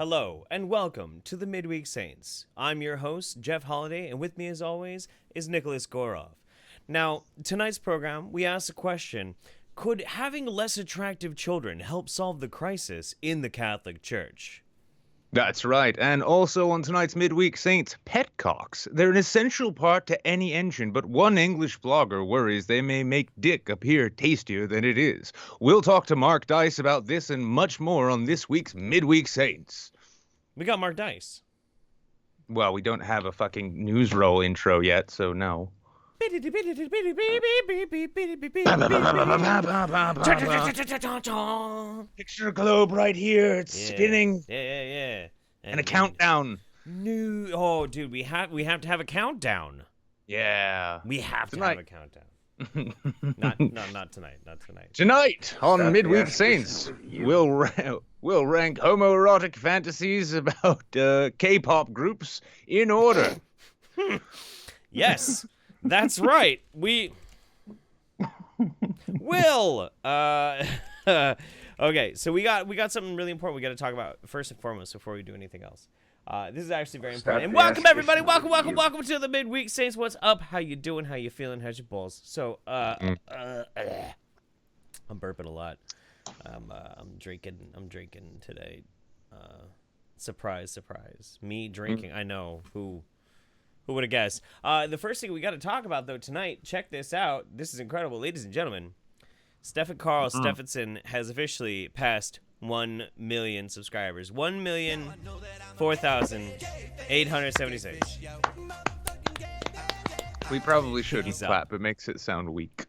Hello, and welcome to the MidWeek Saints. I'm your host, Jeff Holiday, and with me as always is Nicholas Gorov. Now, tonight's program, we asked a question: could having less attractive children help solve the crisis in the Catholic Church? That's right, and also on tonight's Midweek Saints, petcocks. They're an essential part to any engine, but one English blogger worries they may make dick appear tastier than it is. We'll talk to Mark Dice about this and much more on this week's Midweek Saints. We got Mark Dice. Well, we don't have a fucking news roll intro yet, so no. Picture globe right here. It's spinning. Yeah. And a countdown. Oh, dude, we have to have a countdown. Yeah. We have to have a countdown. Not tonight. Not tonight. Tonight on Midweek Saints, we'll rank homoerotic fantasies about K-pop groups in order. Yes. That's right. We will. Okay, so we got something really important we got to talk about first and foremost before we do anything else. This is actually very important. And welcome everybody. Welcome to the Midweek Saints. What's up? How you doing? How you feeling? How's your balls? So, I'm burping a lot. I'm drinking today. Surprise. Me drinking. I know who would have guessed? The first thing we got to talk about, though, tonight, check this out. This is incredible. Ladies and gentlemen, Stefan Steffensen has officially passed 1 million subscribers. 1,004,876. We probably shouldn't clap. It makes it sound weak.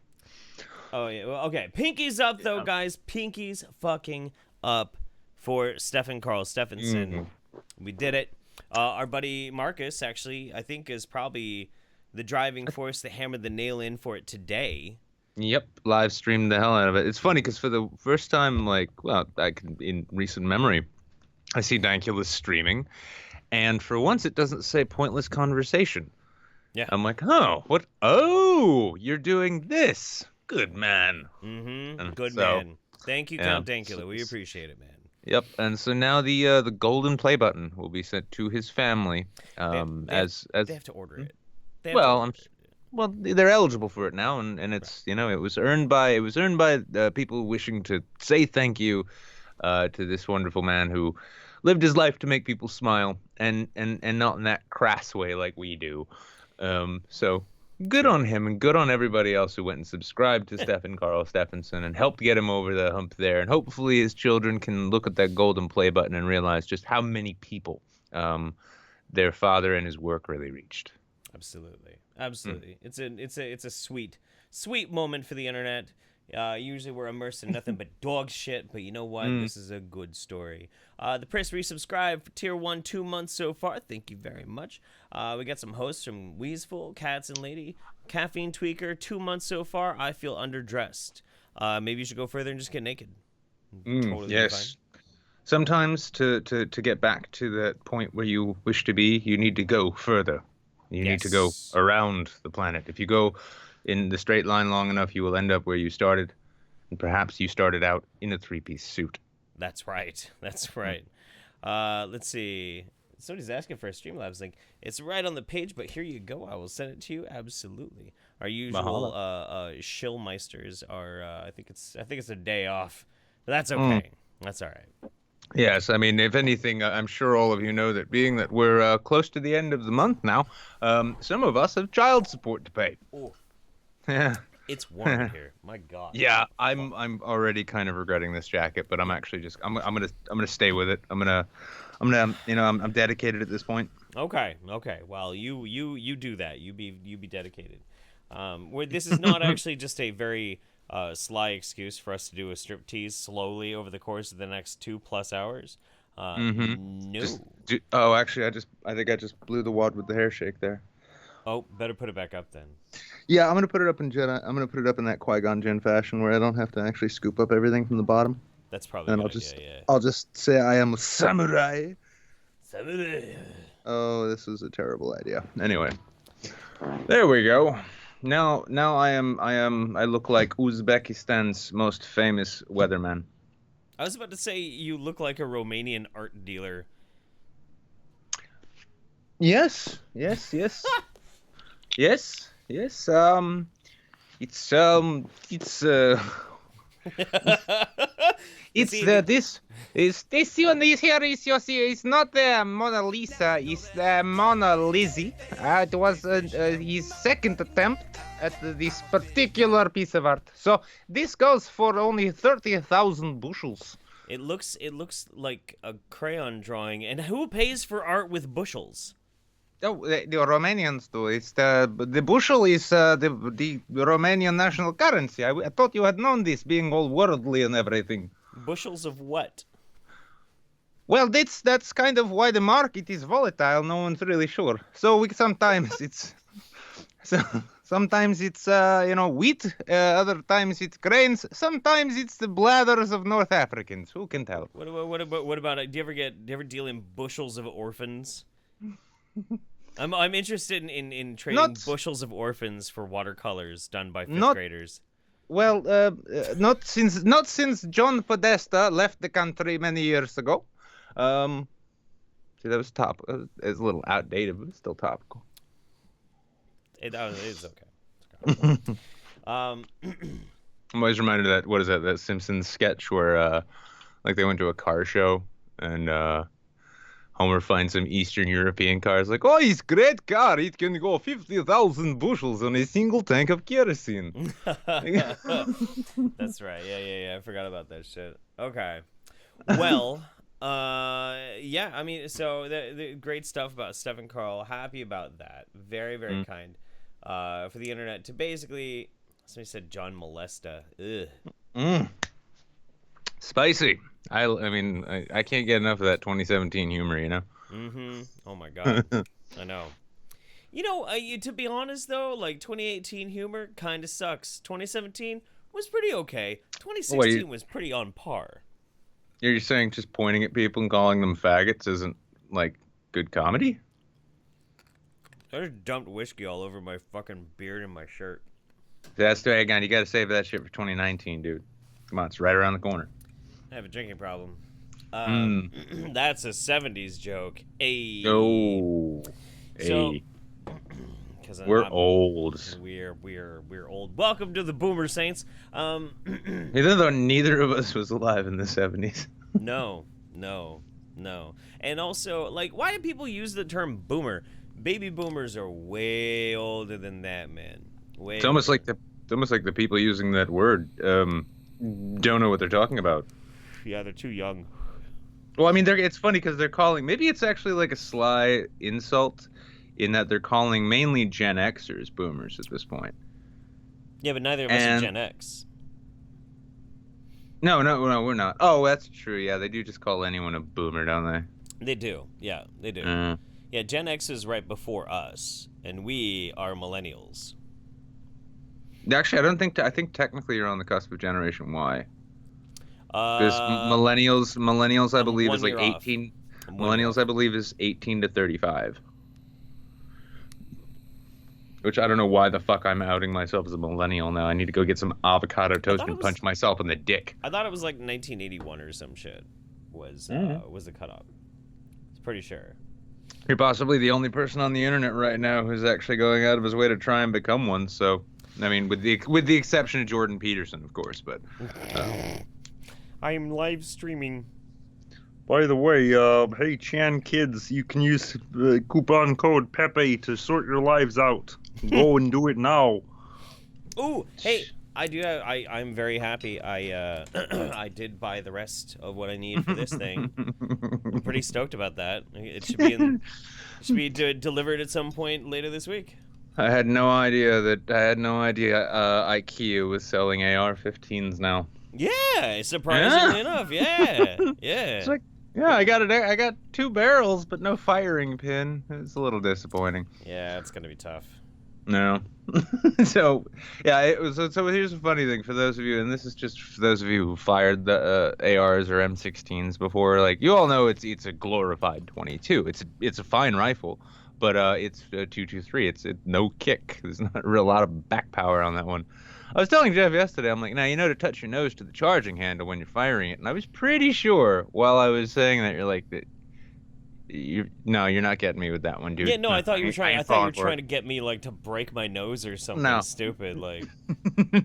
Oh, yeah. Well, okay. Pinkies up, though, guys. Pinkies fucking up for Stefan Steffensen. We did it. Our buddy Marcus, actually, I think is probably the driving force that hammered the nail in for it today. Yep, live streamed the hell out of it. It's funny because for the first time, in recent memory, I see Dankula's streaming, and for once it doesn't say pointless conversation. Yeah. I'm like, oh, what? Oh, you're doing this. Good man. Good man. Thank you, Count Dankula. We appreciate it, man. Yep, and so now the golden play button will be sent to his family. They have to order it. They're eligible for it now, and it's right. It was earned by people wishing to say thank you to this wonderful man who lived his life to make people smile, and not in that crass way like we do. So good on him, and good on everybody else who went and subscribed to Stefan Steffensen and helped get him over the hump there. And hopefully his children can look at that golden play button and realize just how many people their father and his work really reached. Absolutely. It's a sweet moment for the internet. Usually we're immersed in nothing but dog shit, but you know what? This is a good story. The press resubscribed for Tier 1 2 months so far. Thank you very much. We got some hosts from Weasel Cats and Lady. Caffeine Tweaker, 2 months so far. I feel underdressed. Maybe you should go further and just get naked. Totally yes. Fine. Sometimes to get back to that point where you wish to be, you need to go further. You need to go around the planet. If you go in the straight line long enough, you will end up where you started. And perhaps you started out in a 3-piece suit. That's right. Let's see. Somebody's asking for a Streamlabs link. It's right on the page, but here you go. I will send it to you. Absolutely. Our usual shillmeisters are. I think it's a day off. But that's okay. That's all right. Yes, I mean, if anything, I'm sure all of you know that being that we're close to the end of the month now, some of us have child support to pay. Oh. Yeah. It's warm in here. My God. Yeah, I'm already kind of regretting this jacket, but I'm actually just I'm gonna stay with it. I'm dedicated at this point. Okay. Well, you do that. You be dedicated. This is not actually just a very sly excuse for us to do a striptease slowly over the course of the next 2+ hours. No. Actually, I think I just blew the wad with the hair shake there. Oh, better put it back up then. Yeah, I'm gonna put it up in that Qui-Gon Jinn fashion where I don't have to actually scoop up everything from the bottom. That's probably. And I'll just say I am a samurai. Samurai. Oh, this is a terrible idea. Anyway, there we go. Now I look like Uzbekistan's most famous weatherman. I was about to say you look like a Romanian art dealer Yes, yes, yes, yes, yes. It's You it's see, this is this one is here is you see it's not the Mona Lisa, it's the Mona Lizzie. It was his second attempt at this particular piece of art. So this goes for only 30,000 bushels. it looks like a crayon drawing. And who pays for art with bushels? Oh, the Romanians do. It's the bushel is the Romanian national currency. I thought you had known this, being all worldly and everything. Bushels of what? Well, that's kind of why the market is volatile. No one's really sure. So sometimes it's so sometimes it's wheat. Other times it's grains. Sometimes it's the bladders of North Africans. Who can tell? What about do you ever deal in bushels of orphans? I'm interested in trading bushels of orphans for watercolors done by fifth graders. Well, not since John Podesta left the country many years ago. See, that was it's a little outdated, but it's still topical. It's okay. I'm always reminded of that. What is that Simpsons sketch where like they went to a car show and Homer finds some Eastern European cars, like, oh, it's great car. It can go 50,000 bushels on a single tank of kerosene. That's right. Yeah. I forgot about that shit. Okay. Well, yeah. I mean, so the great stuff about Stefan Carl. Happy about that. Very, very kind. For the internet to basically, somebody said John Molesta. Ugh. Spicy. I mean, I can't get enough of that 2017 humor, you know? Mm-hmm. Oh, my God. I know. You know, to be honest, though, like, 2018 humor kind of sucks. 2017 was pretty okay. 2016 was pretty on par. You're saying just pointing at people and calling them faggots isn't, like, good comedy? I just dumped whiskey all over my fucking beard and my shirt. Hang on. You got to save that shit for 2019, dude. Come on, it's right around the corner. I have a drinking problem. That's a 70s joke. Ayy. Oh. So, we're old. We're old. Welcome to the Boomer Saints. Even though neither of us was alive in the 70s. No. And also, like, why do people use the term boomer? Baby boomers are way older than that, man. It's almost like the people using that word don't know what they're talking about. Yeah, they're too young. Well, I mean, it's funny because they're calling. Maybe it's actually like a sly insult, in that they're calling mainly Gen Xers boomers at this point. Yeah, but neither of us are Gen X. No, we're not. Oh, that's true. Yeah, they do just call anyone a boomer, don't they? They do. Yeah, they do. Yeah, Gen X is right before us, and we are millennials. Actually, I think technically you're on the cusp of Generation Y. Because millennials, I believe, is like 18. Millennials, I believe, is 18 to 35. Which I don't know why the fuck I'm outing myself as a millennial now. I need to go get some avocado toast and punch myself in the dick. I thought it was like 1981 or some shit was the cutoff. It's pretty sure. You're possibly the only person on the internet right now who's actually going out of his way to try and become one. So, I mean, with the exception of Jordan Peterson, of course, but. I'm live streaming. By the way, hey Chan kids, you can use coupon code Pepe to sort your lives out. Go and do it now. Ooh, hey, I'm very happy. I did buy the rest of what I need for this thing. I'm pretty stoked about that. It should be delivered at some point later this week. I had no idea IKEA was selling AR-15s now. Yeah, surprisingly enough, yeah. It's like, yeah, I got 2 barrels, but no firing pin. It's a little disappointing. Yeah, it's gonna be tough. No. So, yeah, so here's a funny thing for those of you, and this is just for those of you who fired the ARs or M16s before. Like, you all know it's a glorified 22. It's a fine rifle, but it's a 223. It's no kick. There's not a lot of back power on that one. I was telling Jeff yesterday, I'm like, now, you know to touch your nose to the charging handle when you're firing it. And I was pretty sure while I was saying that, you're like, No, you're not getting me with that one, dude. Yeah, no, I thought you were trying. I thought you were trying it. to get me like to break my nose or something No. stupid. Like,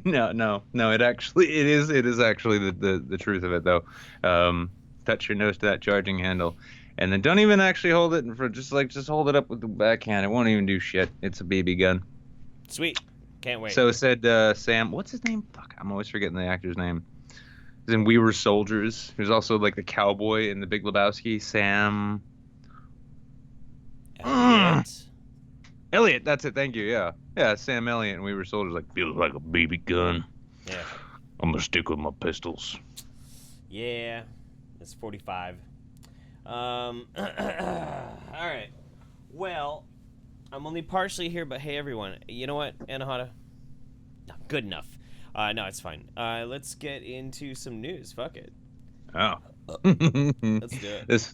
No. It is actually the truth of it though. Touch your nose to that charging handle, and then don't even actually hold it. Just hold it up with the backhand. It won't even do shit. It's a BB gun. sweet, can't wait. So said Sam. What's his name? Fuck, I'm always forgetting the actor's name. He's in We Were Soldiers. He was also like the cowboy in The Big Lebowski. Sam. Elliot, that's it. Thank you. Yeah, Sam Elliott and We Were Soldiers. Like, feels like a BB gun. Yeah. I'm gonna stick with my pistols. Yeah, it's 45. All right. Well, I'm only partially here, but hey, everyone. You know what, Anahata? No, good enough. No, it's fine. Let's get into some news. Fuck it. Oh. Let's do it. This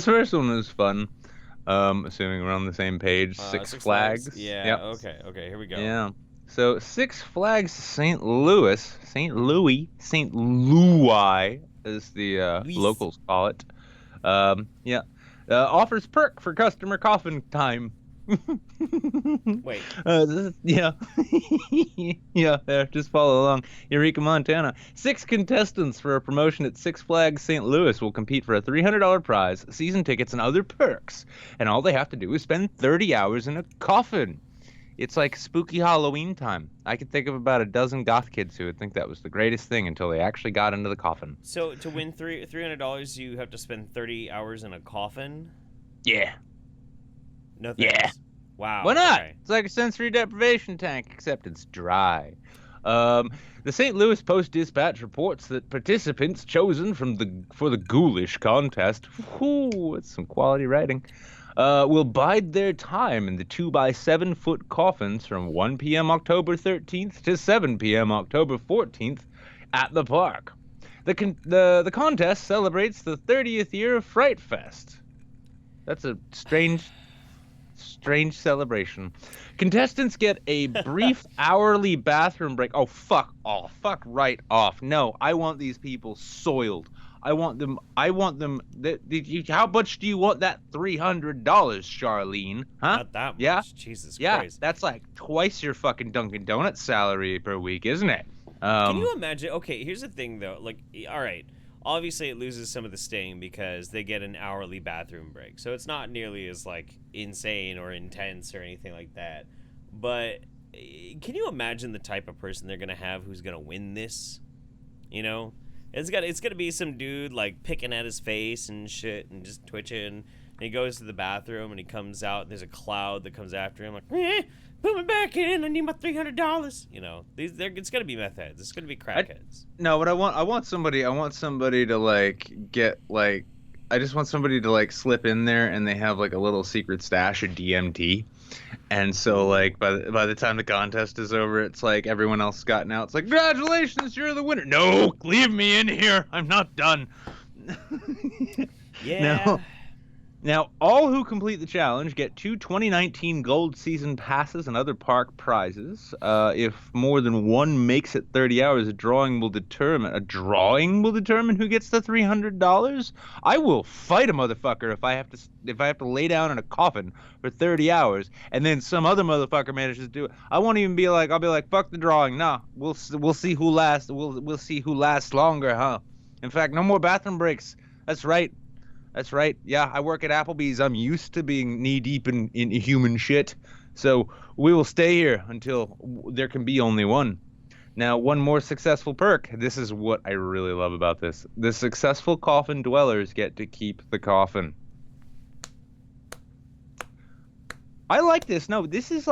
first one was fun. Assuming we're on the same page. Six Flags. Yeah. Yep. Okay. Here we go. Yeah. So Six Flags St. Louis, as the locals call it. Offers perk for customer Coffin Time. Wait. Yeah. There, just follow along. Eureka, Montana. 6 contestants for a promotion at Six Flags St. Louis will compete for a $300 prize, season tickets, and other perks. And all they have to do is spend 30 hours in a coffin. It's like spooky Halloween time. I could think of about a dozen goth kids who would think that was the greatest thing until they actually got into the coffin. So to win $300, you have to spend 30 hours in a coffin? Yeah. No thanks. Yeah. Wow. Why not? Okay. It's like a sensory deprivation tank, except it's dry. The St. Louis Post-Dispatch reports that participants chosen for the ghoulish contest, it's some quality writing, will bide their time in the 2x7-foot coffins from 1 p.m. October 13th to 7 p.m. October 14th at the park. The contest celebrates the 30th year of Fright Fest. That's a strange celebration. Contestants get a brief hourly bathroom break. Oh, fuck off. Fuck right off. No, I want these people soiled. I want them. How much do you want that $300, Charlene? Huh? Not that much. Yeah? Jesus Yeah, Christ. that's like twice your fucking Dunkin' Donuts salary per week, isn't it? Can you imagine? Okay, here's the thing, though. Like, all right. Obviously, it loses some of the sting because they get an hourly bathroom break. So it's not nearly as, like, insane or intense or anything like that. But can you imagine the type of person they're going to have who's going to win this? You know? It's gonna be some dude, like, picking at his face and shit and just twitching. And he goes to the bathroom and he comes out and there's a cloud that comes after him, like, put me back in, I need my $300. You know, it's gonna be meth heads. It's gonna be crackheads. No, but I want somebody to, like, get, like, I just want somebody to, like, slip in there and they have, like, a little secret stash of DMT. And so, like, by the time the contest is over, it's like everyone else has gotten out. It's like, congratulations, you're the winner. No, leave me in here. I'm not done. Yeah. Now, all who complete the challenge get 2 2019 Gold Season Passes and other park prizes. If more than one makes it 30 hours, a drawing will determine who gets the $300. I will fight a motherfucker if I have to lay down in a coffin for 30 hours and then some other motherfucker manages to do it. I won't even be like, I'll be like, fuck the drawing. Nah, we'll see who lasts. We'll see who lasts longer, huh? In fact, no more bathroom breaks. That's right. Yeah, I work at Applebee's. I'm used to being knee-deep in human shit. So we will stay here until there can be only one. Now, one more successful perk. This is what I really love about this. The successful coffin dwellers get to keep the coffin. I like this. No, this is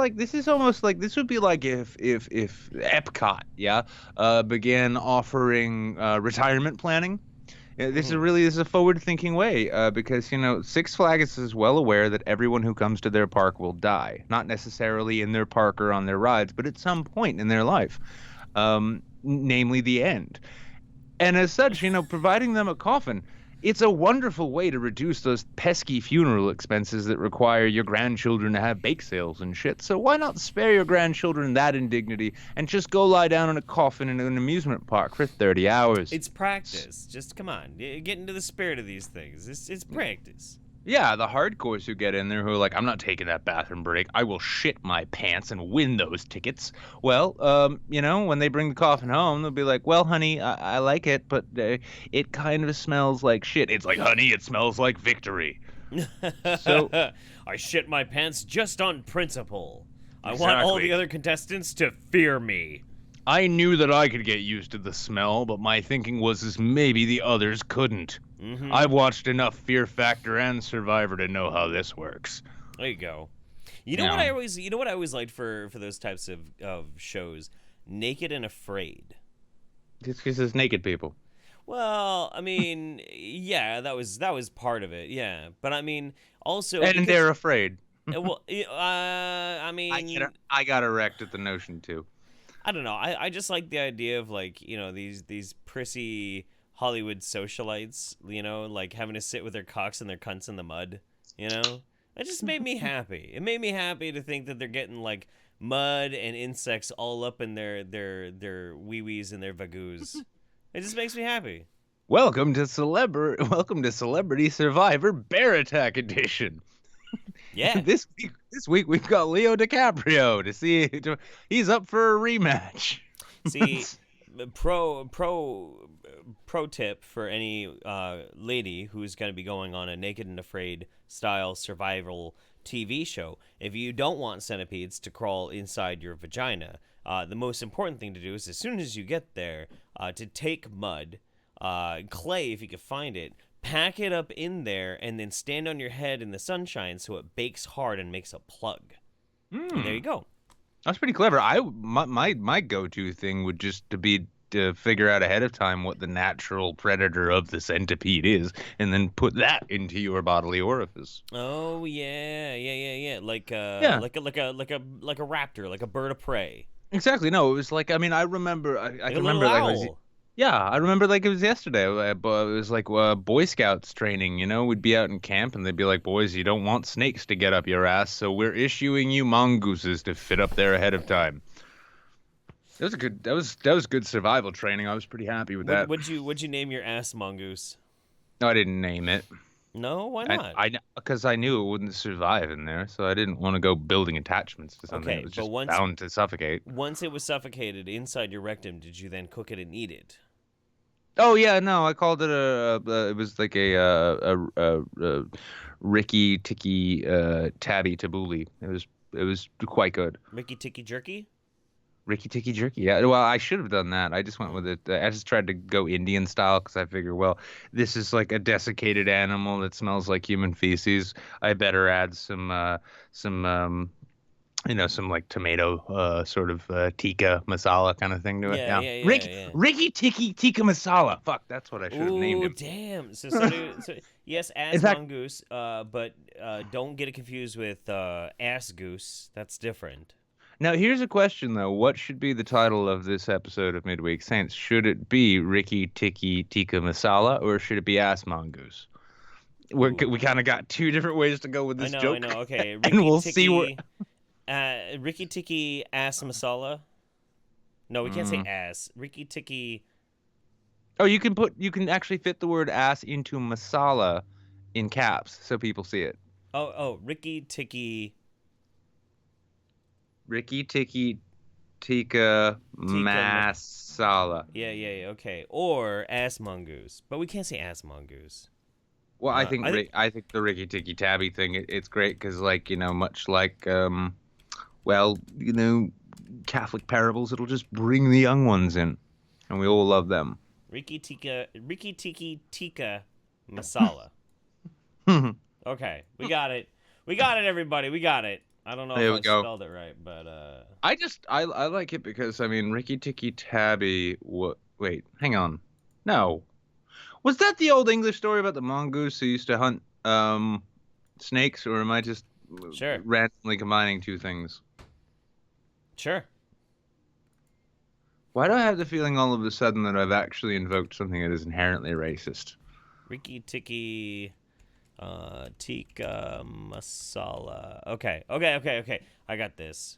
almost like, this would be like if Epcot, began offering retirement planning. This is a forward-thinking way because, Six Flags is well aware that everyone who comes to their park will die. Not necessarily in their park or on their rides, but at some point in their life, namely the end. And as such, providing them a coffin, it's a wonderful way to reduce those pesky funeral expenses that require your grandchildren to have bake sales and shit. So why not spare your grandchildren that indignity and just go lie down in a coffin in an amusement park for 30 hours? It's practice. Just come on. Get into the spirit of these things. It's practice. Yeah, the hardcores who get in there who are like, I'm not taking that bathroom break. I will shit my pants and win those tickets. Well, when they bring the coffin home, they'll be like, well, honey, I like it, but it kind of smells like shit. It's like, honey, it smells like victory. So I shit my pants just on principle. I want all Exactly. the other contestants to fear me. I knew that I could get used to the smell, but my thinking was is maybe the others couldn't. Mm-hmm. I've watched enough Fear Factor and Survivor to know how this works. There you go. You know what I always liked for those types of shows? Naked and Afraid. It's because it's naked people. Well, I mean, yeah, that was part of it, yeah. But I mean, also And they're afraid. well, I mean, I got erect at the notion too. I don't know. I just like the idea of like these prissy Hollywood socialites, like having to sit with their cocks and their cunts in the mud. It just made me happy. It made me happy to think that they're getting like mud and insects all up in their wee-wees and their vagoos. It just makes me happy. Welcome to Celebrity Survivor Bear Attack Edition. Yeah. This week we've got Leo DiCaprio to see he's up for a rematch. See, pro tip for any lady who's going to be going on a Naked and Afraid style survival TV show. If you don't want centipedes to crawl inside your vagina, the most important thing to do is as soon as you get there, to take mud, clay if you can find it, pack it up in there, and then stand on your head in the sunshine so it bakes hard and makes a plug. And there you go. That's pretty clever. My go-to thing would just be to figure out ahead of time what the natural predator of the centipede is, and then put that into your bodily orifice. Oh yeah, like Yeah. like a raptor, like a bird of prey. Exactly. No, it was like I remember I Like can a remember little like it was, owl. yeah, I remember like it was yesterday. But it was like Boy Scouts training. We'd be out in camp and they'd be like, "Boys, you don't want snakes to get up your ass, so we're issuing you mongooses to fit up there ahead of time." That was good survival training. I was pretty happy with that. Would you name your ass mongoose? No, I didn't name it. No, why not? Because I knew it wouldn't survive in there, so I didn't want to go building attachments to something that was just bound to suffocate. Once it was suffocated inside your rectum, did you then cook it and eat it? Oh yeah, no, I called it it was like a Rikki, Tikki, tabby tabbouleh. It was quite good. Rikki Tikki jerky? Rikki Tikki jerky. Yeah, well, I should have done that. I just went with it. I just tried to go Indian style because I figured, well, this is like a desiccated animal that smells like human feces. I better add some like tomato sort of tikka masala kind of thing to it. Yeah. Rikki Tikka masala. Fuck, that's what I should have named him. Damn. So yes, In ass fact- mongoose, but don't get it confused with ass goose. That's different. Now, here's a question, though. What should be the title of this episode of Midweek Saints? Should it be Rikki Tikka masala, or should it be Ass Mongoose? We kind of got two different ways to go with this joke. I know. Okay, And we'll see where... Rikki Tikki ass masala. No, we can't say ass. Rikki Tikki. Oh, you can actually fit the word ass into masala in caps so people see it. Oh, Rikki Tikki. Rikki Tikki Tikka mASSala. Yeah. Okay, or ass mongoose, but we can't say ass mongoose. Well, I think the Rikki Tikki Tabby thing, it's great because, like, much like, Catholic parables, it'll just bring the young ones in, and we all love them. Rikki Tikki Tikka mASSala. Okay, we got it. We got it, everybody. We got it. I don't know if I spelled it right, but I like it because Rikki Tikki Tabby. Wait, hang on. No, was that the old English story about the mongoose who used to hunt snakes, or am I just randomly combining two things? Sure. Why do I have the feeling all of a sudden that I've actually invoked something that is inherently racist? Rikki Tikki. Tikka mASSala. Okay. I got this.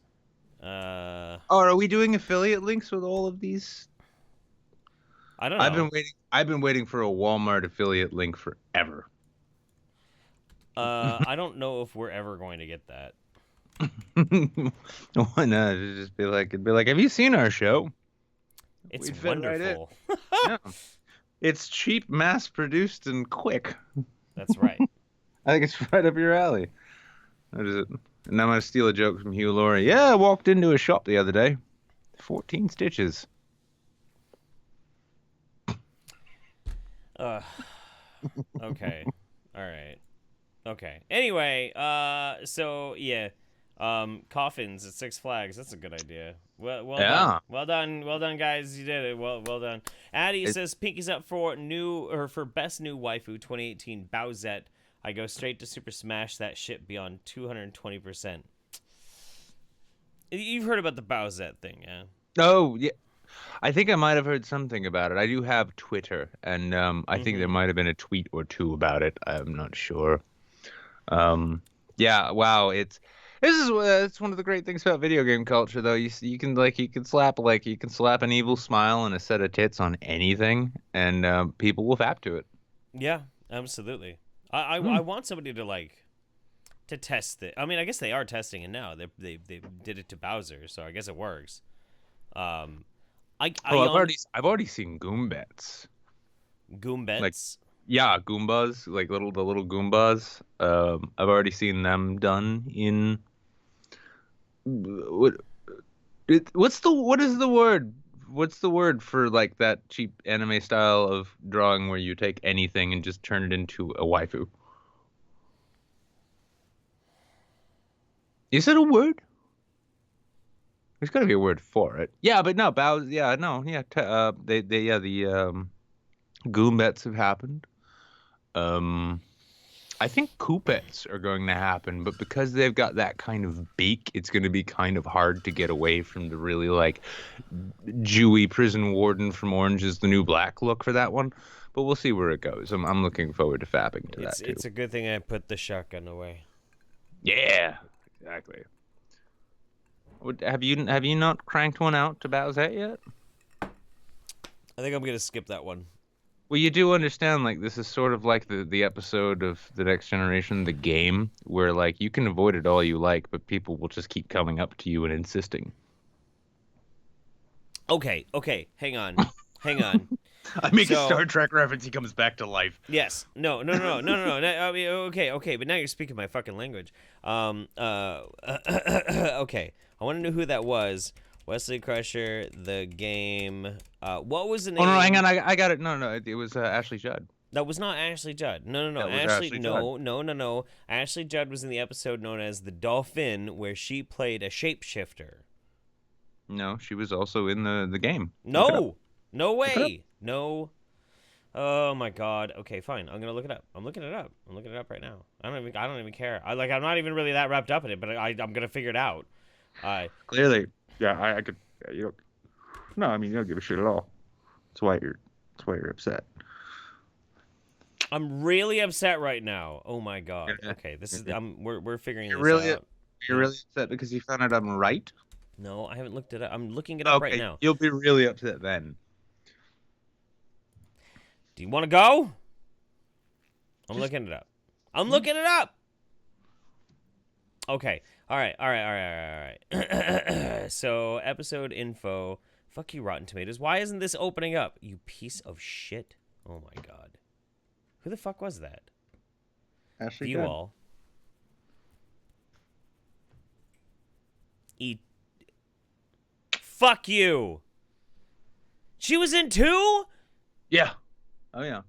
Are we doing affiliate links with all of these? I don't know. I've been waiting for a Walmart affiliate link forever. I don't know if we're ever going to get that. Why not? It'd be like, have you seen our show? It's We'd fit right in. wonderful. Yeah. It's cheap, mass-produced, and quick. That's right. I think it's right up your alley. What is it? And I'm going to steal a joke from Hugh Laurie. Yeah, I walked into a shop the other day. 14 stitches. Okay. All right. Okay. Anyway, so yeah, coffins at Six Flags. That's a good idea. Well Yeah. done. Well done, guys. You did it. Well done. Addie says Pinky's up for best new waifu 2018 Bowsette. I go straight to Super Smash that shit beyond 220%. You've heard about the Bowsette thing, yeah? Oh, yeah. I think I might have heard something about it. I do have Twitter, and I think there might have been a tweet or two about it. I'm not sure. Yeah, wow. It's one of the great things about video game culture, though. You can slap an evil smile and a set of tits on anything, and people will fap to it. Yeah, absolutely. I want somebody to test it. I mean, I guess they are testing it now. They did it to Bowser, so I guess it works. I've already seen Goombets. Goombets. Like, yeah, Goombas, like the little Goombas. I've already seen them done in. What is the word? What's the word for like that cheap anime style of drawing where you take anything and just turn it into a waifu? Is it a word? There's got to be a word for it. Yeah, but no, the Goombets have happened. I think Coopets are going to happen, but because they've got that kind of beak, it's going to be kind of hard to get away from the really like Jewy prison warden from Orange is the New Black look for that one. But we'll see where it goes. I'm looking forward to fapping to that too. It's a good thing I put the shotgun away. Yeah, exactly. Have you not cranked one out to Bowsette yet? I think I'm gonna skip that one. Well, you do understand, like, this is sort of like the episode of The Next Generation, the game, where, like, you can avoid it all you like, but people will just keep coming up to you and insisting. Okay, hang on. I make a Star Trek reference, he comes back to life. Yes. No. I mean, okay, but now you're speaking my fucking language. Okay, I want to know who that was. Wesley Crusher, the game. What was the name? Oh, no, hang on. I got it. No. It was Ashley Judd. That was not Ashley Judd. No. Ashley No. Ashley Judd was in the episode known as The Dolphin, where she played a shapeshifter. No, she was also in the game. No way. No. Oh my God. Okay, fine. I'm gonna look it up. I'm looking it up right now. I don't even care. I'm not even really that wrapped up in it, but I'm gonna figure it out. Clearly. Yeah, I could. You don't give a shit at all. That's why you're upset. I'm really upset right now. Oh my God. Okay, this is we're figuring this out. You're really upset because you found out I'm right? No, I haven't looked it up. I'm looking it up right now. You'll be really upset then. Do you want to go? I'm looking it up. Okay. All right. So, episode info. Fuck you, Rotten Tomatoes. Why isn't this opening up? You piece of shit. Oh my God. Who the fuck was that? Ashley You Judd. all. Fuck you. She was in 2? Yeah. Oh, yeah.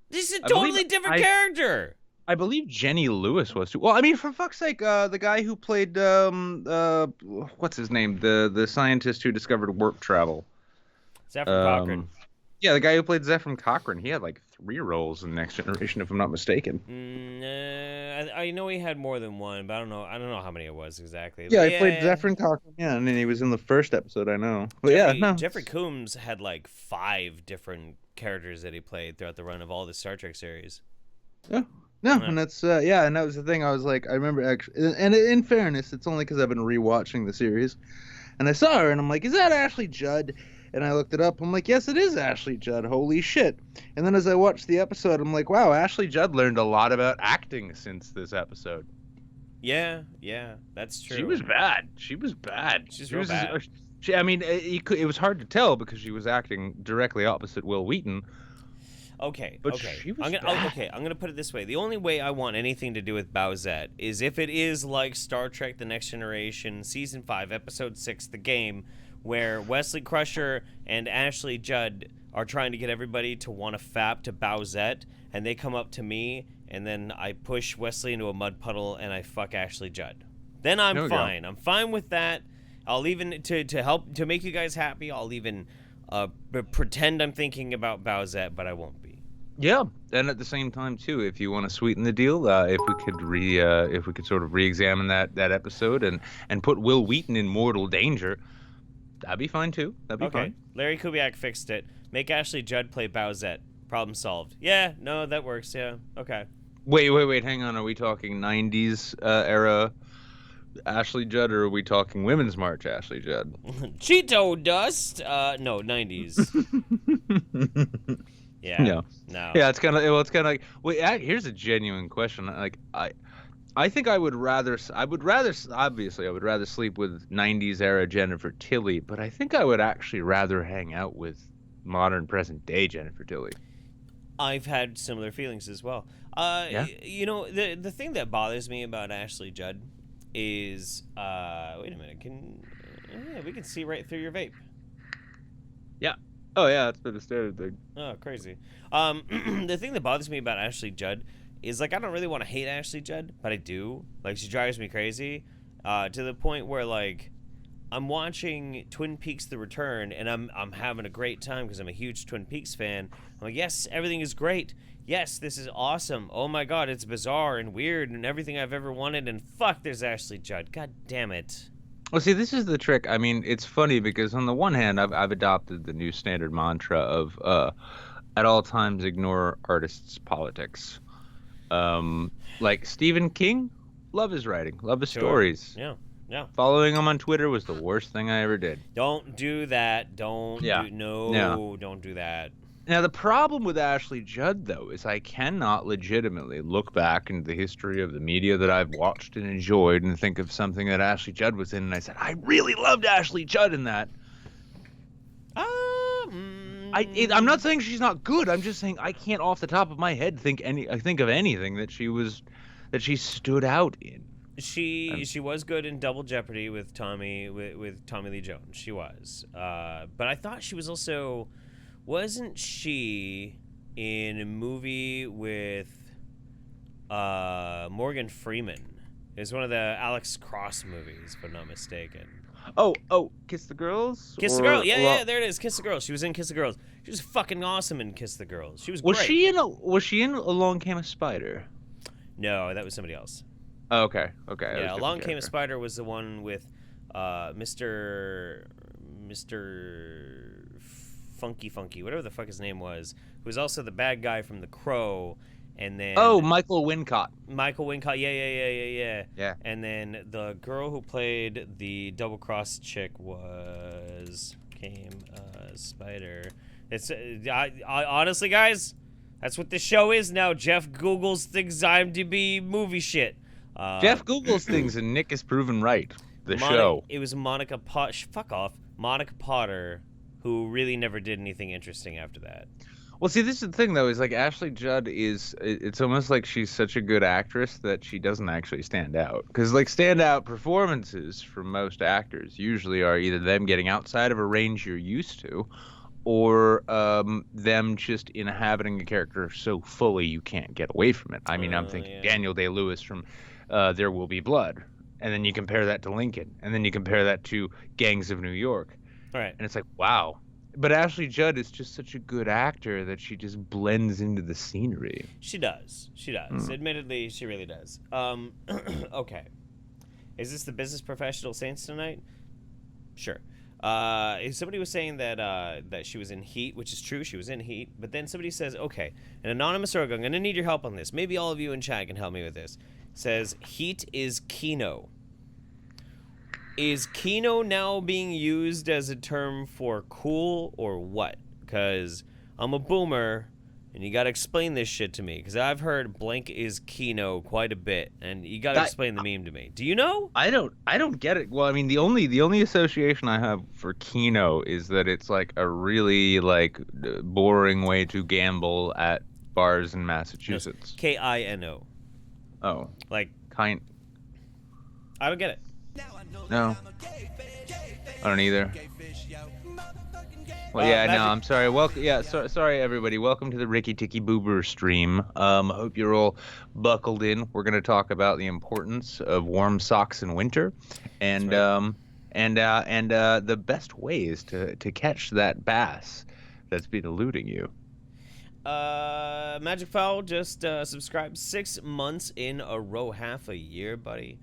This is a totally different character. I believe Jenny Lewis was too. Well, I mean, for fuck's sake, the guy who played what's his name? The scientist who discovered warp travel. Zephyr Cochrane. Yeah, the guy who played Zephyr Cochrane. He had like 3 roles in Next Generation, if I'm not mistaken. I know he had more than one, but I don't know how many it was exactly. Yeah, he played Zephyr Cochrane. Yeah, and then he was in the first episode. I know. But Jeffrey Combs had like 5 different characters that he played throughout the run of all the Star Trek series. Yeah. No, and that's and that was the thing. I was like, I remember actually, and in fairness, it's only because I've been rewatching the series, and I saw her, and I'm like, is that Ashley Judd? And I looked it up. I'm like, yes, it is Ashley Judd. Holy shit. And then as I watched the episode, I'm like, wow, Ashley Judd learned a lot about acting since this episode. Yeah, that's true. She was bad. She's real bad. It was hard to tell because she was acting directly opposite Will Wheaton. Okay. She was I'm gonna put it this way. The only way I want anything to do with Bowsette is if it is like Star Trek: The Next Generation, Season 5, Episode 6, The Game, where Wesley Crusher and Ashley Judd are trying to get everybody to want to fap to Bowsette, and they come up to me, and then I push Wesley into a mud puddle, and I fuck Ashley Judd. Then I'm fine. I'm fine with that. I'll even, to help, to make you guys happy, I'll even pretend I'm thinking about Bowsette, but I won't be. Yeah, and at the same time too, if you want to sweeten the deal, if we could sort of re-examine that episode and put Will Wheaton in mortal danger, that'd be fine too. That'd be fine. Larry Kubiak fixed it. Make Ashley Judd play Bowsette. Problem solved. Yeah, no, that works. Yeah, okay. Wait, hang on. Are we talking 90s era Ashley Judd, or are we talking Women's March Ashley Judd? Cheeto dust? No, 90s. Yeah. No. Yeah, it's kind of like. Wait, here's a genuine question. Like, I think I would rather sleep with 90s era Jennifer Tilly, but I think I would actually rather hang out with modern present day Jennifer Tilly. I've had similar feelings as well. Yeah? You know, the thing that bothers me about Ashley Judd is wait a minute, we can see right through your vape. Yeah. Oh yeah, it's been a standard thing. Oh, crazy. The thing that bothers me about Ashley Judd is, like, I don't really want to hate Ashley Judd, but I do. Like, she drives me crazy, to the point where, like, I'm watching Twin Peaks: The Return, and I'm having a great time because I'm a huge Twin Peaks fan. I'm like, yes, everything is great. Yes, this is awesome. Oh my god, it's bizarre and weird and everything I've ever wanted, and fuck, there's Ashley Judd. God damn it. Well, see, this is the trick. I mean, it's funny because on the one hand, I've adopted the new standard mantra of at all times ignore artists' politics. Like Stephen King, love his writing, love his stories. Yeah. Following him on Twitter was the worst thing I ever did. Don't do that. Don't do that. Now, the problem with Ashley Judd, though, is I cannot legitimately look back into the history of the media that I've watched and enjoyed and think of something that Ashley Judd was in, and I said, I really loved Ashley Judd in that. I'm not saying she's not good. I'm just saying I can't, off the top of my head, think of anything that she stood out in. She was good in Double Jeopardy with Tommy Lee Jones. She was, but I thought she was also. Wasn't she in a movie with Morgan Freeman? It was one of the Alex Cross movies, if I'm not mistaken. Oh, Kiss the Girls? Kiss the Girl. Yeah, there it is. Kiss the Girls. She was in Kiss the Girls. She was fucking awesome in Kiss the Girls. She was great. Was she in Along Came a Spider? No, that was somebody else. Oh, okay. Yeah, Along Came a Spider was the one with Mr. Funky, whatever the fuck his name was, who was also the bad guy from The Crow, and then Michael Wincott. Yeah. And then the girl who played the double cross chick came Spider. It's I honestly, guys, that's what this show is now. Jeff Googles things IMDb movie shit. Jeff Googles things, and Nick is proven right. Show. It was Monica Potter, who really never did anything interesting after that. Well, see, this is the thing, though, is like Ashley Judd it's almost like she's such a good actress that she doesn't actually stand out. Because, like, standout performances for most actors usually are either them getting outside of a range you're used to, or them just inhabiting a character so fully you can't get away from it. I mean, I'm thinking Daniel Day-Lewis from There Will Be Blood. And then you compare that to Lincoln. And then you compare that to Gangs of New York. All right. And it's like, wow. But Ashley Judd is just such a good actor that she just blends into the scenery. She does. Admittedly, she really does. Okay. Is this the business professional Saints tonight? Sure. Somebody was saying that she was in Heat, which is true. She was in Heat. But then somebody says, okay, an anonymous org, I'm going to need your help on this. Maybe all of you in chat can help me with this. Says Heat is Kino. Is Kino now being used as a term for cool or what? Because I'm a boomer, and you got to explain this shit to me. Because I've heard blank is Kino quite a bit, and you got to explain the meme to me. Do you know? I don't get it. Well, I mean, the only association I have for Keno is that it's like a really like boring way to gamble at bars in Massachusetts. Kino. Oh, Like kind. I don't get it. No, I don't either. Well, yeah, no, I'm sorry. Sorry everybody. Welcome to the Rikki Tikki Boober stream. Hope you're all buckled in. We're gonna talk about the importance of warm socks in winter, and the best ways to catch that bass that's been eluding you. Magic Fowl just subscribed 6 months in a row, half a year, buddy.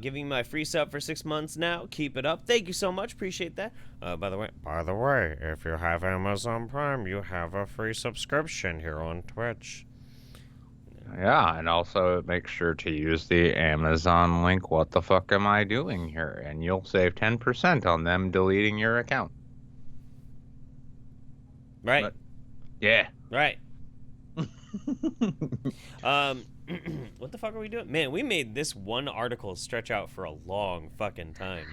Giving my free sub for 6 months now. Keep it up. Thank you so much. Appreciate that. By the way, if you have Amazon Prime, you have a free subscription here on Twitch. Yeah, and also make sure to use the Amazon link. What the fuck am I doing here? And you'll save 10% on them deleting your account. Right. But, yeah. Right. What the fuck are we doing? Man, we made this one article stretch out for a long fucking time.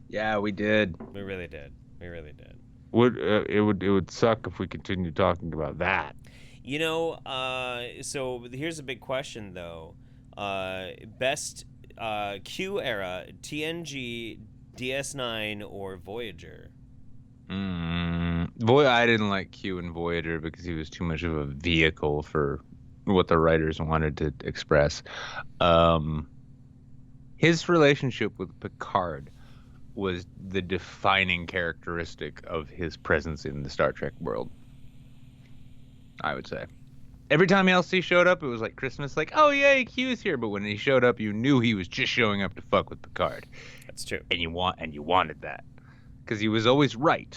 Yeah, we did. We really did. It would suck if we continued talking about that. You know, so here's a big question though. Best Q era, TNG, DS9, or Voyager? I didn't like Q and Voyager because he was too much of a vehicle for what the writers wanted to express. His relationship with Picard was the defining characteristic of his presence in the Star Trek world, I would say. Every time LC showed up, it was like Christmas, like, oh yay, Q's here. But when he showed up, you knew he was just showing up to fuck with Picard. That's true. And you wanted that because he was always right.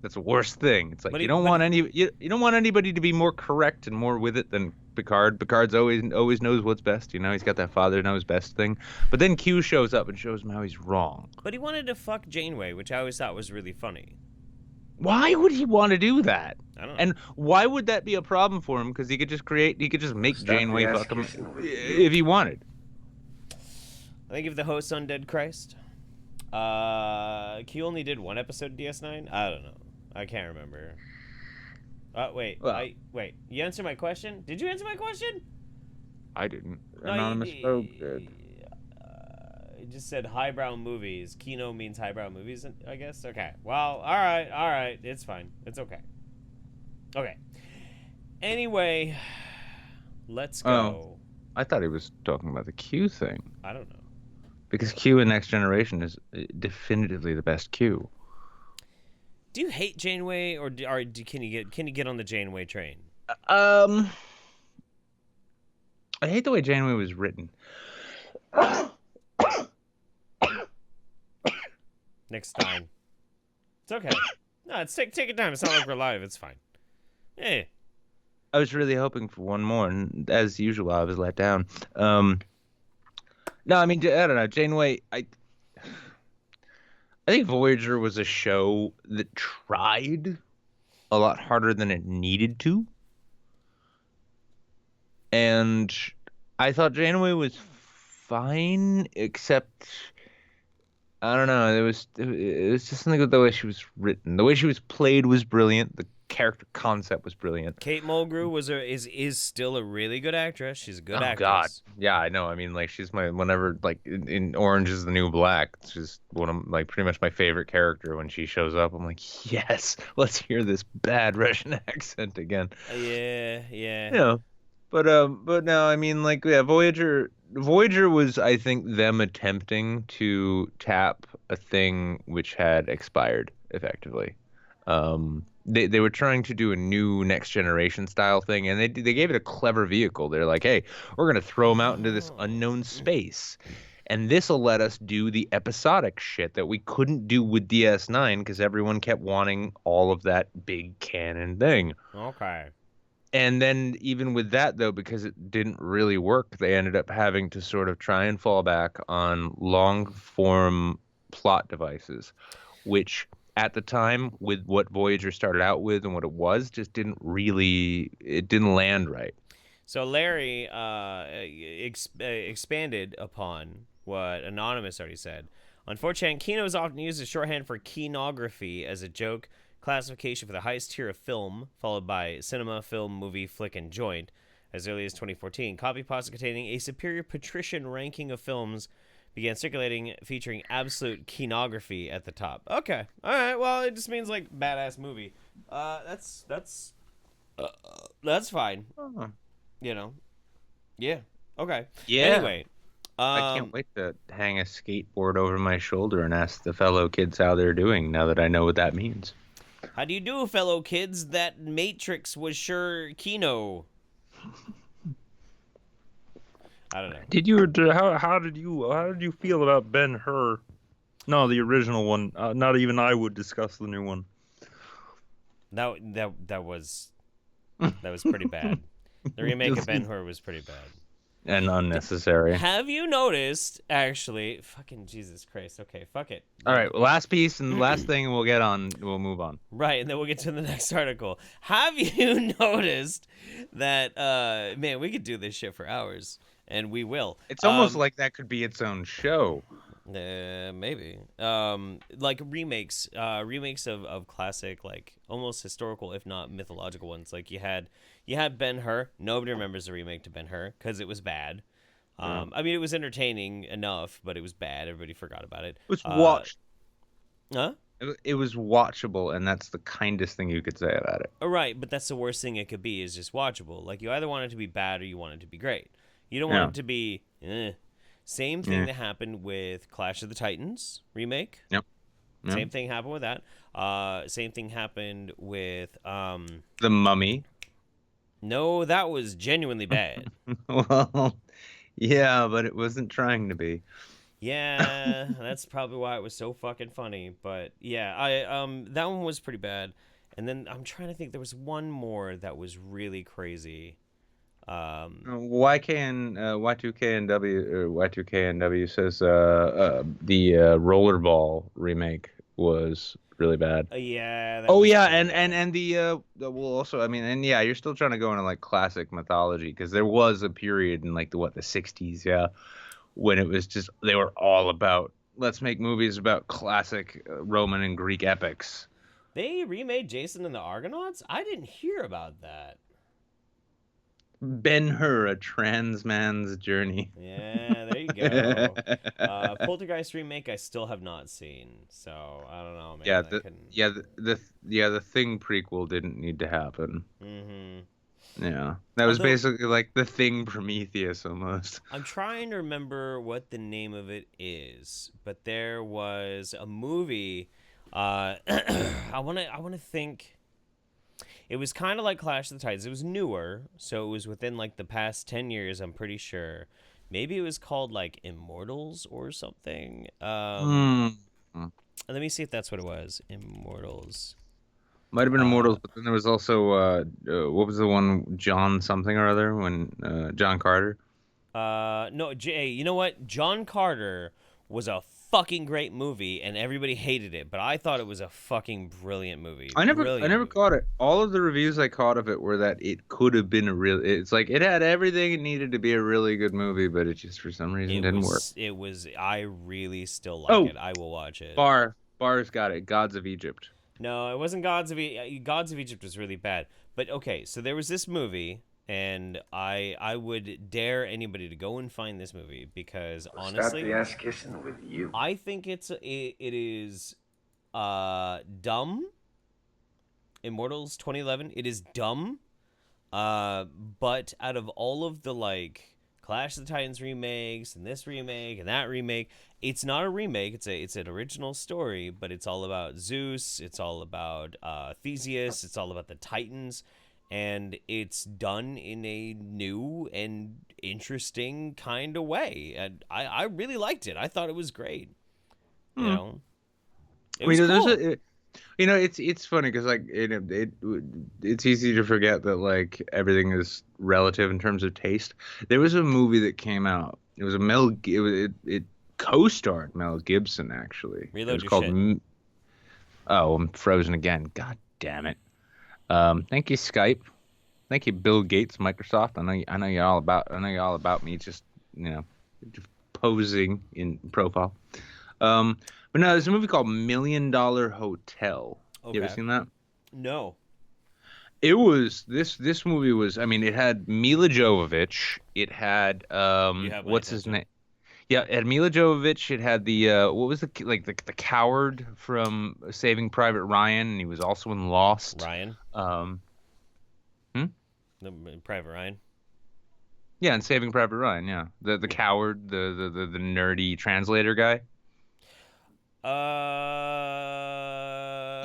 That's the worst thing. It's like you don't want anybody to be more correct and more with it than Picard. Picard's always knows what's best. You know, he's got that father knows best thing. But then Q shows up and shows him how he's wrong. But he wanted to fuck Janeway, which I always thought was really funny. Why would he want to do that? I don't know. And why would that be a problem for him? Because he could just make Janeway fuck him if he wanted. I think of the host Undead Christ. Q only did one episode of DS9. I don't know. I can't remember. Wait. Wait. You answered my question? Did you answer my question? I didn't. No, Anonymous Pope did. It just said highbrow movies. Kino means highbrow movies, I guess. Okay. Well, all right. It's fine. It's okay. Okay. Anyway, let's go. Oh, I thought he was talking about the Q thing. I don't know. Because Q in Next Generation is definitively the best Q. Do you hate Janeway, or can you get on the Janeway train? I hate the way Janeway was written. Next time. It's okay. No, take your time. It's not like we're live. It's fine. Hey. I was really hoping for one more, and as usual, I was let down. No, I mean, I don't know. Janeway, I think Voyager was a show that tried a lot harder than it needed to. And I thought Janeway was fine, except I don't know. It was just something with the way she was written. The way she was played was brilliant. The character concept was brilliant. Kate Mulgrew is still a really good actress. She's a good actress. God, yeah, I know. I mean, like she's whenever like in Orange Is the New Black, she's one of like pretty much my favorite character. When she shows up, I'm like, yes, let's hear this bad Russian accent again. Yeah. You know, but no, I mean, like, yeah, Voyager was, I think, them attempting to tap a thing which had expired effectively. They were trying to do a new Next Generation style thing, and they gave it a clever vehicle. They're like, hey, we're going to throw them out into this unknown space. And this will let us do the episodic shit that we couldn't do with DS9 because everyone kept wanting all of that big canon thing. Okay. And then even with that though, because it didn't really work, they ended up having to sort of try and fall back on long form plot devices, which at the time with what Voyager started out with and what it was just it didn't land right. So Larry expanded upon what Anonymous already said. Unfortunately, Kino is often used as shorthand for kinography as a joke classification for the highest tier of film, followed by cinema, film, movie, flick, and joint. As early as 2014, copy pasta containing a superior patrician ranking of films began circulating, featuring absolute kinography at the top. Okay, all right. Well, it just means like badass movie. That's fine. Oh. You know. Yeah. Okay. Yeah. Anyway. I can't wait to hang a skateboard over my shoulder and ask the fellow kids how they're doing now that I know what that means. How do you do, fellow kids? That Matrix was sure Kino. I don't know. How did you feel about Ben-Hur? No, the original one. Not even I would discuss the new one. That was pretty bad. The remake of Ben-Hur was pretty bad. And unnecessary. Have you noticed, actually, fucking Jesus Christ. Okay, fuck it. All right, well, last piece and last thing, and we'll move on. Right, and then we'll get to the next article. Have you noticed that, man, we could do this shit for hours, and we will. It's almost like that could be its own show. Maybe. Like remakes of classic, like almost historical, if not mythological ones. Like you had Ben-Hur. Nobody remembers the remake to Ben-Hur because it was bad. I mean, it was entertaining enough, but it was bad. Everybody forgot about it. It was watched. Huh? It was watchable, and that's the kindest thing you could say about it. Right, but that's the worst thing it could be is just watchable. Like you either want it to be bad or you want it to be great. You don't want it to be. Same thing that happened with Clash of the Titans remake. Yep. Same thing happened with that. Same thing happened with The Mummy. No, that was genuinely bad. Well, yeah, but it wasn't trying to be. Yeah, that's probably why it was so fucking funny. But yeah, that one was pretty bad. And then I'm trying to think, there was one more that was really crazy. Y2KNW says the Rollerball remake was really bad. Yeah. And the well also I mean and yeah, you're still trying to go into like classic mythology because there was a period in like the 60s, when it was just they were all about let's make movies about classic Roman and Greek epics. They remade Jason and the Argonauts? I didn't hear about that. Ben-Hur, a trans man's journey. Yeah, there you go. Poltergeist remake I still have not seen, so I don't know, man. The Thing prequel didn't need to happen. Mm-hmm. Yeah, that was basically like the Thing Prometheus almost. I'm trying to remember what the name of it is, but there was a movie. I want to think. It was kind of like Clash of the Titans. It was newer, so it was within like the past 10 years, I'm pretty sure. Maybe it was called like Immortals or something. Let me see if that's what it was. Immortals. Might have been Immortals, but then there was also what was the one, John something or other, when John Carter? No, you know what? John Carter was a fucking great movie, and everybody hated it, but I thought it was a fucking brilliant movie. I never caught it. All of the reviews I caught of it were that it could have been it's like it had everything it needed to be a really good movie, but it just for some reason didn't work. I really still like it. I will watch it. Bar's got it. Gods of Egypt. No, it wasn't Gods of Egypt. Gods of Egypt was really bad. But okay, so there was this movie, and I would dare anybody to go and find this movie because honestly, start the ass kissing with you. I think it is dumb. Immortals 2011. It is dumb. But out of all of the like Clash of the Titans remakes and this remake and that remake, it's not a remake. It's an original story, but it's all about Zeus. It's all about Theseus. It's all about the Titans. And it's done in a new and interesting kind of way. And I really liked it. I thought it was great. You know? It was cool. It's funny because like it's easy to forget that like everything is relative in terms of taste. There was a movie that came out. It was it co-starred Mel Gibson actually. It Reload was your called shit. Oh, I'm frozen again. God damn it. Thank you Skype. Thank you Bill Gates, Microsoft. I know you're all about me just just posing in profile. But no, there's a movie called $1 Million Hotel. You ever Okay. seen that? No. It was this movie was, I mean, it had Mila Jovovich. It had You have my what's his attention. name? Yeah, it had Mila Jovovich. It had the what was the coward from Saving Private Ryan, and he was also in Lost. Ryan. Um, The Private Ryan. yeah, and Saving Private Ryan. Yeah, the coward, the nerdy translator guy.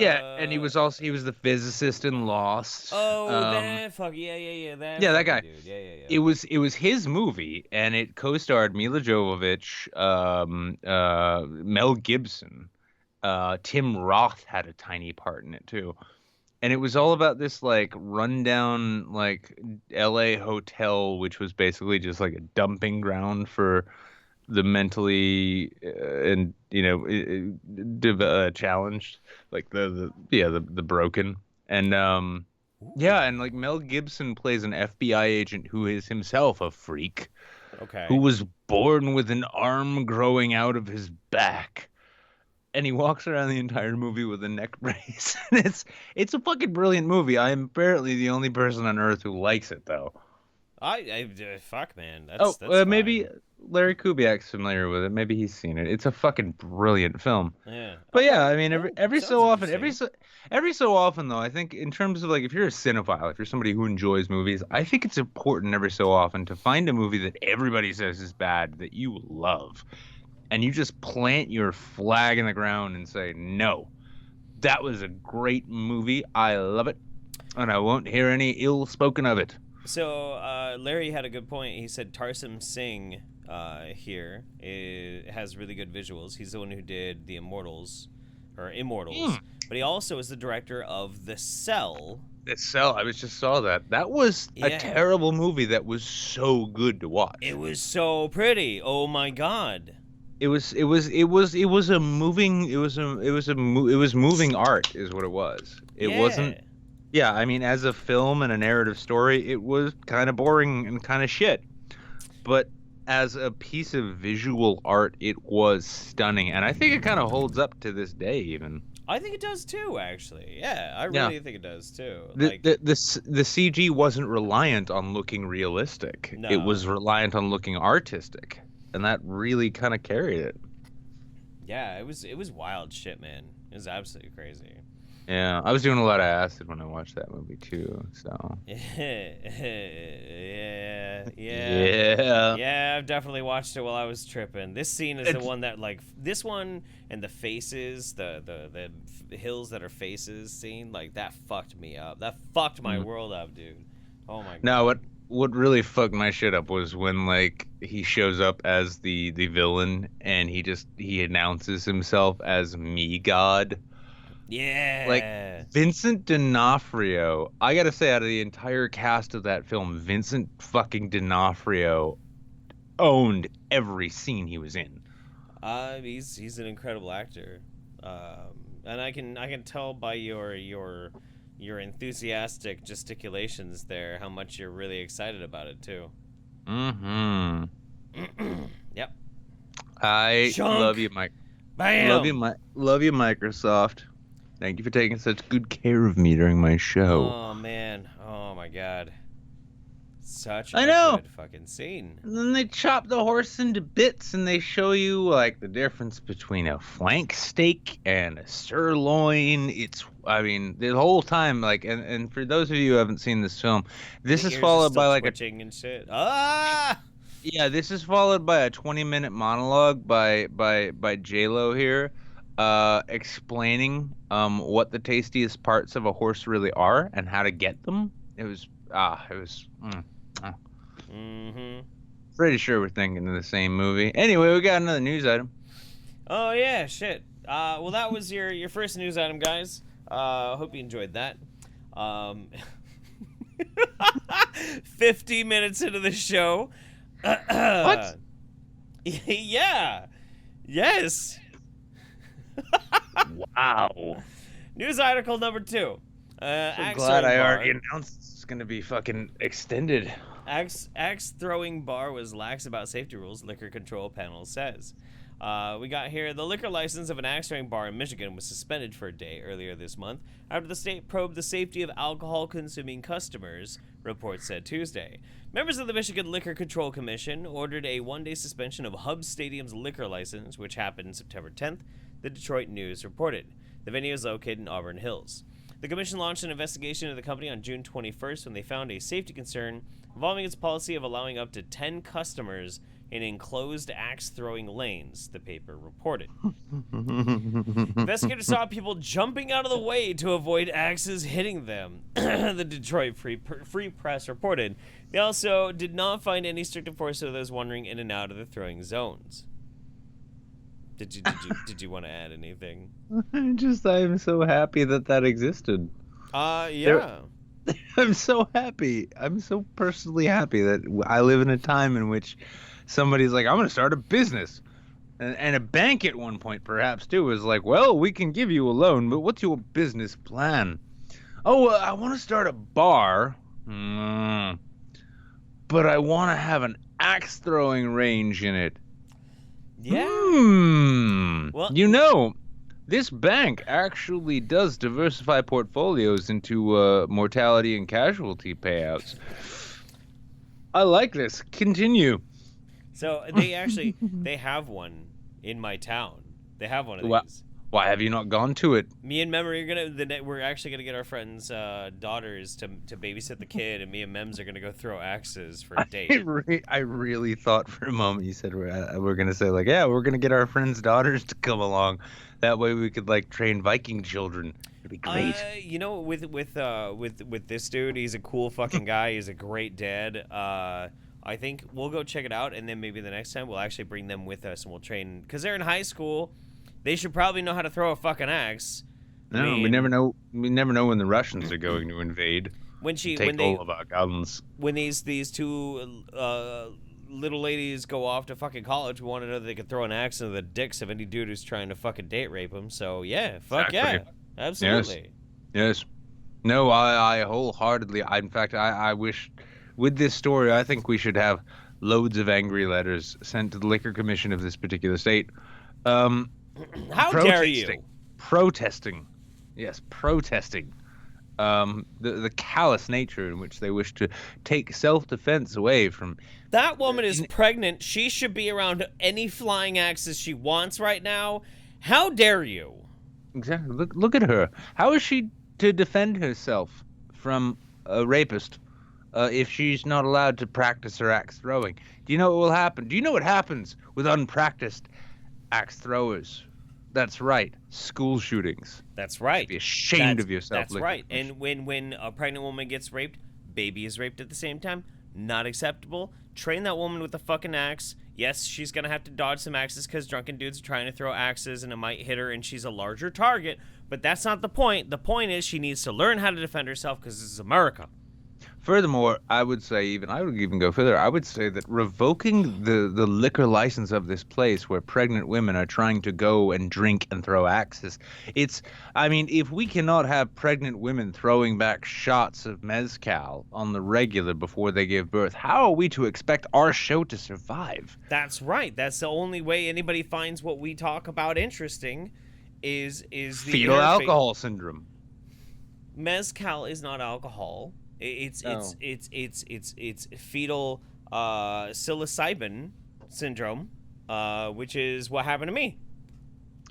Yeah, and he was the physicist in Lost. Oh, that fuck yeah. That Yeah, that fucking guy. dude. Yeah. It was his movie, and it co-starred Mila Jovovich, Mel Gibson, Tim Roth had a tiny part in it too, and it was all about this like rundown like L.A. hotel, which was basically just like a dumping ground for the mentally and challenged, like the broken, and yeah, and like Mel Gibson plays an FBI agent who is himself a freak, Okay. who was born with an arm growing out of his back, and he walks around the entire movie with a neck brace. And it's a fucking brilliant movie. I am apparently the only person on earth who likes it though. Fuck, man. That's Maybe fine. Larry Kubiak's familiar with it. Maybe he's seen it. It's a fucking brilliant film. Yeah. But yeah, Okay. I mean, every Sounds so often, interesting. every so often though, I think in terms of like if you're a cinephile, if you're somebody who enjoys movies, I think it's important every so often to find a movie that everybody says is bad that you love, and you just plant your flag in the ground and say, no, that was a great movie. I love it, and I won't hear any ill spoken of it. So Larry had a good point. He said Tarsem Singh here has really good visuals. He's the one who did the Immortals, but he also is the director of The Cell. I was just saw that. That was a Yeah. terrible movie that was so good to watch. It was so pretty. Oh my god. It was a moving moving art is what it was. It Yeah. wasn't. Yeah, I mean, as a film and a narrative story, it was kind of boring and kind of shit. But as a piece of visual art, it was stunning, and I think it kind of holds up to this day even. I think it does too, actually. Yeah, I really think it does too. The CG wasn't reliant on looking realistic. No. It was reliant on looking artistic, and that really kind of carried it. Yeah, it was wild shit, man. It was absolutely crazy. Yeah, I was doing a lot of acid when I watched that movie too. So. Yeah. Yeah, I've definitely watched it while I was tripping. This scene is the one that this one and the faces, the hills that are faces scene, like that fucked me up. That fucked my world up, dude. Oh my god. Now what really fucked my shit up was when like he shows up as the villain and he announces himself as me God. Yeah. Like Vincent D'Onofrio, I gotta say, out of the entire cast of that film, Vincent fucking D'Onofrio owned every scene he was in. He's an incredible actor, and I can tell by your enthusiastic gesticulations there how much you're really excited about it too. Mm-hmm. Yep. I Chunk. love you, Mike. Bam. Love you, Microsoft. Thank you for taking such good care of me during my show. Oh man. Oh my god. Such I a know. good fucking scene. And then they chop the horse into bits and they show you like the difference between a flank steak and a sirloin. I mean, the whole time, like, and for those of you who haven't seen this film, this is followed by like twitching and shit. Ah! Yeah, this is followed by a 20-minute monologue by J-Lo here, explaining what the tastiest parts of a horse really are and how to get them. Pretty sure we're thinking of the same movie. Anyway, we got another news item. Oh yeah, shit. Well, that was your first news item, guys. Hope you enjoyed that. 50 minutes into the show. What? Yeah. Yes. Wow. News article number 2. So Axe glad throwing I bar. already announced it's gonna be fucking extended. Axe throwing bar was lax about safety rules, liquor control panel says. We got here, the liquor license of an axe throwing bar in Michigan was suspended for a day earlier this month after the state probed the safety of alcohol-consuming customers, reports said Tuesday. Members of the Michigan Liquor Control Commission ordered a one-day suspension of Hub Stadium's liquor license, which happened September 10th, the Detroit News reported. The venue is located in Auburn Hills. The commission launched an investigation into the company on June 21st when they found a safety concern involving its policy of allowing up to 10 customers in enclosed axe-throwing lanes, the paper reported. Investigators saw people jumping out of the way to avoid axes hitting them, the Detroit Free Press reported. They also did not find any strict enforcement of those wandering in and out of the throwing zones. Did you want to add anything? I'm so happy that existed. Yeah. I'm so happy. I'm so personally happy that I live in a time in which somebody's like, I'm going to start a business. And a bank at one point, perhaps, too, was like, well, we can give you a loan, but what's your business plan? Oh, I want to start a bar, but I want to have an axe-throwing range in it. Yeah. Well, you know, this bank actually does diversify portfolios into mortality and casualty payouts. I like this. Continue. So they have one in my town. They have one of these. Why have you not gone to it? Me and Mem we're actually gonna get our friends' daughters to babysit the kid, and me and Mems are gonna go throw axes for a date. I really thought for a moment you said we're gonna say like, yeah, we're gonna get our friends' daughters to come along. That way we could like train Viking children. It'd be great. You know, with this dude, he's a cool fucking guy. He's a great dad. I think we'll go check it out, and then maybe the next time we'll actually bring them with us, and we'll train because they're in high school. They should probably know how to throw a fucking axe. No, we never know. We never know when the Russians are going to invade. Take all of our guns. When these two little ladies go off to fucking college, we want to know that they can throw an axe into the dicks of any dude who's trying to fucking date rape them. So yeah, fuck exactly. Yeah, absolutely. Yes. No, I wholeheartedly. In fact, I wish with this story, I think we should have loads of angry letters sent to the Liquor Commission of this particular state. How dare you? Protesting. Yes, protesting. The callous nature in which they wish to take self-defense away from... That woman is pregnant. She should be around any flying axes she wants right now. How dare you? Exactly. Look at her. How is she to defend herself from a rapist if she's not allowed to practice her axe throwing? Do you know what will happen? Do you know what happens with unpracticed axe throwers? That's right. School shootings. That's right. Be ashamed of yourself. That's right. And when a pregnant woman gets raped, baby is raped at the same time. Not acceptable. Train that woman with a fucking axe. Yes, she's going to have to dodge some axes because drunken dudes are trying to throw axes and it might hit her and she's a larger target. But that's not the point. The point is she needs to learn how to defend herself because this is America. Furthermore, I would even go further. I would say that revoking the liquor license of this place where pregnant women are trying to go and drink and throw axes, if we cannot have pregnant women throwing back shots of mezcal on the regular before they give birth, how are we to expect our show to survive? That's right. That's the only way anybody finds what we talk about interesting is the fetal alcohol syndrome. Mezcal is not alcohol. It's fetal psilocybin syndrome, which is what happened to me.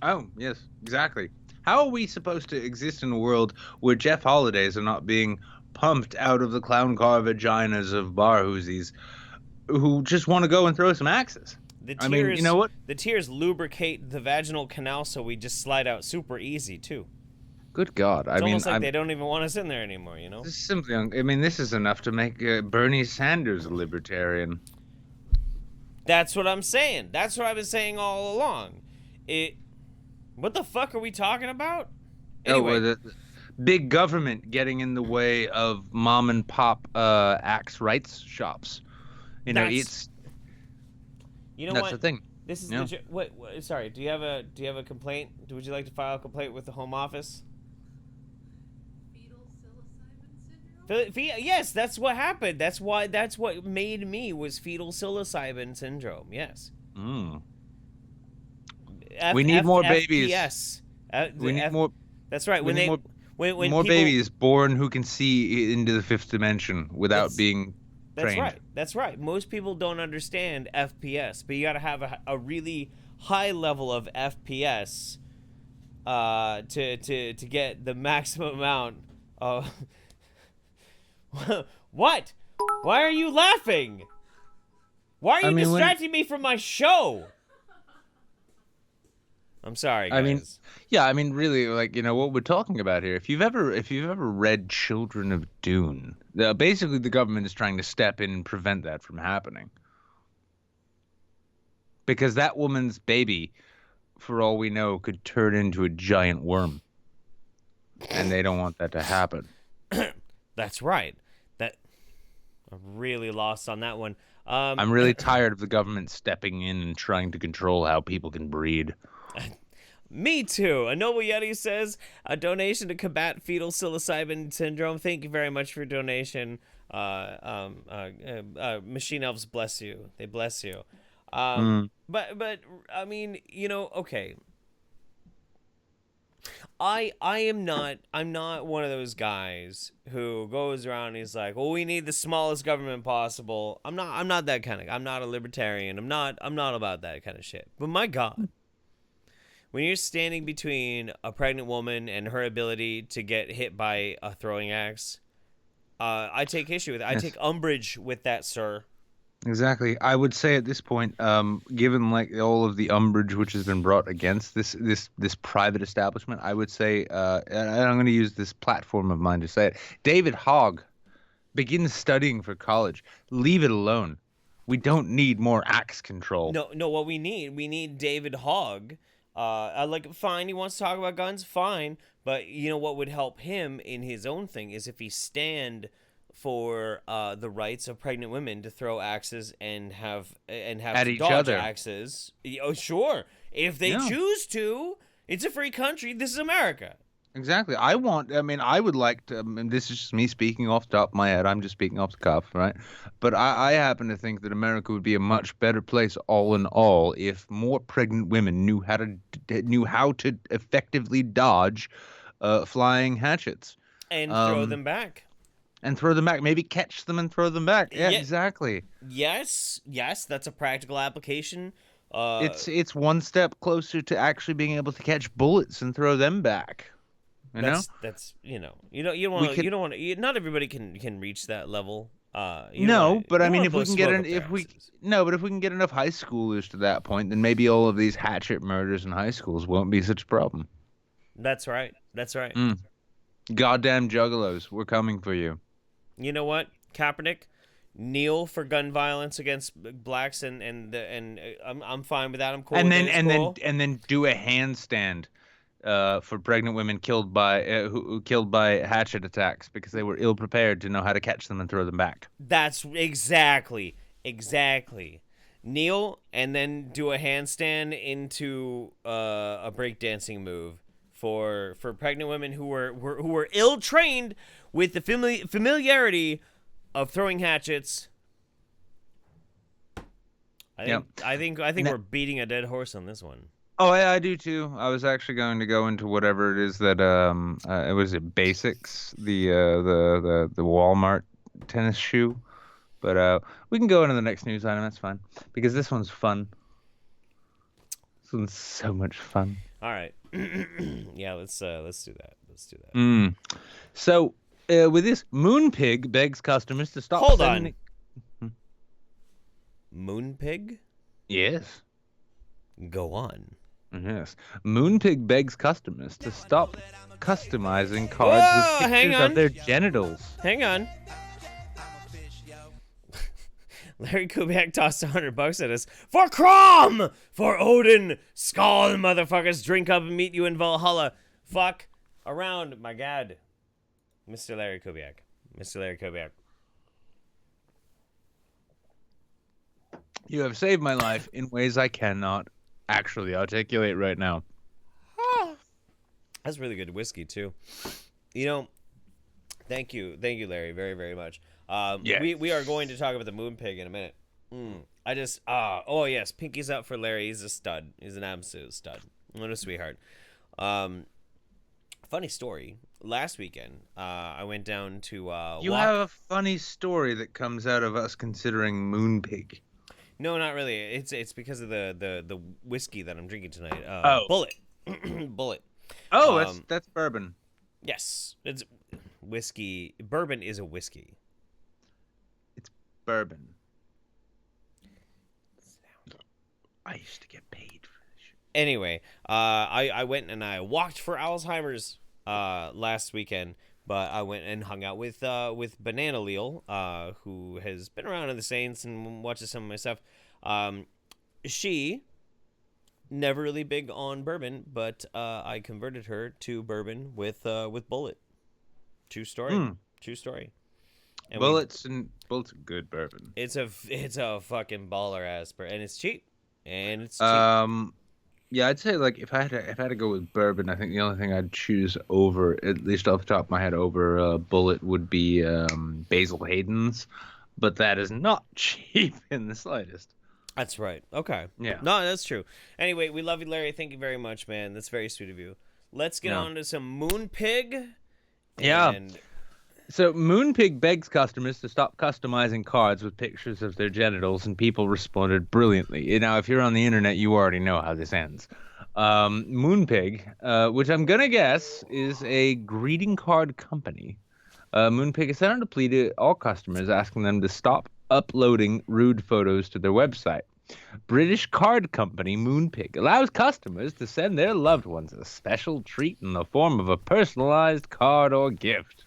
Oh, yes, exactly. How are we supposed to exist in a world where Jeff Holidays are not being pumped out of the clown car vaginas of bar whoosies who just want to go and throw some axes? You know what? The tears lubricate the vaginal canal so we just slide out super easy, too. Good God. It's almost like they don't even want us in there anymore, you know? This is simply, this is enough to make Bernie Sanders a libertarian. That's what I'm saying. That's what I've been saying all along. What the fuck are we talking about? Oh, Anyway, the big government getting in the way of mom and pop axe rights shops. You know, that's that's what? the thing. This is Yeah. legit. What? Sorry. Do you have a complaint? Would you like to file a complaint with the Home Office? Fetal psilocybin syndrome? Yes, that's what happened. That's what made me was fetal psilocybin syndrome. Yes. Mm. We need more babies. Yes. We need more. That's right. We When need they more, when more people, babies born who can see into the fifth dimension without That's- being That's trained. right. That's right. Most people don't understand FPS, but you got to have a really high level of FPS to get the maximum amount of. What? Why are you laughing? Why are you distracting me from my show? I'm sorry, guys. I mean, yeah, I mean, really, like, you know, what we're talking about here. If you've ever read Children of Dune, basically the government is trying to step in and prevent that from happening. Because that woman's baby, for all we know, could turn into a giant worm, and they don't want that to happen. That's right. I'm really lost on that one. I'm really tired of the government stepping in and trying to control how people can breed. Me too. A Noble Yeti says a donation to combat fetal psilocybin syndrome. Thank you very much for your donation. Machine elves bless you. They bless you. But I mean, you know, okay. I'm not one of those guys who goes around and he's like, well, we need the smallest government possible. I'm not that kind of. I'm not a libertarian. I'm not about that kind of shit. But my God, when you're standing between a pregnant woman and her ability to get hit by a throwing axe, I take issue with it. I take umbrage with that, sir. Exactly. I would say at this point, given like all of the umbrage which has been brought against this private establishment, I would say, and I'm going to use this platform of mine to say it, David Hogg, begin studying for college. Leave it alone. We don't need more axe control. No. What we need David Hogg. Like, fine, he wants to talk about guns, fine. But you know what would help him in his own thing is if he stand for the rights of pregnant women to throw axes and have At each dodge other. axes. Oh, sure, if they choose to. It's a free country. This is America. Exactly. I would like to, and this is just me speaking off the top of my head. I'm just speaking off the cuff, right? But I happen to think that America would be a much better place all in all if more pregnant women knew how to effectively dodge flying hatchets. And throw them back. And throw them back. Maybe catch them and throw them back. Yeah, Yeah. exactly. Yes, that's a practical application. It's one step closer to actually being able to catch bullets and throw them back. You know? That's you don't want to. Not everybody can reach that level. But I mean, if we can get if we can get enough high schoolers to that point, then maybe all of these hatchet murders in high schools won't be such a problem. That's right. Goddamn juggalos, we're coming for you. You know what, Kaepernick, kneel for gun violence against blacks, and I'm fine with that. I'm cool. And with then it. and then do a handstand for pregnant women killed by hatchet attacks because they were ill prepared to know how to catch them and throw them back. That's exactly. Kneel and then do a handstand into a breakdancing move for pregnant women who were ill trained with the familiarity of throwing hatchets. I think we're beating a dead horse on this one. Oh, yeah, I do too. I was actually going to go into whatever it is that it was Basics, the Walmart tennis shoe, but we can go into the next news item. That's fine because this one's fun. This one's so much fun. All right, yeah, let's do that. So with this, Moonpig begs customers to stop. Hold on. Moonpig? Yes. Go on. Yes. Moonpig begs customers to stop customizing cards with pictures of their genitals. Hang on. Larry Kubiak tossed $100 at us for Crom! For Odin! Skull, motherfuckers! Drink up and meet you in Valhalla. Fuck around, my god. Mr. Larry Kubiak. Mr. Larry Kubiak. You have saved my life in ways I cannot actually articulate right now. That's really good whiskey, too. You know, thank you, Larry, very, very much. We are going to talk about the Moonpig in a minute. Oh yes, Pinky's up for Larry. He's a stud. He's an absolute stud. What a sweetheart. Funny story. Last weekend, I went down to You have a funny story that comes out of us considering Moonpig. No, not really. It's because of the whiskey that I'm drinking tonight. Bullet. Bullet. Oh, that's bourbon. Yes, it's whiskey. Bourbon is a whiskey. Bourbon. I used to get paid for this shit. Anyway, I went and I walked for Alzheimer's last weekend, but I went and hung out with Banana Leal, who has been around in the Saints and watches some of my stuff. She never really big on bourbon, but I converted her to bourbon with Bullet. True story. True story. And Bullet's are good bourbon. It's a fucking baller ass bourbon, and it's cheap. And it's cheap. Yeah, I'd say like if I had to go with bourbon, I think the only thing I'd choose over, at least off the top of my head, over Bullet would be Basil Hayden's, but that is not cheap in the slightest. That's right. Okay. Yeah. No, that's true. Anyway, we love you, Larry. Thank you very much, man. That's very sweet of you. Let's get on to some Moonpig. Yeah. So Moonpig begs customers to stop customizing cards with pictures of their genitals, and people responded brilliantly. Now, if you're on the internet, you already know how this ends. Moonpig, which I'm going to guess is a greeting card company. Moonpig has sent out a plea to all customers asking them to stop uploading rude photos to their website. British card company Moonpig allows customers to send their loved ones a special treat in the form of a personalized card or gift.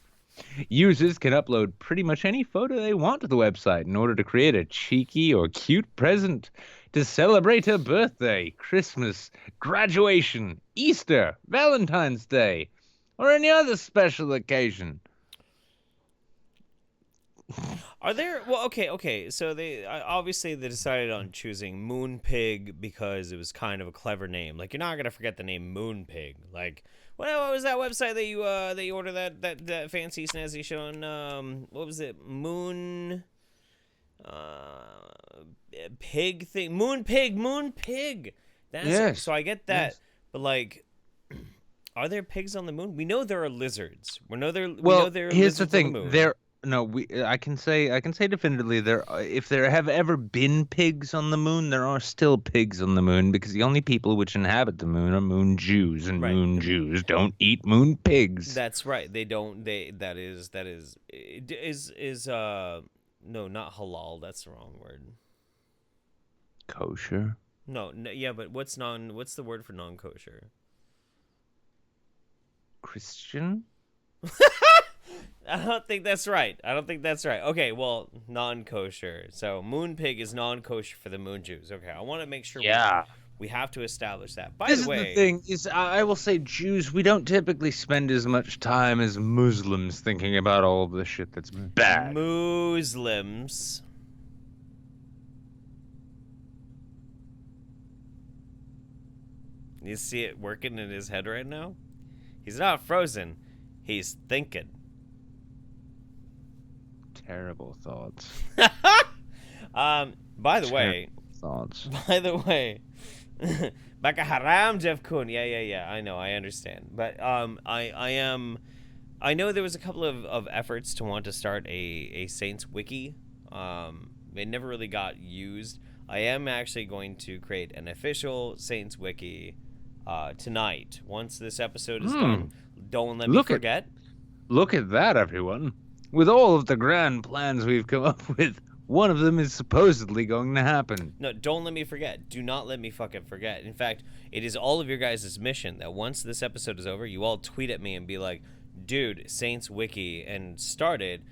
Users can upload pretty much any photo they want to the website in order to create a cheeky or cute present to celebrate a birthday, Christmas, graduation, Easter, Valentine's Day, or any other special occasion. Are there... Well, okay. So they obviously they decided on choosing Moonpig because it was kind of a clever name. Like, you're not going to forget the name Moonpig. Like... What was that website that you ordered that fancy snazzy shit on? What was it? Pig thing. Moonpig. That's yes. So I get that, yes. But like, are there pigs on the moon? We know there are lizards. We know there are here's the lizards thing. on the moon. I can say definitively if there have ever been pigs on the moon, there are still pigs on the moon because the only people which inhabit the moon are moon Jews, and moon Jews don't eat moon pigs. That's right. They don't. That is no, not halal. That's the wrong word. Kosher. No, yeah, but what's the word for non-kosher? Christian. I don't think that's right. Okay, well, non-kosher. So Moonpig is non-kosher for the Moon Jews. Okay, I want to make sure we have to establish that. By the way, the thing is, I will say Jews, we don't typically spend as much time as Muslims thinking about all of the shit that's bad. Muslims. You see it working in his head right now? He's not frozen. He's thinking. Terrible thoughts. By the way, Baka Haram Jeff Kuhn. Yeah. I know, I understand. But I know there was a couple of efforts to want to start a Saints wiki. It never really got used. I am actually going to create an official Saints wiki tonight. Once this episode is done. Don't let me forget. Look at that, everyone. With all of the grand plans we've come up with, one of them is supposedly going to happen. No, don't let me forget. Do not let me fucking forget. In fact, it is all of your guys' mission that once this episode is over, you all tweet at me and be like, dude, Saints Wiki, and start it.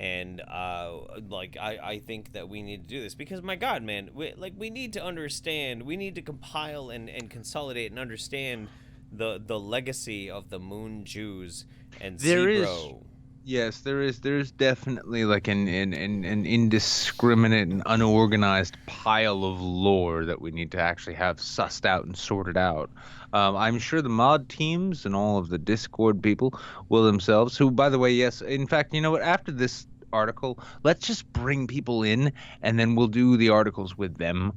And I think that we need to do this because, my God, man, we need to understand. We need to compile and consolidate and understand the legacy of the Moon Jews and Zebro. Yes, there is definitely like an indiscriminate and unorganized pile of lore that we need to actually have sussed out and sorted out. I'm sure the mod teams and all of the Discord people will themselves, who, by the way, yes, in fact, you know what, after this article, let's just bring people in and then we'll do the articles with them.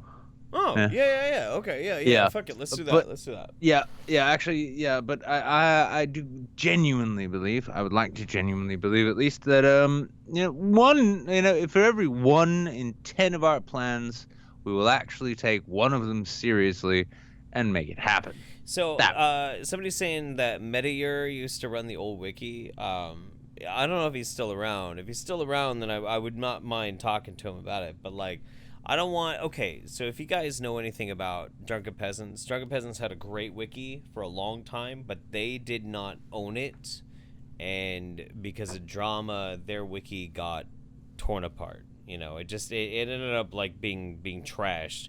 Oh, yeah. Okay, yeah. Fuck it. Let's do that. Yeah, actually, yeah, but I do genuinely believe, I would like to genuinely believe at least that, for every 1 in 10 of our plans, we will actually take one of them seriously and make it happen. So, somebody's saying that Meteor used to run the old wiki. I don't know if he's still around. If he's still around, then I would not mind talking to him about it, but, like, I don't want... Okay, so if you guys know anything about Drunken Peasants had a great wiki for a long time, but they did not own it, and because of drama, their wiki got torn apart. You know, it ended up, like, being trashed.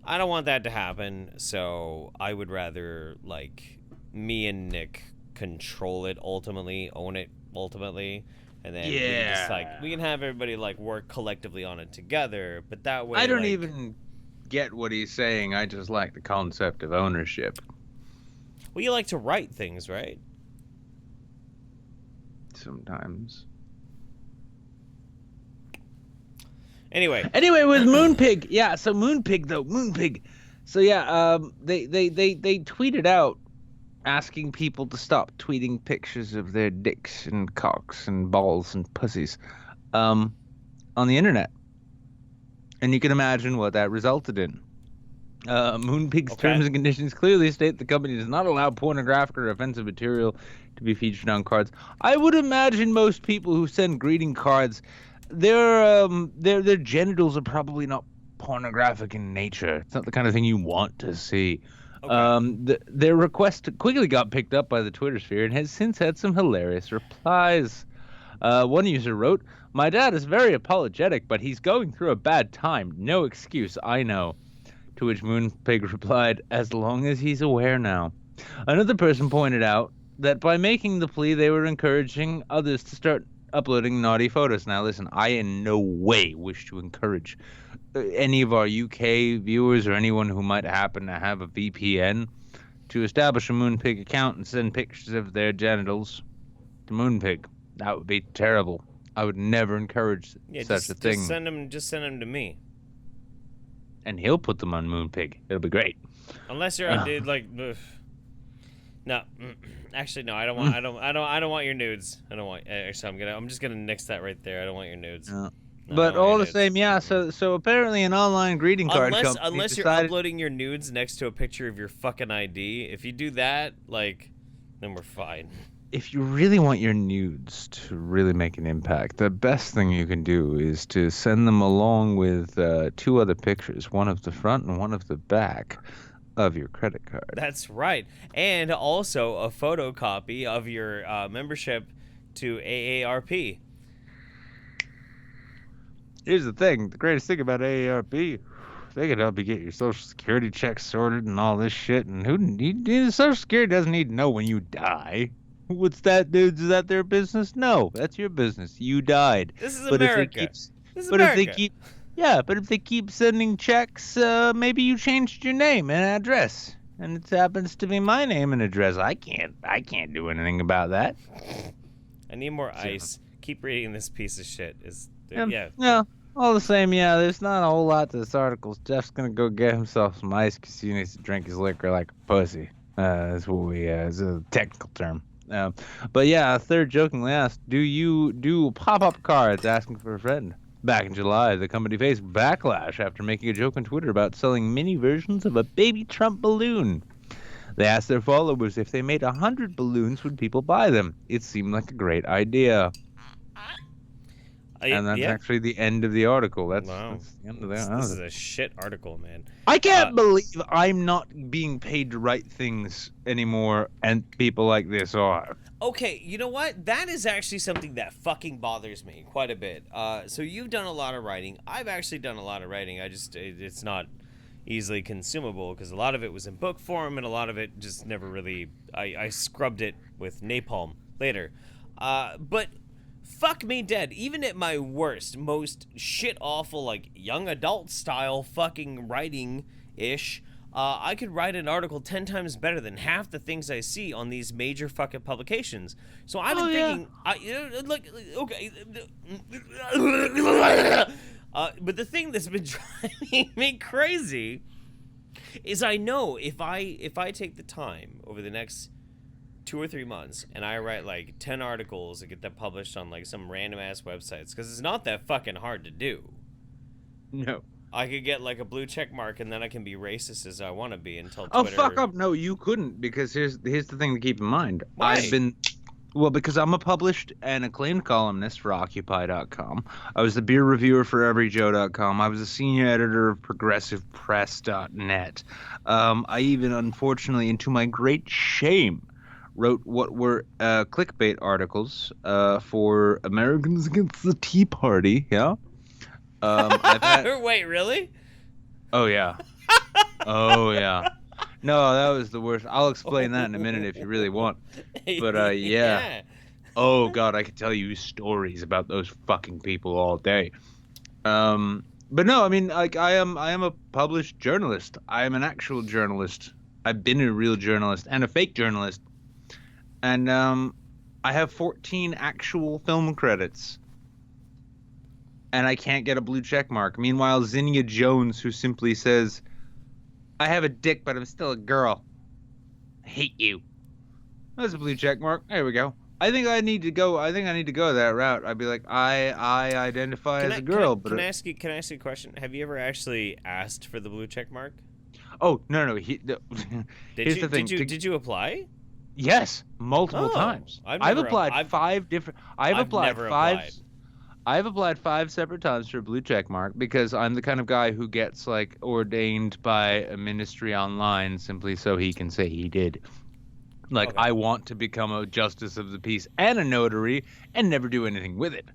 I don't want that to happen, so I would rather, like, me and Nick control it ultimately, own it ultimately. And then we can have everybody like work collectively on it together, but that way I don't even get what he's saying. I just like the concept of ownership. Well, you like to write things, right? Sometimes. Anyway, with Moonpig, yeah. So Moonpig. So yeah, they tweeted out asking people to stop tweeting pictures of their dicks and cocks and balls and pussies on the internet. And you can imagine what that resulted in. Moonpig's terms and conditions clearly state the company does not allow pornographic or offensive material to be featured on cards. I would imagine most people who send greeting cards, their genitals are probably not pornographic in nature. It's not the kind of thing you want to see. Okay. Their request quickly got picked up by the Twitter sphere and has since had some hilarious replies. One user wrote, "My dad is very apologetic, but he's going through a bad time. No excuse, I know." To which Moonpig replied, "As long as he's aware now." Another person pointed out that by making the plea, they were encouraging others to start uploading naughty photos. Now listen, I in no way wish to encourage any of our UK viewers or anyone who might happen to have a VPN to establish a Moonpig account and send pictures of their genitals to Moonpig. That would be terrible. I would never encourage such a thing. Just send them to me. And he'll put them on Moonpig. It'll be great. Unless you're a dude like... No, actually no. I don't want your nudes. I don't want. Actually, I'm just gonna nix that right there. I don't want your nudes. But all the same, yeah. So apparently, an online greeting card company unless you're uploading your nudes next to a picture of your fucking ID. If you do that, like, then we're fine. If you really want your nudes to really make an impact, the best thing you can do is to send them along with 2 other pictures, one of the front and one of the back of your credit card. That's right. And also a photocopy of your membership to AARP. Here's the thing. The greatest thing about AARP, they can help you get your Social Security checks sorted and all this shit. And Social Security doesn't need to know when you die. What's that, dude? Is that their business? No, that's your business. You died. This is America. But if they keep sending checks, maybe you changed your name and address, and it happens to be my name and address. I can't do anything about that. I need more ice. Keep reading this piece of shit. No, all the same, yeah. There's not a whole lot to this article. Jeff's gonna go get himself some ice because he needs to drink his liquor like a pussy. That's what is a technical term. But yeah, third jokingly asked, do you do pop-up cards asking for a friend? Back in July, the company faced backlash after making a joke on Twitter about selling mini versions of a baby Trump balloon. They asked their followers if they made 100 balloons, would people buy them? It seemed like a great idea. And that's actually the end of the article. That's the end of that. This is a shit article, man. I can't believe I'm not being paid to write things anymore, and people like this are. Okay, you know what? That is actually something that fucking bothers me quite a bit. So you've done a lot of writing. I've actually done a lot of writing. It's not easily consumable because a lot of it was in book form and a lot of it just never really. I scrubbed it with napalm later. But fuck me dead. Even at my worst, most shit awful, like young adult style fucking writing ish. I could write an article 10 times better than half the things I see on these major fucking publications. So I've been thinking, okay. But the thing that's been driving me crazy is I know if I take the time over the next 2 or 3 months and I write like 10 articles and get them published on like some random ass websites, because it's not that fucking hard to do. No. I could get like a blue check mark and then I can be racist as I want to be until Oh, Twitter... fuck up. No, you couldn't, because here's the thing to keep in mind. Why? Because I'm a published and acclaimed columnist for Occupy.com. I was the beer reviewer for EveryJoe.com. I was a senior editor of ProgressivePress.net. I even, unfortunately, and to my great shame, wrote what were clickbait articles for Americans Against the Tea Party, yeah? Wait, really? Oh, yeah. Oh, yeah. No, that was the worst. I'll explain that in a minute if you really want. But, yeah. Oh, God, I could tell you stories about those fucking people all day. But no, I mean, like, I am a published journalist. I am an actual journalist. I've been a real journalist and a fake journalist. And I have 14 actual film credits. And I can't get a blue check mark. Meanwhile, Zinnia Jones, who simply says, I have a dick, but I'm still a girl. I hate you. That's a blue check mark. There we go. I think I need to go that route. I'd be like, I identify as a girl. Can I ask you a question? Have you ever actually asked for the blue check mark? Oh, no. Here's the thing. Did you apply? Yes, multiple times. I've applied five separate times for a blue check mark because I'm the kind of guy who gets like ordained by a ministry online simply so he can say he did. Like, okay. I want to become a justice of the peace and a notary and never do anything with it.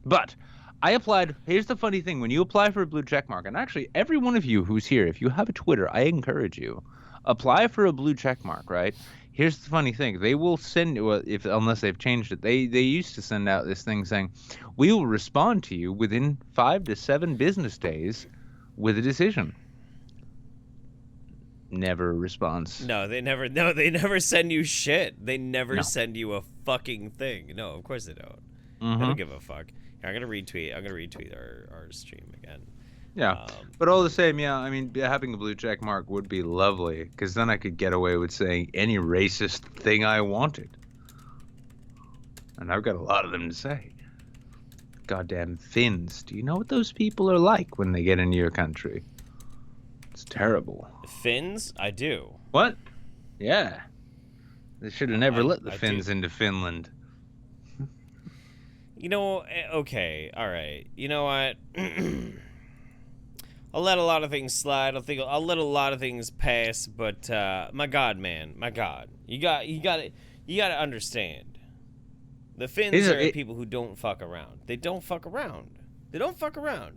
But I applied. Here's the funny thing. When you apply for a blue check mark, and actually every one of you who's here, if you have a Twitter, I encourage you, apply for a blue check mark, right? Here's the funny thing. They will send, unless they've changed it, they used to send out this thing saying, we will respond to you within 5 to 7 business days with a decision. Never a response. No, they never send you shit. They never send you a fucking thing. No, of course they don't. Mm-hmm. I don't give a fuck. Here, I'm gonna retweet our stream again. Yeah, but all the same, yeah, I mean, having a blue check mark would be lovely, because then I could get away with saying any racist thing I wanted. And I've got a lot of them to say. Goddamn Finns. Do you know what those people are like when they get into your country? It's terrible. Finns? I do. What? Yeah. They should have never let the Finns into Finland. You know, okay, all right. You know what? I'll let a lot of things slide. I'll let a lot of things pass. But my God, man, my God, you got to understand. The Finns are people who don't fuck around. They don't fuck around.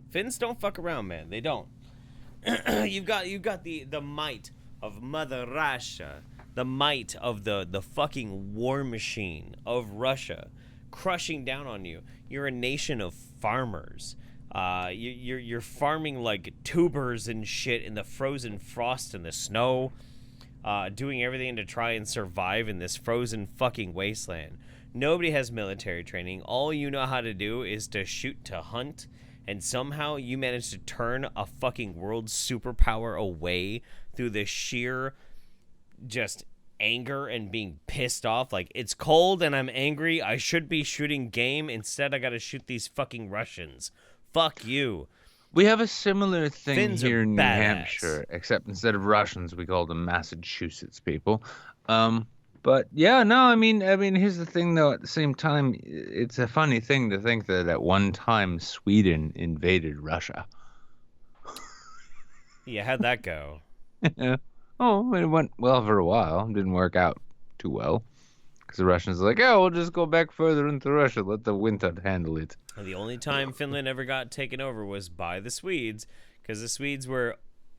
Finns don't fuck around, man. They don't. You've got the might of Mother Russia, the might of the fucking war machine of Russia, crushing down on you. You're a nation of farmers. You're farming like tubers and shit in the frozen frost and the snow, doing everything to try and survive in this frozen fucking wasteland. Nobody has military training. All you know how to do is to shoot, to hunt, and somehow you manage to turn a fucking world superpower away through the sheer just anger and being pissed off. Like, it's cold and I'm angry. I should be shooting game. Instead, I gotta shoot these fucking Russians. Fuck you. We have a similar thing Finns here in New badass. Hampshire, except instead of Russians, we call them Massachusetts people. But yeah, no, I mean, here's the thing, though. At the same time, it's a funny thing to think that at one time Sweden invaded Russia. Yeah, how'd that go? Yeah. Oh, it went well for a while. Didn't work out too well. Because the Russians are like, oh, we'll just go back further into Russia. Let the winter handle it. And the only time Finland ever got taken over was by the Swedes, because the Swedes were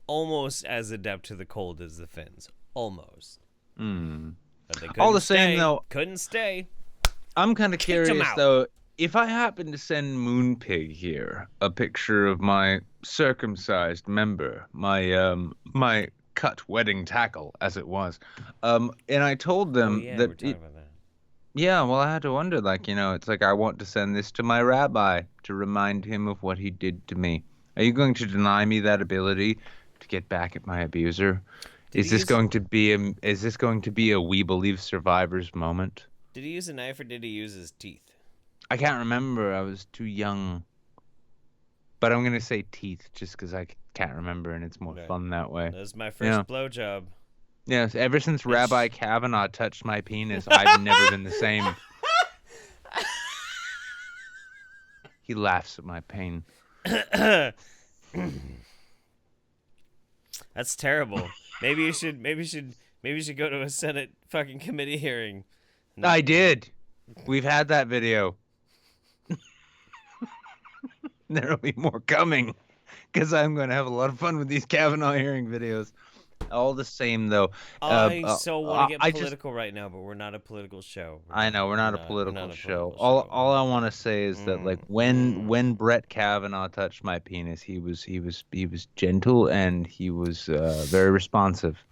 almost as adept to the cold as the Finns. Almost. But they All the stay. same, though, Couldn't stay. I'm kind of Kicked 'em curious, out. though, if I happen to send Moonpig here a picture of my circumcised member, my cut wedding tackle, as it was, and I told them Oh, yeah, that we're talking about that. yeah, well, I had to wonder, like, it's like I want to send this to my rabbi to remind him of what he did to me. Are you going to deny me that ability to get back at my abuser? Did Is he this use- going to be a We Believe Survivors moment? Did he use a knife or did he use his teeth? I can't remember. I was too young. But I'm going to say teeth just because I can't remember and it's more Okay. fun that way. That was my first Yeah. blowjob. Yes, ever since Rabbi Kavanaugh touched my penis, I've never been the same. He laughs at my pain. That's terrible. Maybe you should go to a Senate fucking committee hearing. I did. We've had that video. There'll be more coming because I'm going to have a lot of fun with these Kavanaugh hearing videos. All the same, though. I so want to get I political right now, but we're not a political show. I know we're not a political show. All I want to say is that like when Brett Kavanaugh touched my penis, he was gentle and he was very responsive.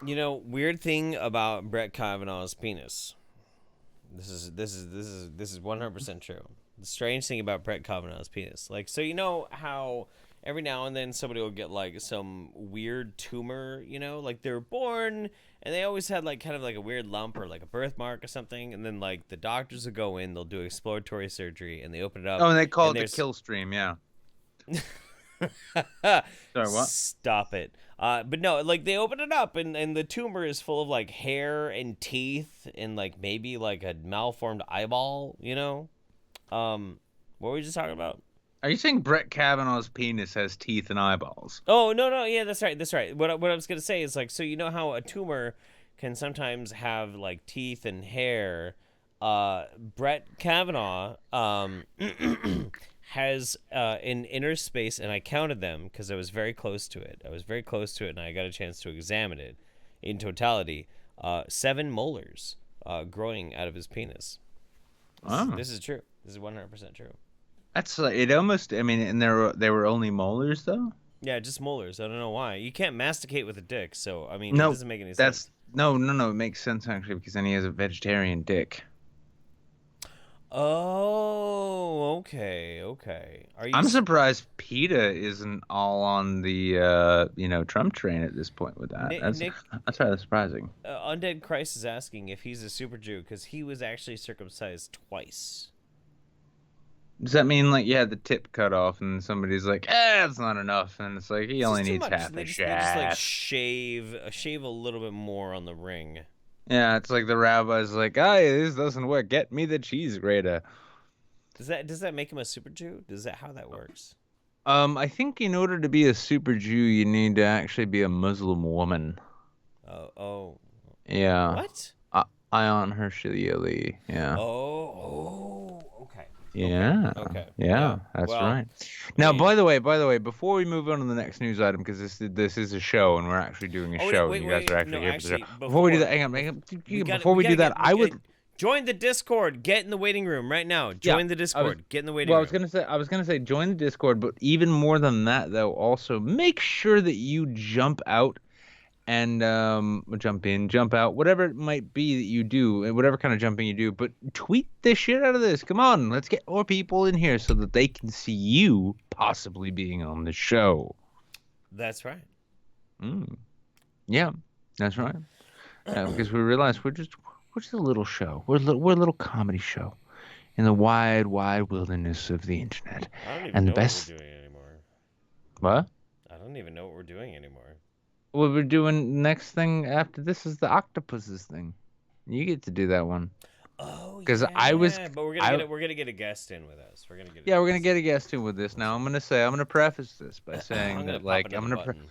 Weird thing about Brett Kavanaugh's penis. This is 100% true. The strange thing about Brett Kavanaugh's penis, like, so you know how every now and then somebody will get like some weird tumor, like they're born and they always had like kind of like a weird lump or like a birthmark or something, and then like the doctors will go in, they'll do exploratory surgery and they open it up. Oh, and they call it the there's- kill stream, yeah. Sorry, what? Stop it. But no, like they open it up and the tumor is full of like hair and teeth and like maybe like a malformed eyeball, What were we just talking about? Are you saying Brett Kavanaugh's penis has teeth and eyeballs? Oh, no, yeah, that's right. What I was going to say is like, so you know how a tumor can sometimes have like teeth and hair? Brett Kavanaugh has an inner space, and I counted them because I was very close to it. And I got a chance to examine it in totality. 7 molars growing out of his penis. This is true. This is 100% true. That's it. Almost. I mean, and they were only molars though. Yeah, just molars. I don't know why. You can't masticate with a dick, so I mean, No, it doesn't make any sense. No. It makes sense actually because then he has a vegetarian dick. Oh, okay. Are you? I'm surprised PETA isn't all on the Trump train at this point with that. That's rather surprising. Undead Christ is asking if he's a super Jew because he was actually circumcised twice. Does that mean like you had the tip cut off and somebody's like, it's not enough, and it's like he It's only just too needs much. half They a just like shaft. shave a little bit more on the ring. Yeah, it's like the rabbi's like, this doesn't work. Get me the cheese grater. Does that make him a super Jew? How that works? I think in order to be a super Jew, you need to actually be a Muslim woman. Oh. Yeah. What? Ayan Hersheli. Yeah. Oh. Okay. Yeah. Okay. Yeah, that's Well, right. Now, hey. by the way, before we move on to the next news item, because this is a show and we're actually doing a show, and you guys are actually here for the show. Before we do that, hang on. Before we do that, I would join the Discord. Get in the waiting room right now. Join the Discord. Get in the waiting room. I was gonna say join the Discord, but even more than that, though, also make sure that you jump out and jump in, jump out, whatever it might be that you do, whatever kind of jumping you do, but tweet the shit out of this. Come on, let's get more people in here so that they can see you possibly being on the show. That's right. Yeah, that's right. Because we realize we're just a little show. We're a little comedy show in the wide wilderness of the internet. I don't even And know the best. what we're doing anymore. What? I don't even know what we're doing anymore. What we're doing next thing after this is the octopuses thing. You get to do that one. Oh, 'Cause yeah. I was- But we're gonna get a guest in with us. We're gonna get. We're gonna get a guest in with this. Now I'm gonna preface this by saying I'm gonna that like pop another button.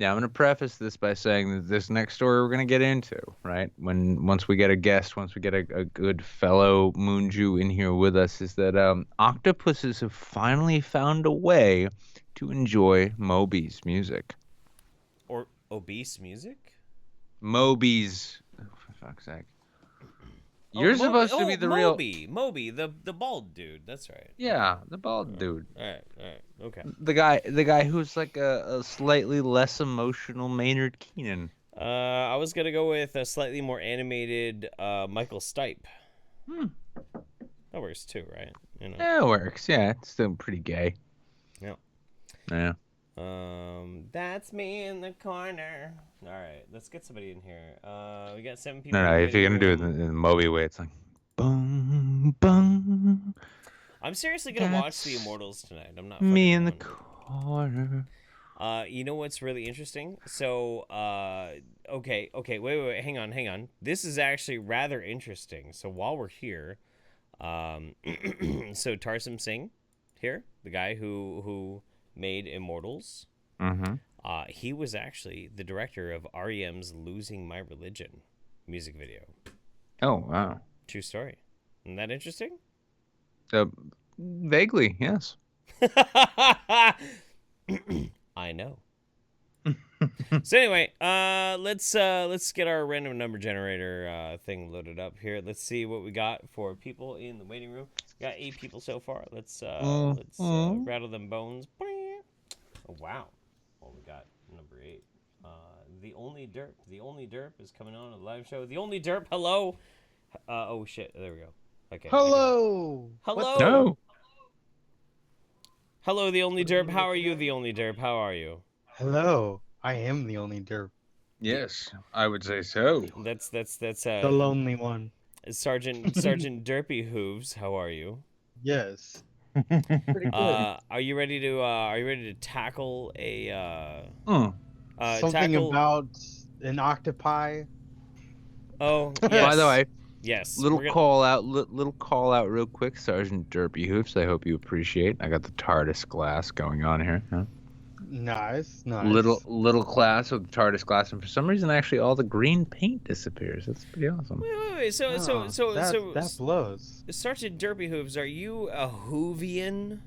Yeah, I'm going to preface this by saying that this next story we're going to get into, right? Once we get a guest, once we get a good fellow Moonju in here with us, is that octopuses have finally found a way to enjoy Moby's music. Or obese music? Moby's, oh, for fuck's sake. You're supposed to be the real... Moby, the bald dude. That's right. Yeah, the bald dude. All right, okay. The guy who's like a slightly less emotional Maynard Keenan. I was gonna go with a slightly more animated Michael Stipe. That works too, right? You know. Yeah, it works. Yeah, it's still pretty gay. Yeah. Yeah. That's me in the corner. All right, let's get somebody in here. We got 7 people. No, if you're gonna do it in the Moby way, it's like, boom, boom. I'm seriously gonna watch The Immortals tonight. I'm not. Me in the corner. You know what's really interesting? So, okay, wait, hang on. This is actually rather interesting. So while we're here, so Tarsem Singh here, the guy who made Immortals. Mm-hmm. He was actually the director of REM's "Losing My Religion" music video. Oh wow! True story. Isn't that interesting? Vaguely, yes. I know. So anyway, let's get our random number generator thing loaded up here. Let's see what we got for people in the waiting room. We got 8 people so far. Let's rattle them bones. Oh wow. Well, we got number 8. The only derp is coming on a live show. The only derp. Hello. Oh shit. There we go. Okay. Hello. Hello. No. Hello, the only derp. How are you, the only derp? How are you? Hello. I am the only derp. Yes, I would say so. That's The lonely one. Sergeant Derpy Hooves. How are you? Yes. Pretty good. Are you ready to tackle a Something about an octopi. Oh, yes. By the way, yes. little call out real quick, Sergeant Derpy Hoops. I hope you appreciate. I got the TARDIS glass going on here. Huh? Nice. Little class with the TARDIS glass, and for some reason, actually, all the green paint disappears. That's pretty awesome. Wait. So that blows. Sergeant Derpy Hooves, are you a Hoovian?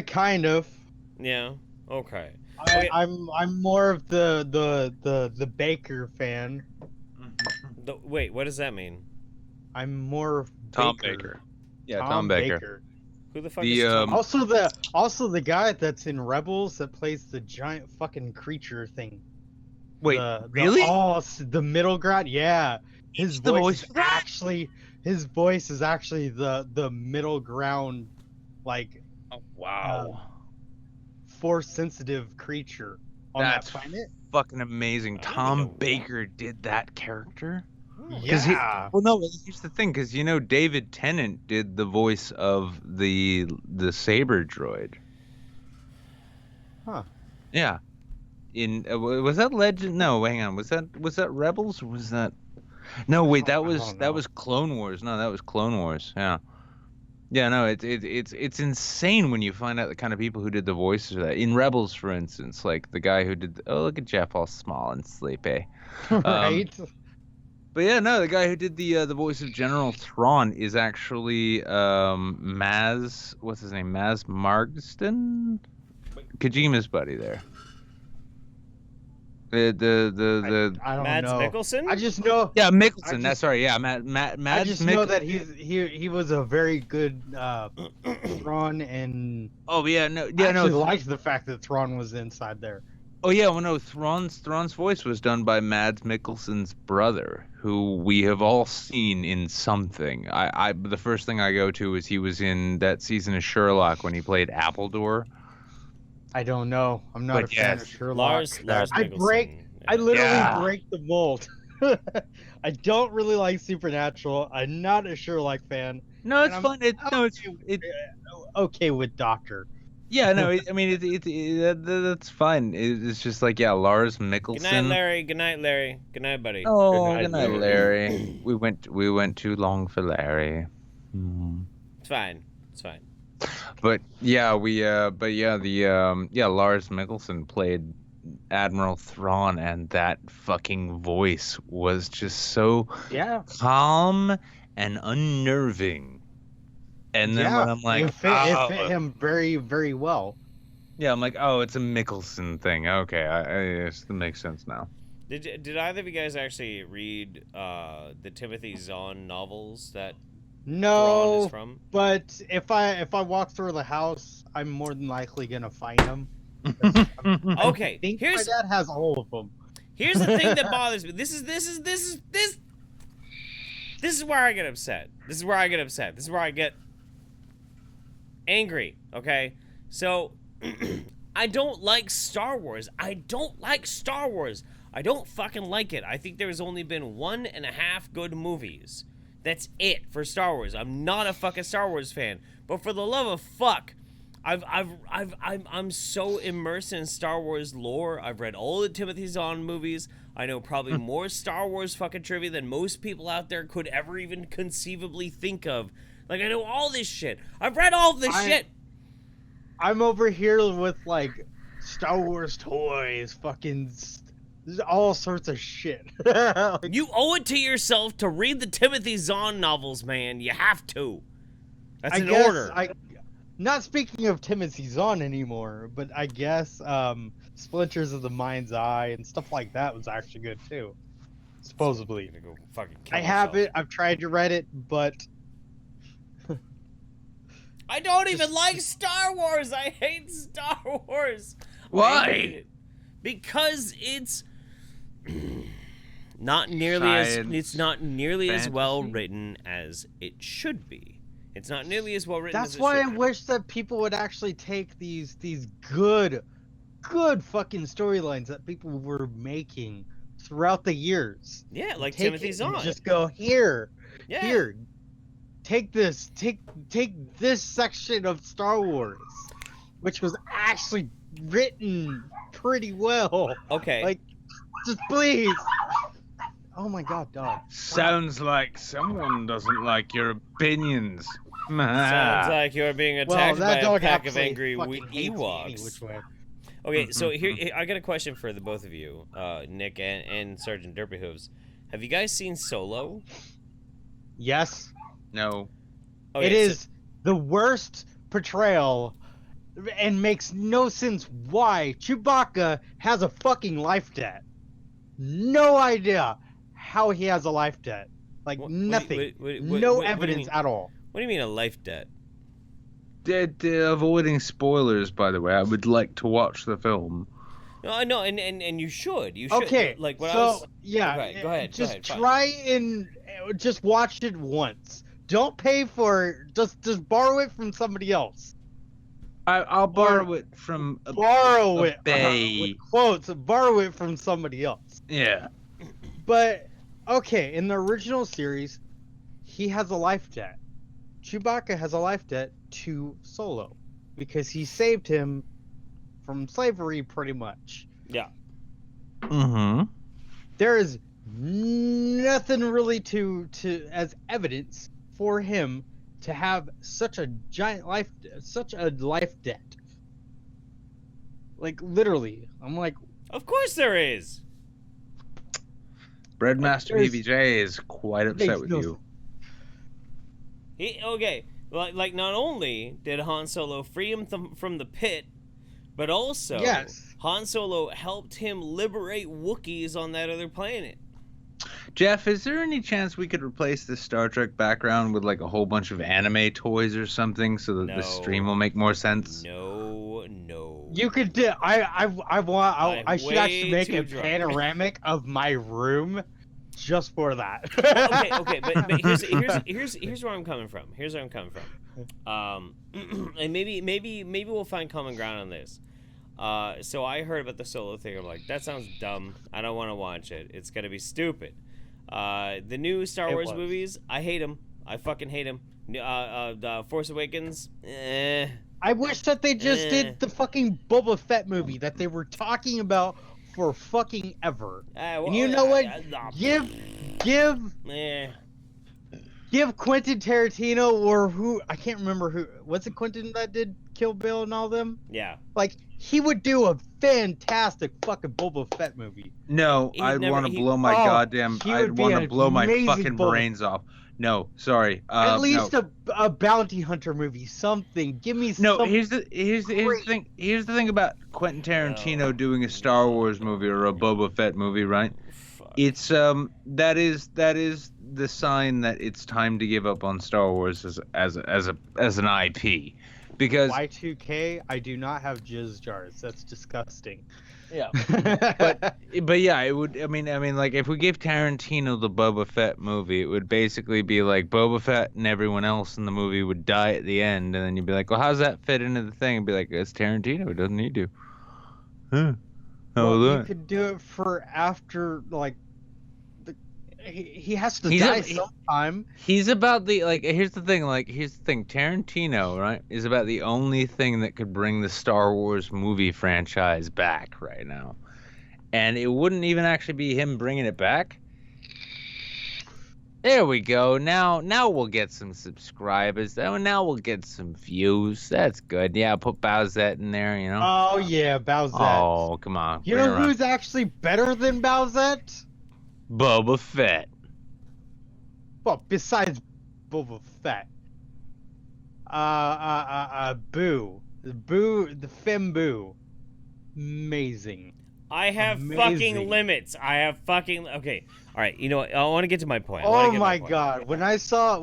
Kind of. Yeah. Okay. I'm more of the Baker fan. Wait, what does that mean? I'm more of Tom Baker. Yeah, Tom Baker. Who the fuck is Tom? Also the guy that's in Rebels that plays the giant fucking creature thing. Wait, really? The middle ground? Yeah. His voice is actually the middle ground, like, oh, wow. Force sensitive creature on that planet. Fucking amazing. Tom Baker did that character? Yeah. Here's the thing, because David Tennant did the voice of the Saber droid. Huh. Yeah. Was that Legend? No, hang on. Was that Rebels? Or was that? No, wait. That was Clone Wars. No, that was Clone Wars. Yeah. Yeah. No, it's insane when you find out the kind of people who did the voices of that. In Rebels, for instance, like the guy who did. Oh, look at Jeff, all small and sleepy. Right. But yeah, no, the guy who did the voice of General Thrawn is actually what's his name? Maz Marsden? Kojima's buddy there. I don't Mads know. Mikkelsen? I just know. Yeah, Mikkelsen. That's right. Yeah, Mads I just know that he was a very good Thrawn, and oh yeah, no, I yeah, actually liked the fact that Thrawn was inside there. Oh yeah, well no, Thrawn's voice was done by Mads Mikkelsen's brother, who we have all seen in something. The first thing I go to is he was in that season of Sherlock when he played Appledore. I don't know. I'm not a fan of Sherlock. Lars I literally break the mold. I don't really like Supernatural. I'm not a Sherlock fan. No, it's fun. It's okay with Doctor. Yeah, no, that's fine. It's just like, yeah, Lars Mikkelsen. Good night, Larry. Good night, buddy. Oh, good night, Larry. We went too long for Larry. It's fine. But yeah, Lars Mikkelsen played Admiral Thrawn, and that fucking voice was just so calm and unnerving. And then when I'm like, it fit him very, very well. Yeah, I'm like, oh, it's a Mikkelsen thing. Okay, it makes sense now. Did either of you guys actually read the Timothy Zahn novels that Thrawn No, is from? but if I walk through the house, I'm more than likely gonna find him. Okay, I think my dad has all of them. Here's the thing that bothers me. This is where I get upset. This is where I get angry. Okay, so I don't like Star Wars. I don't fucking like it. I think there's only been 1.5 good movies. That's it for Star Wars. I'm not a fucking Star Wars fan. But for the love of fuck, I'm so immersed in Star Wars lore. I've read all the Timothy Zahn movies. I know probably more Star Wars fucking trivia than most people out there could ever even conceivably think of. Like, I know all this shit. I've read all this shit. I'm over here with, like, Star Wars toys, fucking all sorts of shit. You owe it to yourself to read the Timothy Zahn novels, man. You have to. That's an order. Not speaking of Timothy Zahn anymore, but I guess Splinters of the Mind's Eye and stuff like that was actually good too. Supposedly. Gonna go fucking kill I have myself. it. I've tried to read it, but I don't even like Star Wars. I hate Star Wars. Why? I hate it. Because it's not nearly as well written as it should be. It's not nearly as well written. that's as it why I should be. wish that people would actually take these good fucking storylines that people were making throughout the years. Yeah, like Take Timothy it Zahn. and just go here. Yeah. Take this. Take this section of Star Wars, which was actually written pretty well. Okay. Like, just please. Oh my god, dog. Sounds like someone doesn't like your opinions. Sounds like you're being attacked by that a dog pack of absolutely angry fucking hates me any Ewoks. which way. Okay, so here I got a question for the both of you, Nick and Sergeant Derpy Hooves. Have you guys seen Solo? Yes. No. Okay, It is the worst portrayal and makes no sense why Chewbacca has a fucking life debt. No idea how he has a life debt. Like, nothing. what No do you evidence mean? at all. What do you mean a life debt? Avoiding spoilers, by the way. I would like to watch the film. No, I know, and you should. You should. Okay, Like what so, I was. yeah, Okay, go ahead. just fine. try and just watch it once. Don't pay for it. Just borrow it from somebody else. I'll borrow it from a bay. With quotes. Borrow it from somebody else. Yeah. But okay, in the original series, he has a life debt. Chewbacca has a life debt to Solo because he saved him from slavery, pretty much. Yeah. Mm-hmm. There is nothing really to as evidence for him to have such a life debt. Like, literally, I'm like, Of course there is. Breadmaster There's- BBJ is quite upset makes with no you. Okay. Like not only did Han Solo free him from the pit, but also Yes. Han Solo helped him liberate Wookiees on that other planet. Jeff, is there any chance we could replace the Star Trek background with like a whole bunch of anime toys or something so that No. the stream will make more sense? No. You could do. I should actually way make too a drunk. panoramic of my room just for that. Okay, but here's where I'm coming from. And maybe we'll find common ground on this. So I heard about the Solo thing. I'm like, that sounds dumb. I don't want to watch it. It's gonna be stupid. The new Star Wars was. movies, I hate them. I fucking hate them. The Force Awakens, I wish that they just did the fucking Boba Fett movie that they were talking about for fucking ever. And you know what? Give give Quentin Tarantino or who I can't remember who was it Quentin that did Kill Bill and all them? Yeah. Like he would do a fantastic fucking Boba Fett movie. No, He'd I'd never- want to he- blow my Oh, goddamn. he would I'd be want to an blow my amazing fucking bullet. brains off. No, sorry. At least no. a bounty hunter movie, something. Give me No, something. here's the thing. Here's the thing about Quentin Tarantino doing a Star Wars movie or a Boba Fett movie, right? Fuck. It's that is the sign that it's time to give up on Star Wars as an IP, because Y2K, I do not have jizz jars. That's disgusting. yeah. But yeah, it would. I mean, like if we gave Tarantino the Boba Fett movie, it would basically be like Boba Fett and everyone else in the movie would die at the end, and then you'd be like, well, how's that fit into the thing? And be like, it's Tarantino. It doesn't need to. Huh? Well, we'll do you it. could do it for after like he has to He's die a- sometime. He's about the here's the thing, Tarantino, right, is about the only thing that could bring the Star Wars movie franchise back right now. And it wouldn't even actually be him bringing it back. There we go. Now we'll get some subscribers. Now we'll get some views. That's good. Yeah, put Bowsette in there, you know. Oh yeah, Bowsette. Oh, come on. You bring know it around. who's actually better than Bowsette? Boba Fett. Well, besides Boba Fett. Boo. The Femboo. Amazing. I have Amazing. fucking limits. I have fucking okay. All right, you know what? I want to get to my point. Oh my god! When I saw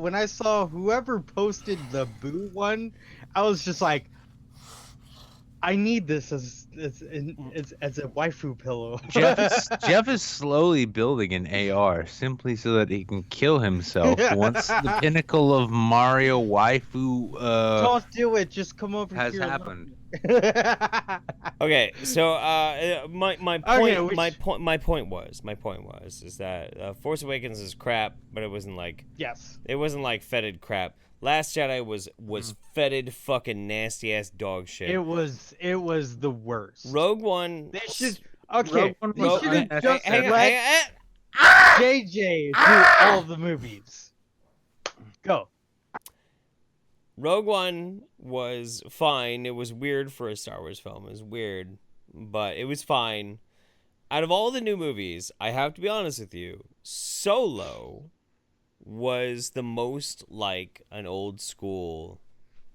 whoever posted the Boo one, I was just like, I need this as a waifu pillow. Jeff is slowly building an AR simply so that he can kill himself once the pinnacle of Mario waifu Don't do it. Just come over has here. happened. Okay, so my Okay, point was is that Force Awakens is crap, but it wasn't like Yes. fetid crap. Last Jedi was fetid fucking nasty ass dog shit. It was the worst. Rogue One. They should. Okay. Rogue They One should was- have just hang on, let JJ do all the movies. Go. Rogue One was fine. It was weird for a Star Wars film. It was weird, but it was fine. Out of all the new movies, I have to be honest with you, Solo was the most like an old school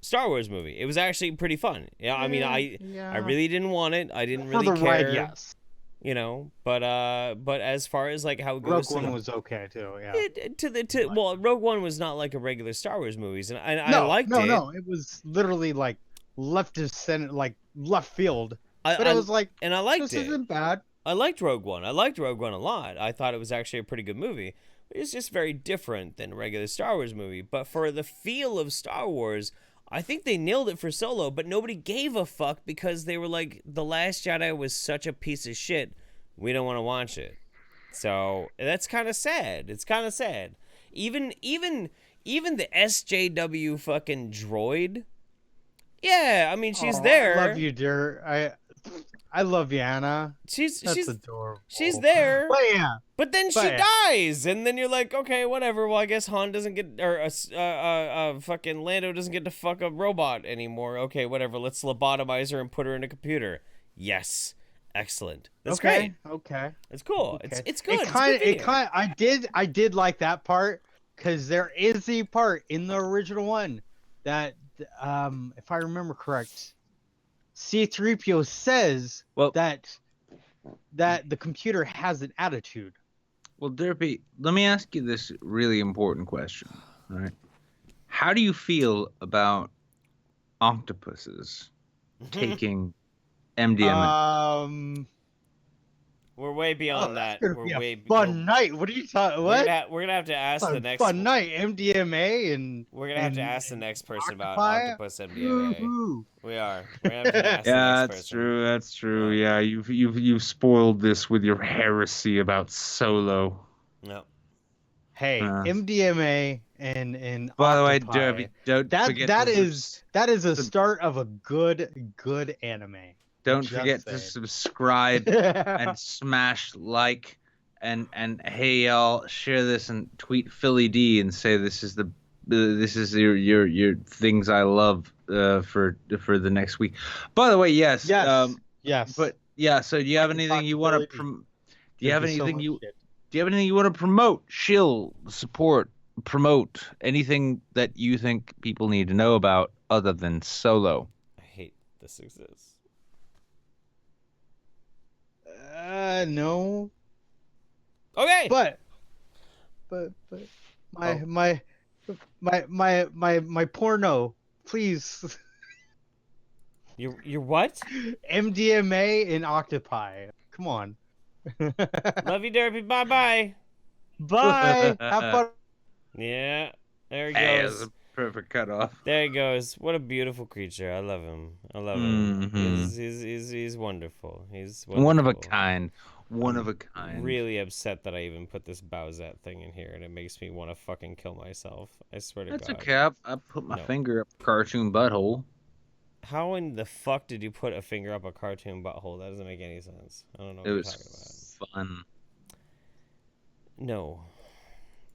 Star Wars movie. It was actually pretty fun. Yeah, I mean, I really didn't want it. I didn't really For the care. ride, yes. You know, but as far as like how it Rogue goes, One was okay too. Yeah. well, Rogue One was not like a regular Star Wars movies, and I No, liked no, it. no. It was literally like left to center, like left field. But I I was like, and I liked this it. isn't bad. I liked Rogue One. I liked Rogue One a lot. I thought it was actually a pretty good movie. It's just very different than a regular Star Wars movie. But for the feel of Star Wars, I think they nailed it for Solo, but nobody gave a fuck because they were like, The Last Jedi was such a piece of shit. We don't want to watch it. So that's kind of sad. It's kind of sad. Even the SJW fucking droid. Yeah, I mean, she's there. I love you, dear. I love you, Anna. She's Adorable. she's there. But yeah. But then she dies, and then you're like, okay, whatever. Well, I guess Han doesn't get, or fucking Lando doesn't get to fuck a robot anymore. Okay, whatever. Let's lobotomize her and put her in a computer. Yes, excellent. That's great. Okay. It's cool. Okay. It's good. I did like that part because there is a part in the original one that, if I remember correct, C-3PO says that the computer has an attitude. Well, Derpy, let me ask you this really important question. All right. How do you feel about octopuses taking MDMA? We're way beyond that. We're way fun night. What are you talking? What? We're gonna have to ask the next fun night. MDMA and we're gonna have to ask the next person about Octopi? octopus MDMA. Woo-hoo. We are. We're gonna have to ask the Yeah, next that's person. true. That's true. Yeah, you've spoiled this with your heresy about Solo. No. Hey, MDMA and By the way, octopi, Derpy, don't forget that is a start of a good anime. Don't Just forget to saying. subscribe and smash like and hey y'all, share this and tweet Philly D and say this is your things I love for the next week. By the way, yes. Yes. But yeah, so do you have anything you want to do you have anything you want to promote, shill, support, promote, anything that you think people need to know about other than Solo? I hate this exists. No. Okay. But my porno, please. Your what? MDMA and octopi. Come on. Love you, Derpy. Bye. Bye. Have fun. Yeah. There he Hey, goes. that's a perfect cutoff. There he goes. What a beautiful creature. I love him. Him. Mhm. He's wonderful. He's wonderful. One of a kind. One of a kind. Really upset that I even put this Bowsette thing in here, and it makes me want to fucking kill myself. I swear to That's God. okay. I put my finger up a cartoon butthole. How in the fuck did you put a finger up a cartoon butthole? That doesn't make any sense. I don't know what It you're talking was fun. about.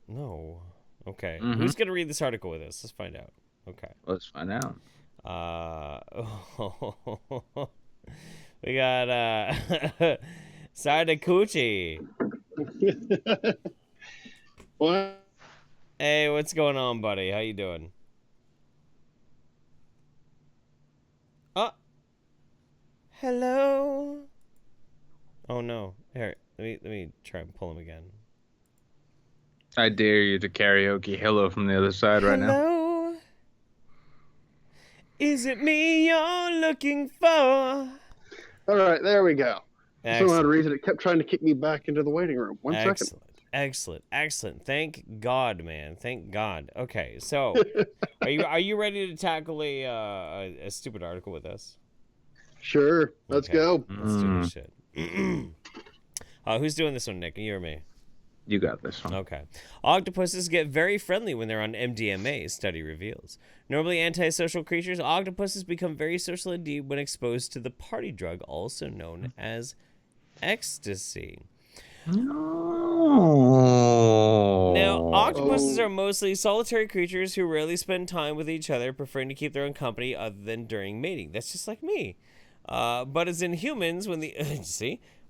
No. Okay. Mhm. Who's gonna read this article with us? Let's find out. Okay. Let's find out. We got Sardakuchi. What? Hey, what's going on, buddy? How you doing? Hello. Oh no. Here, let me try and pull him again. I dare you to karaoke "Hello" from the other side right now. Hello. Is it me you're looking for? All right, there we go. For some Excellent. odd reason, it kept trying to kick me back into the waiting room. One second. Excellent. Thank God, man. Thank God. Okay, so are you ready to tackle a stupid article with us? Sure, let's Okay, go. Let's do this shit. Who's doing this one, Nick? You or me? You got this one. Okay. Octopuses get very friendly when they're on MDMA, study reveals. Normally antisocial creatures, octopuses become very social indeed when exposed to the party drug, also known as ecstasy. No. Now, octopuses Oh. are mostly solitary creatures who rarely spend time with each other, preferring to keep their own company other than during mating. That's just like me. But as in humans, when the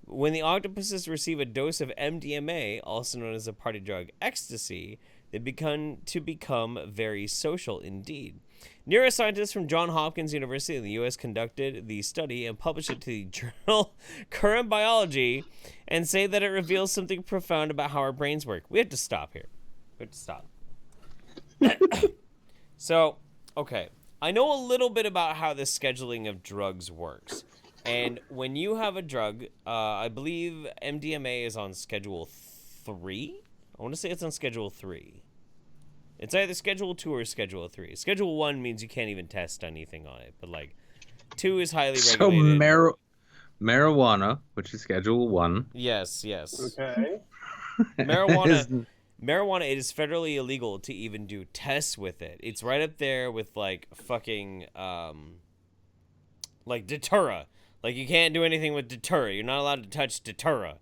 when the octopuses receive a dose of MDMA, also known as the party drug ecstasy, they become very social indeed. Neuroscientists from Johns Hopkins University in the U.S. conducted the study and published it to the journal Current Biology and say that it reveals something profound about how our brains work. We have to stop here. We have to stop. So, okay. I know a little bit about how the scheduling of drugs works. And when you have a drug, I believe MDMA is on Schedule 3? I want to say it's on Schedule 3. It's either Schedule 2 or Schedule 3. Schedule 1 means you can't even test anything on it. But, 2 is highly regulated. So marijuana, which is Schedule 1. Yes. Okay. Marijuana, it is federally illegal to even do tests with it. It's right up there with, fucking, Datura. You can't do anything with Datura. You're not allowed to touch Datura.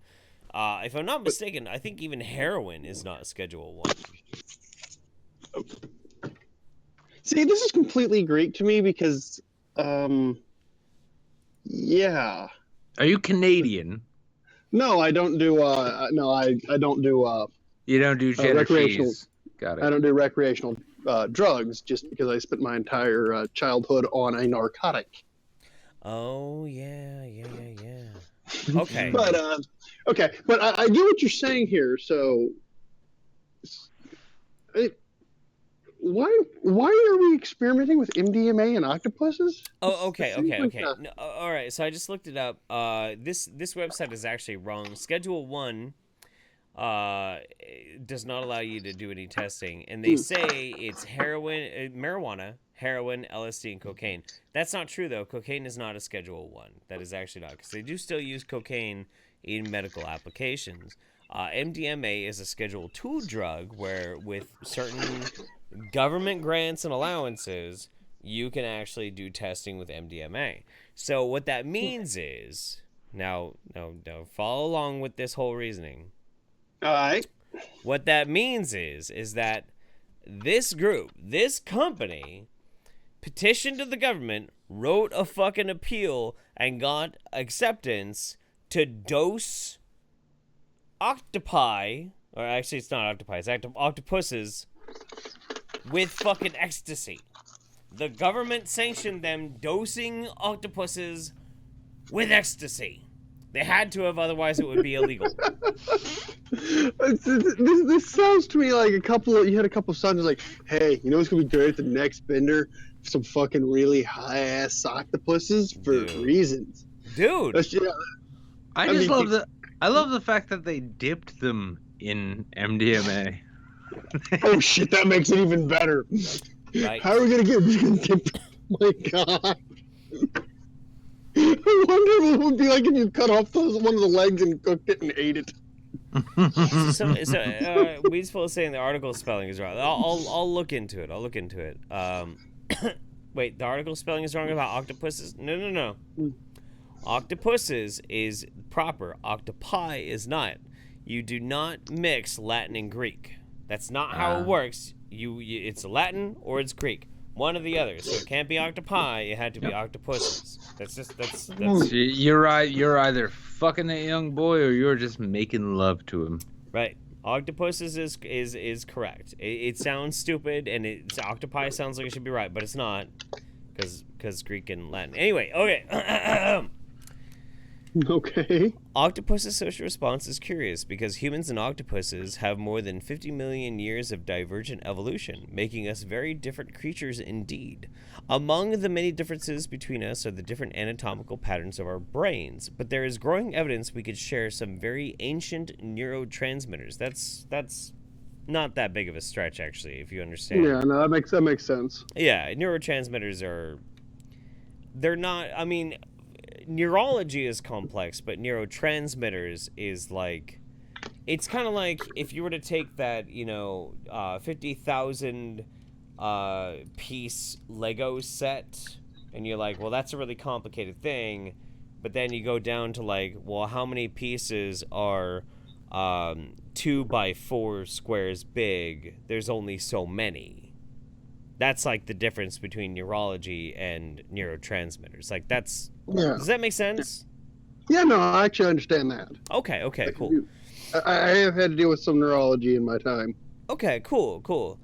If I'm not mistaken, I think even heroin is not Schedule 1. See, this is completely Greek to me because, yeah. Are you Canadian? No, I don't do. No, I don't do. You don't do cheddar recreational- cheese. Got it. I don't do recreational drugs just because I spent my entire childhood on a narcotic. Oh, yeah. Okay. But okay, but I get what you're saying here. So, why are we experimenting with MDMA and octopuses? Oh, okay. Like No, all right, so I just looked it up. This website is actually wrong. Schedule 1 does not allow you to do any testing, and they say it's marijuana, heroin, LSD, and cocaine. That's not true, though. Cocaine is not a Schedule 1. That is actually not, because they do still use cocaine in medical applications. MDMA is a Schedule 2 drug where, with certain government grants and allowances, you can actually do testing with MDMA. So what that means is, now follow along with this whole reasoning. All right. What that means is that this group, this company, petitioned to the government, wrote a fucking appeal, and got acceptance to dose octopi, or actually it's not octopi, it's octopuses, with fucking ecstasy. The government sanctioned them dosing octopuses with ecstasy. They had to have, otherwise it would be illegal. This sounds to me like you had a couple of songs like, hey, you know what's gonna be great at the next bender? Some fucking really high ass octopuses for reasons. Dude. I love the fact that they dipped them in MDMA. Oh shit, that makes it even better. Right. How are we gonna get dipped? Oh my god. I wonder what it would be like if you cut off one of the legs and cooked it and ate it. Weasel is saying the article spelling is wrong. I'll look into it. Wait, the article spelling is wrong about octopuses? No. Octopuses is proper. Octopi is not. You do not mix Latin and Greek. That's not how it works. It's Latin or it's Greek. One or the other. So it can't be octopi. It had to be octopuses. That's. You're right. You're either fucking that young boy or you're just making love to him. Right. Octopuses is correct. It sounds stupid, and octopi sounds like it should be right, but it's not, because Greek and Latin. Anyway, okay. Okay. Octopus's social response is curious because humans and octopuses have more than 50 million years of divergent evolution, making us very different creatures indeed. Among the many differences between us are the different anatomical patterns of our brains, but there is growing evidence we could share some very ancient neurotransmitters. That's not that big of a stretch, actually, if you understand. Yeah, no, that makes sense. Yeah, neurotransmitters they're not, I mean, neurology is complex, but neurotransmitters is like, it's kind of like if you were to take that, 50,000 piece Lego set, and you're like, well, that's a really complicated thing, but then you go down to like, well, how many pieces are 2 by 4 squares big? There's only so many. That's like the difference between neurology and neurotransmitters. Like that's. Yeah. Does that make sense? Yeah, no, I actually understand that. Okay, cool. I have had to deal with some neurology in my time. Okay, cool.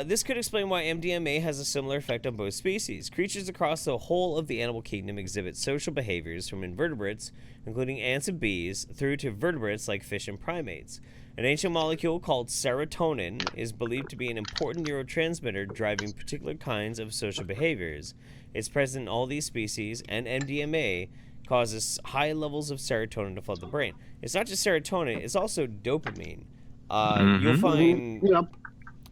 This could explain why MDMA has a similar effect on both species. Creatures across the whole of the animal kingdom exhibit social behaviors from invertebrates, including ants and bees, through to vertebrates like fish and primates. An ancient molecule called serotonin is believed to be an important neurotransmitter driving particular kinds of social behaviors. It's present in all these species, and MDMA causes high levels of serotonin to flood the brain. It's not just serotonin, it's also dopamine. You'll find...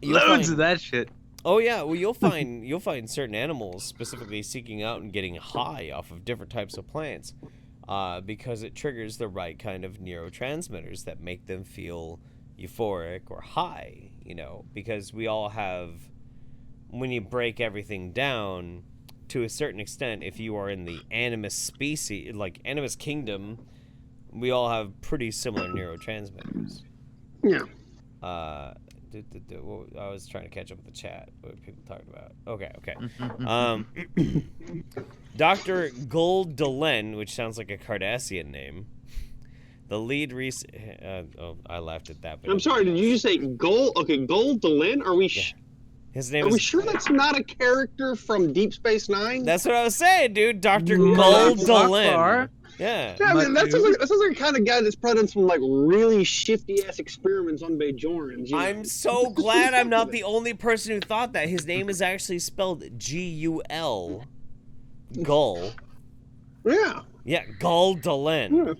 Loads of that shit. Oh yeah, well you'll find certain animals specifically seeking out and getting high off of different types of plants. Because it triggers the right kind of neurotransmitters that make them feel euphoric or high, because we all have, when you break everything down, to a certain extent, if you are in the animus species, like animus kingdom, we all have pretty similar neurotransmitters. Yeah. I was trying to catch up with the chat. What people talked about. Okay. Dr. Goldelen, which sounds like a Cardassian name. The lead I laughed at that. I'm sorry, did you just say Gold? Okay, Goldelen? Are we His name Are is... we sure that's not a character from Deep Space Nine? That's what I was saying, dude. Dr. Goldelen. Yeah. Yeah, I mean, that sounds like the kind of guy that's probably done some like really shifty ass experiments on Bajorans. I'm so glad I'm not the only person who thought that. His name is actually spelled G-U-L. Gull. Yeah. Yeah, Goldelen. Yeah.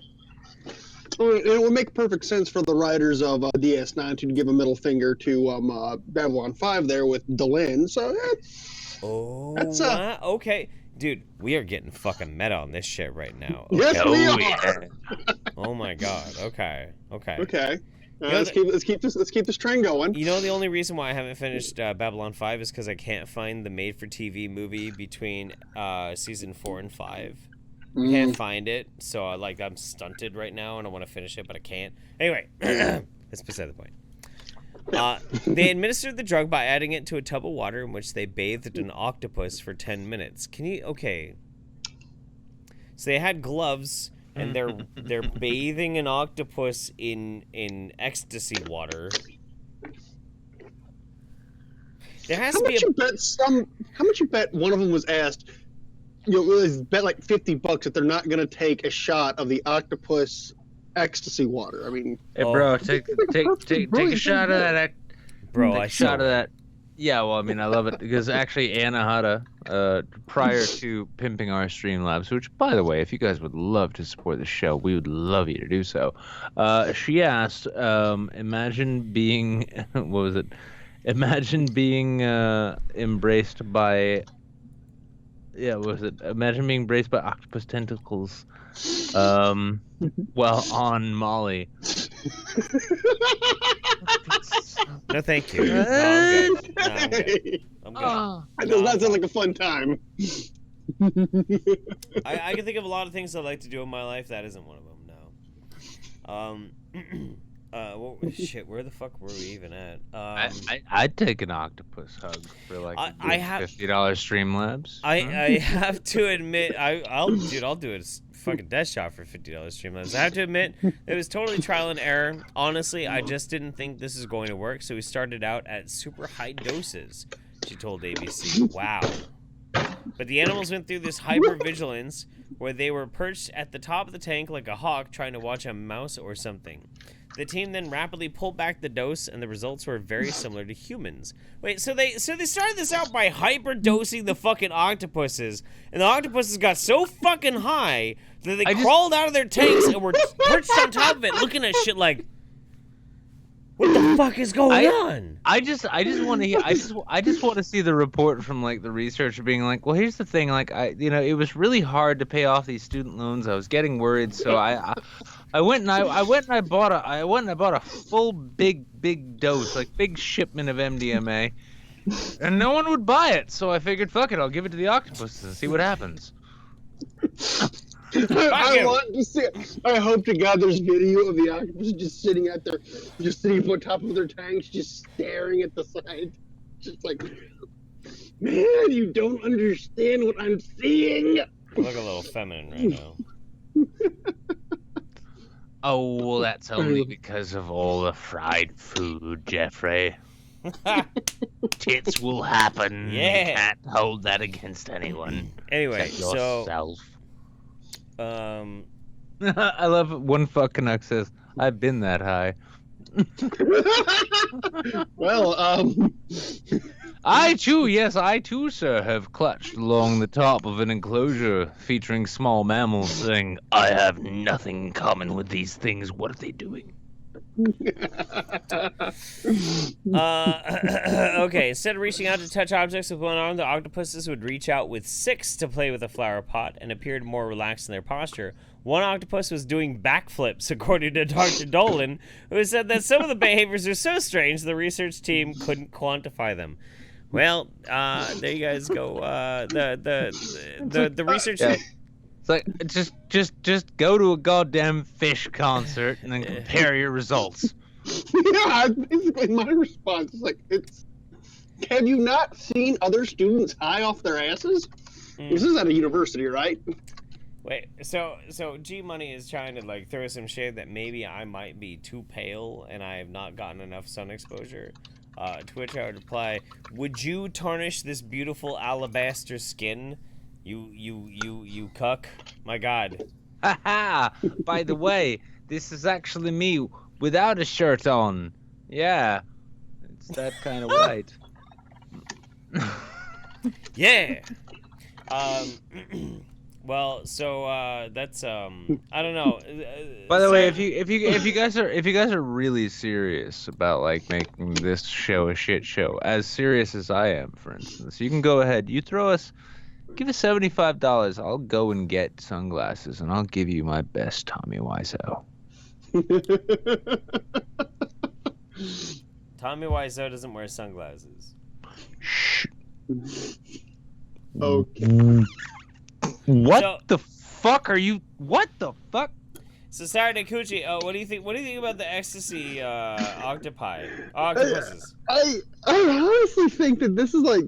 It would make perfect sense for the writers of DS9 to give a middle finger to Babylon 5 there with Delenn. So, that's okay. Dude, we are getting fucking meta on this shit right now. Okay. Yes, we are. Yeah. Oh my god. Okay. Let's keep this train going. You know, the only reason why I haven't finished Babylon 5 is because I can't find the made-for-TV movie between season 4 and 5. I can't find it, so I'm stunted right now, and I want to finish it, but I can't. Anyway, That's beside the point. They administered the drug by adding it to a tub of water in which they bathed an octopus for 10 minutes. Okay. So they had gloves, and they're bathing an octopus in ecstasy water. There has to be How much you bet one of them was asked? Bet like $50 that they're not going to take a shot of the octopus ecstasy water. I mean, hey, bro, take a shot of that. Bro, take a shot of that. Yeah, well, I mean, I love it because actually Anna Hada, prior to pimping our Streamlabs, which, by the way, if you guys would love to support the show, we would love you to do so. She asked, imagine being, what was it? Imagine being embraced by, what was it? Imagine being embraced by octopus tentacles, while on Molly. No, thank you. No, I'm good. No, I'm good. I'm good. That does not sound like a fun time. I can think of a lot of things I'd like to do in my life. That isn't one of them, no. Shit, where the fuck were we even at? I'd take an octopus hug for like $50 Streamlabs. I have to admit, I'll do a fucking death shot for $50 Streamlabs. I have to admit, it was totally trial and error. Honestly, I just didn't think this is going to work, so we started out at super high doses. She told ABC. Wow. But the animals went through this hypervigilance where they were perched at the top of the tank like a hawk trying to watch a mouse or something. The team then rapidly pulled back the dose, and the results were very similar to humans. Wait, so they started this out by hyperdosing the fucking octopuses, and the octopuses got so fucking high that they crawled out of their tanks and were perched on top of it, looking at shit like, what the fuck is going on? I just want to hear. I just want to see the report from like the researcher being like, well, here's the thing. Like, it was really hard to pay off these student loans. I was getting worried, so I went and I bought a full big dose, like big shipment of MDMA, and no one would buy it. So I figured, fuck it, I'll give it to the octopuses and see what happens. I want to see it. I hope to God there's video of the octopus just sitting on top of their tanks, just staring at the side. Just like, man, you don't understand what I'm seeing. I look a little feminine right now. Oh, well, that's only because of all the fried food, Jeffrey. Tits will happen. Yeah. You can't hold that against anyone. Anyway, except yourself. I love it. One fuck Canuck says, I've been that high. Well, I too, sir, have clutched along the top of an enclosure featuring small mammals saying, I have nothing in common with these things. What are they doing? Okay, instead of reaching out to touch objects with one arm, the octopuses would reach out with 6 to play with a flower pot and appeared more relaxed in their posture. One octopus was doing backflips, according to Dr. Dolan, who said that some of the behaviors are so strange the research team couldn't quantify them. Well, there you guys go. The research. Yeah. It's like just go to a goddamn Fish concert and then compare your results. Yeah, basically my response is like, have you not seen other students high off their asses? This is at a university, right? Wait, so G Money is trying to like throw some shade that maybe I might be too pale and I have not gotten enough sun exposure. To which I would reply, would you tarnish this beautiful alabaster skin? You cuck. My God. Haha! By the way, this is actually me without a shirt on. Yeah. It's that kind of white. Yeah. Well, so that's I don't know. By the way, if you guys are really serious about like making this show a shit show, as serious as I am, for instance, you can go ahead. You give us $75. I'll go and get sunglasses, and I'll give you my best Tommy Wiseau. Tommy Wiseau doesn't wear sunglasses. Shh. Okay. What the fuck are you? What the fuck? So Sarah Takuchi, what do you think? What do you think about the ecstasy octopuses? I honestly think that this is like,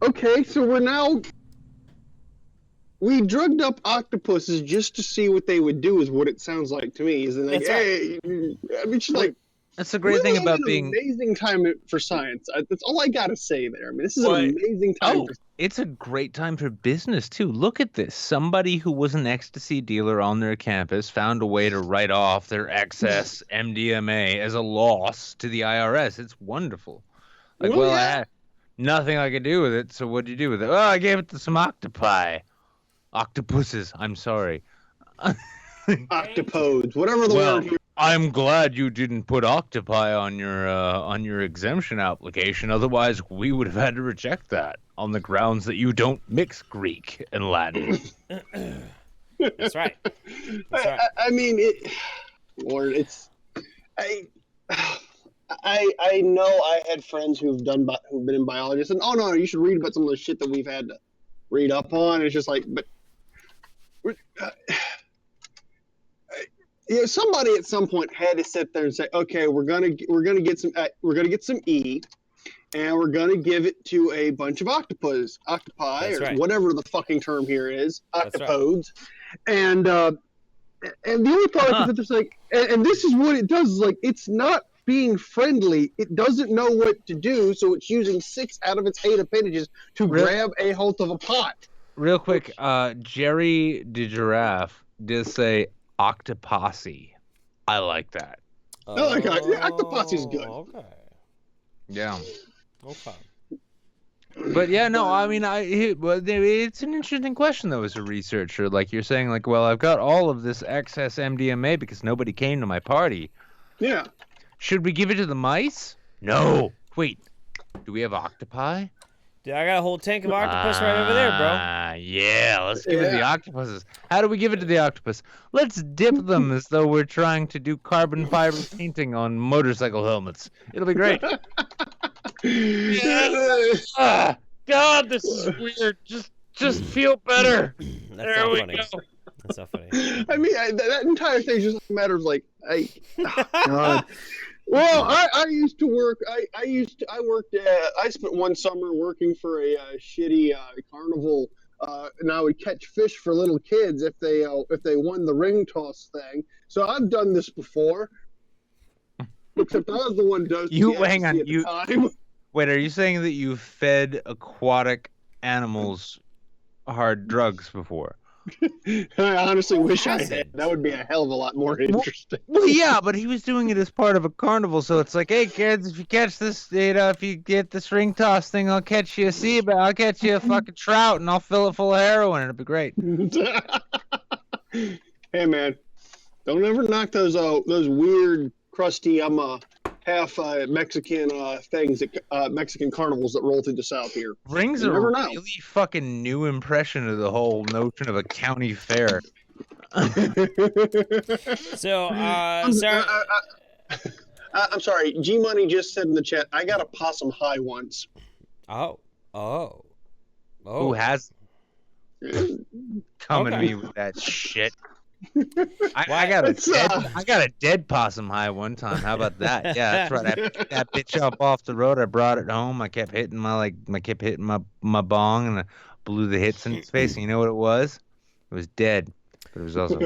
okay, so we drugged up octopuses just to see what they would do, is what it sounds like to me. Is like, That's right. hey, I mean, she's like, That's the great thing about being. Amazing time for science. That's all I gotta say there. I mean, this is an amazing time. It's a great time for business too. Look at this. Somebody who was an ecstasy dealer on their campus found a way to write off their excess MDMA as a loss to the IRS. It's wonderful. Like, I had nothing I could do with it. So what did you do with it? Oh, I gave it to some octopuses. I'm sorry. Octopodes, whatever the word here. I'm glad you didn't put octopi on your exemption application. Otherwise, we would have had to reject that on the grounds that you don't mix Greek and Latin. That's right. I mean, Lord, it's I know I had friends who've been in biology and oh no, you should read about some of the shit that we've had to read up on. It's just like, but. Yeah, somebody at some point had to sit there and say, "Okay, we're gonna get some E, and we're gonna give it to a bunch of octopi, whatever the fucking term here is, octopodes." Right. And the only thought is that it's like, and this is what it does. Is like, it's not being friendly. It doesn't know what to do, so it's using 6 out of its 8 appendages to grab a hold of a pot. Real quick, Jerry the Giraffe did say Octopossy. I like that. Oh my god, yeah, Octopussy's good. Okay. Yeah. Okay. But yeah, no, I mean, it's an interesting question though as a researcher. Like you're saying, like, well, I've got all of this excess MDMA because nobody came to my party. Yeah. Should we give it to the mice? No. Wait, do we have octopi? Dude, I got a whole tank of octopus right over there, bro. Yeah, let's give it to the octopuses. How do we give it to the octopus? Let's dip them as though we're trying to do carbon fiber painting on motorcycle helmets. It'll be great. God, this is weird. Just feel better. There we go. That's so funny. I mean, that entire thing is just a matter of like, God. Well, I used to work. I spent one summer working for a shitty carnival, and I would catch fish for little kids if they won the ring toss thing. So I've done this before. Except I was the one who does. Hang on. Wait, are you saying that you fed aquatic animals hard drugs before? I honestly wish I had. That would be a hell of a lot more interesting. Well, yeah, but he was doing it as part of a carnival, so it's like, hey, kids, if you catch this, if you get this ring toss thing, I'll catch you a I'll catch you a fucking trout, and I'll fill it full of heroin. It'll be great. Hey, man, don't ever knock those weird, crusty, half Mexican things that Mexican carnivals that roll through the South here. Rings a really fucking new impression of the whole notion of a county fair. So, sorry. I'm sorry. G Money just said in the chat, I got a possum high once. Oh. Who has come at me with that shit? I got a dead possum high one time. How about that? Yeah, that's right. I picked that bitch up off the road. I brought it home. I kept hitting my bong, and I blew the hits in its face. And you know what it was? It was dead. But it was also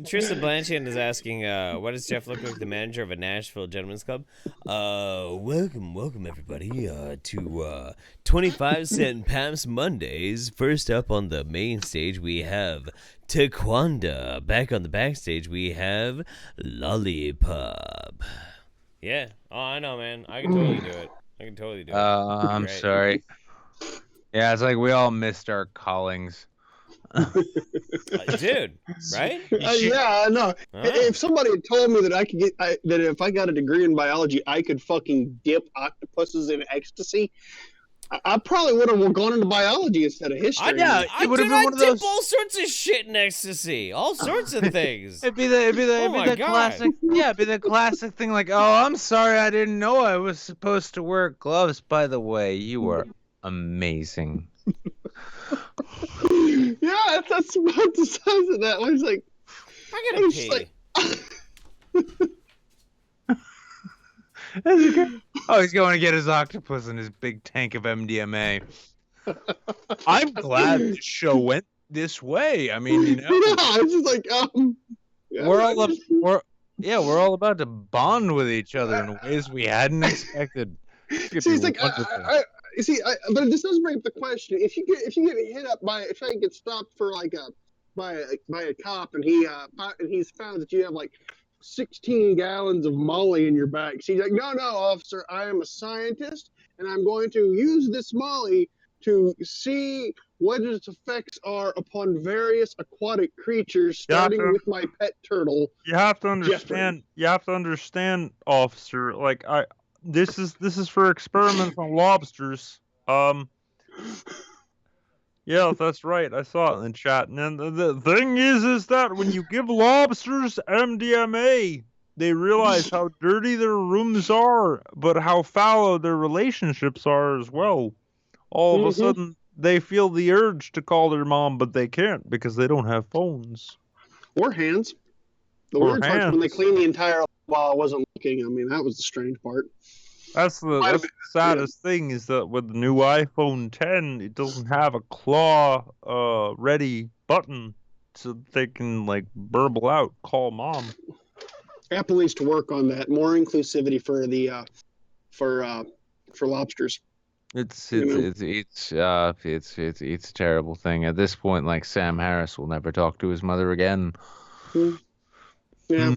Tristan Blanchard is asking, what does Jeff look like, the manager of a Nashville gentleman's club? Welcome everybody to 25-cent Pamps Mondays. First up on the main stage we have Taekwondo. Back on the backstage we have Lollipop. Yeah. Oh, I know, man. I can totally do it. I'm sorry. Yeah, it's like we all missed our callings. Dude, right? Yeah, no. If somebody had told me that I could that if I got a degree in biology, I could fucking dip octopuses in ecstasy, I probably would have gone into biology instead of history. I would have been one of those. All sorts of shit in ecstasy, all sorts of things. It'd be the classic. Yeah, it'd be the classic thing. Like, oh, I'm sorry, I didn't know I was supposed to wear gloves. By the way, you were amazing. Yeah, that's about the size of that one. He's like, I I'm gotta just pee. That's okay. Oh, he's going to get his octopus in his big tank of MDMA. I'm glad the show went this way. I mean, you know, it's just like, yeah, we're all about to bond with each other in ways we hadn't expected. It's gonna See, be it's like, wonderful. but this does bring up the question: if you get hit up by, if I get stopped for like by a cop and he's found that you have like 16 gallons of Molly in your bag, so he's like, no, officer, I am a scientist and I'm going to use this Molly to see what its effects are upon various aquatic creatures, starting with my pet turtle. You have to understand. You have to understand, officer. Like this is for experiments on lobsters. Yeah, that's right. I saw it in chat. And then the thing is that when you give lobsters MDMA, they realize how dirty their rooms are, but how fallow their relationships are as well. All of a sudden, they feel the urge to call their mom, but they can't because they don't have phones. Or hands. The Or weird part's when they hands. cleaned the entire while I wasn't looking. I mean, that was the strange part. That's the saddest thing is that with the new iPhone 10, it doesn't have a claw ready button so they can like burble out, call mom. Apple needs to work on that. More inclusivity for the for lobsters. It's a terrible thing. At this point, like Sam Harris will never talk to his mother again. Yeah.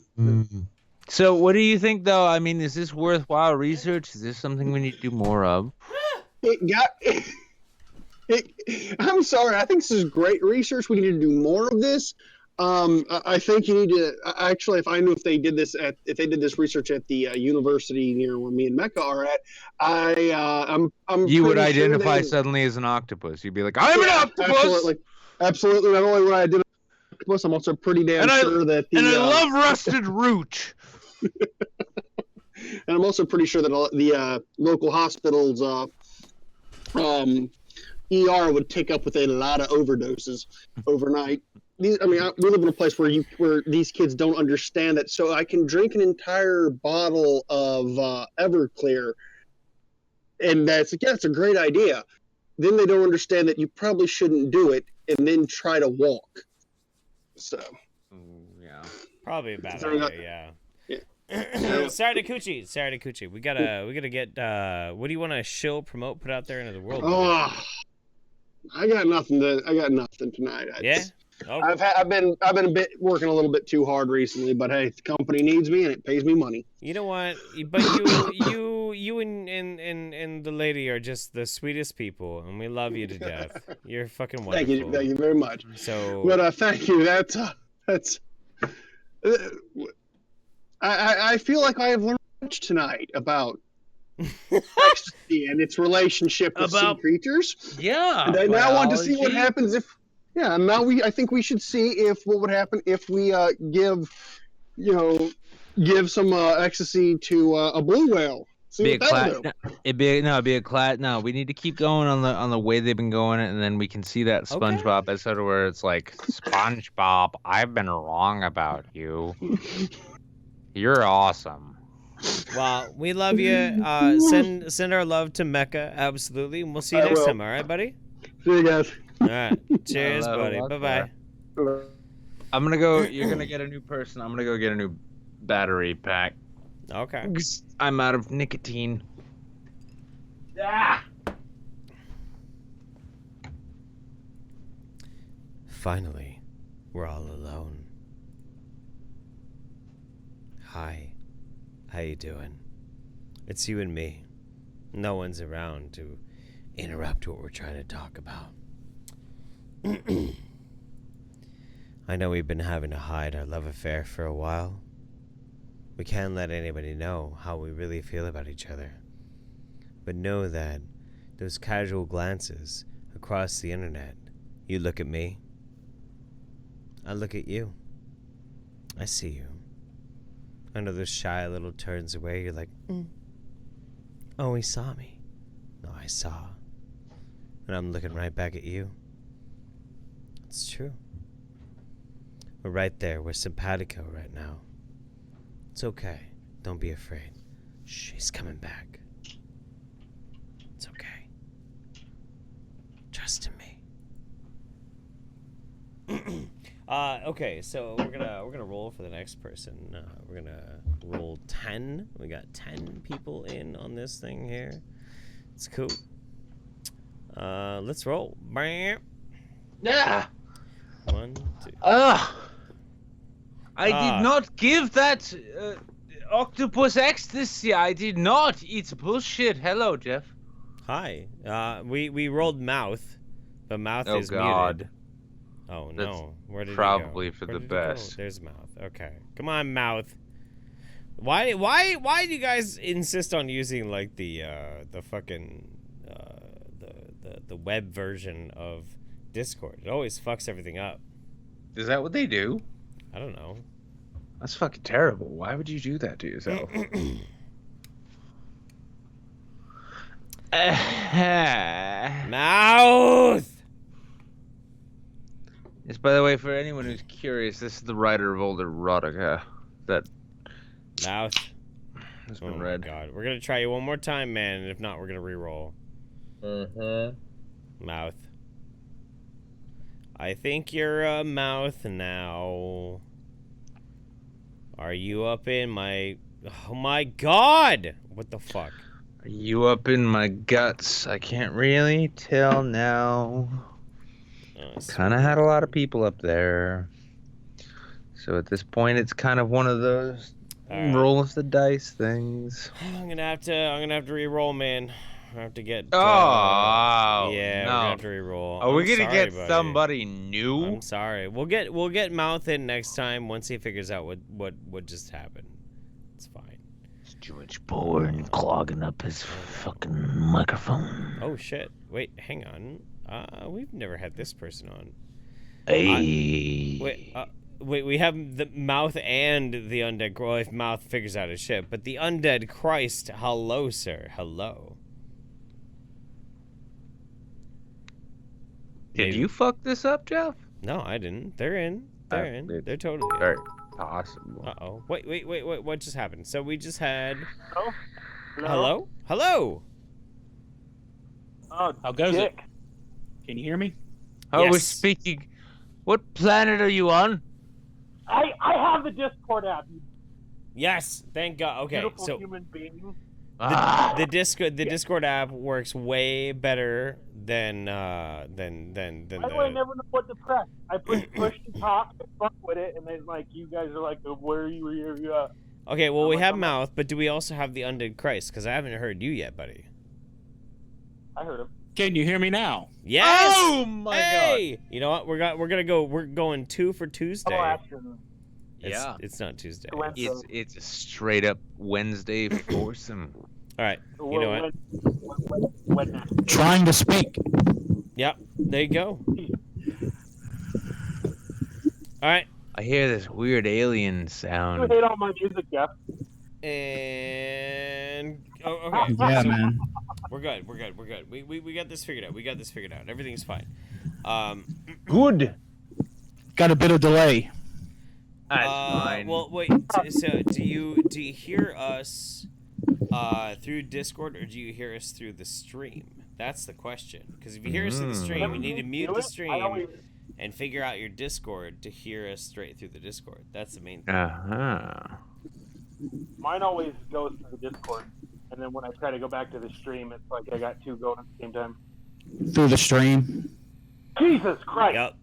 So what do you think, though? I mean, is this worthwhile research? Is this something we need to do more of? I'm sorry. I think this is great research. We need to do more of this. I think you need to actually. If they did this research at the university near where me and Mecca are at, I'm. You would pretty sure identify suddenly as an octopus. You'd be like, I'm an octopus. Absolutely. Not only would I identify as an octopus, I'm also pretty damn sure that I love rusted root. And I'm also pretty sure that the local hospital's ER would take up with a lot of overdoses overnight. We live in a place where these kids don't understand that. So I can drink an entire bottle of Everclear, and that's a great idea. Then they don't understand that you probably shouldn't do it, and then try to walk. So, yeah, probably a bad idea. Yeah. Sarah Takuchi, we gotta get. What do you want to show, promote, put out there into the world? I got nothing tonight. Yeah. Okay. I've been working a little bit too hard recently, but hey, the company needs me and it pays me money. You know what? But you and the lady are just the sweetest people, and we love you to death. You're fucking wonderful. Thank you very much. So, but thank you. That's. I feel like I have learned much tonight about ecstasy and its relationship with sea creatures. Yeah. And I now want to see what happens if. Yeah. Now I think we should see what would happen if we give some ecstasy to a blue whale. See what that'll do. It'd be a class. No, we need to keep going on the way they've been going, and then we can see that SpongeBob episode where it's like, SpongeBob, I've been wrong about you. You're awesome. Well, we love you. Send our love to Mecca, absolutely. And we'll see you next time, all right, buddy? See you guys. All right. Cheers, buddy. Bye-bye. I'm going to go. You're going to get a new person. I'm going to go get a new battery pack. Okay. I'm out of nicotine. Ah! Finally, we're all alone. Hi, how you doing? It's you and me. No one's around to interrupt what we're trying to talk about. I know we've been having to hide our love affair for a while. We can't let anybody know how we really feel about each other. But know that those casual glances across the internet, you look at me, I look at you. I see you. I know those shy little turns away, you're like, oh, he saw me. 'No, I saw. And I'm looking right back at you. It's true. We're right there. We're simpatico right now. It's okay. Don't be afraid. Shh, he's coming back. It's okay. Trust in me. Okay, so we're gonna roll for the next person. We're gonna roll 10. We got 10 people in on this thing here. It's cool. Let's roll. Bam. Yeah. 1, 2. I did not give that octopus ecstasy. I did not. It's bullshit. Hello, Jeff. Hi. We rolled mouth, but mouth is God. muted. Oh That's no. Where did probably he go? for Where the did he go? best. There's mouth. Okay. Come on, mouth. Why do you guys insist on using like the fucking the web version of Discord? It always fucks everything up. Is that what they do? I don't know. That's fucking terrible. Why would you do that to yourself? Mouth. Yes, by the way, for anyone who's curious, this is the writer of older erotica that Mouth. has Oh been my read. god. We're gonna try you one more time, man, and if not, we're gonna re-roll. Mouth. I think you're a mouth now. Are you up in my... Oh my god! What the fuck? Are you up in my guts? I can't really tell now. Kind of had a lot of people up there. So at this point, it's kind of one of those roll of the dice things. I'm gonna have to re-roll, man. I have to get. Oh, yeah, no. we're gonna have to re-roll. Are we I'm gonna sorry, get buddy. somebody new? I'm sorry. We'll get mouth in next time once he figures out what just happened. It's fine. It's George Bourne clogging up his fucking microphone. Oh shit! Wait, hang on. We've never had this person on. Hey. Wait, we have the mouth and the undead. Well, if mouth figures out his shit, but the undead Christ. Hello, sir. Hello. Did you fuck this up, Jeff? No, I didn't. They're in. They're in. They're totally in. Very possible. Uh-oh. Wait. What just happened? So we just had... Hello? Hello? Hello? Oh, How goes Dick. it? Can you hear me? Oh, we're Yes. speaking. What planet are you on? I have the Discord app, you Yes. Thank God. Okay, beautiful so human being. the Discord app works way better than Why do I the... never know what to press? I push to talk, I fuck with it, and then like you guys are like, where are you at? Okay, well, we like, have I'm mouth, but do we also have the undead Christ? Because I haven't heard you yet, buddy. I heard him. Can you hear me now? Yes. Oh my Hey! You know what? We're going 2 for Tuesday. Oh, action. Yeah. It's not Tuesday. Wednesday. It's a straight up Wednesday foursome. All right. You know what? When Trying to speak. Yep. There you go. All right. I hear this weird alien you sound. hate all my music, Jeff. And okay. Yeah, so man. We're good. We got this figured out. Everything's fine. Good. Got a bit of delay. That's fine. Well, wait. So do you hear us through Discord or do you hear us through the stream? That's the question. Because if you hear us through the stream, you need to mute the stream and figure out your Discord to hear us straight through the Discord. That's the main thing. Mine always goes to the Discord, and then when I try to go back to the stream, it's like I got two going at the same time. Through the stream. Jesus Christ! Yep.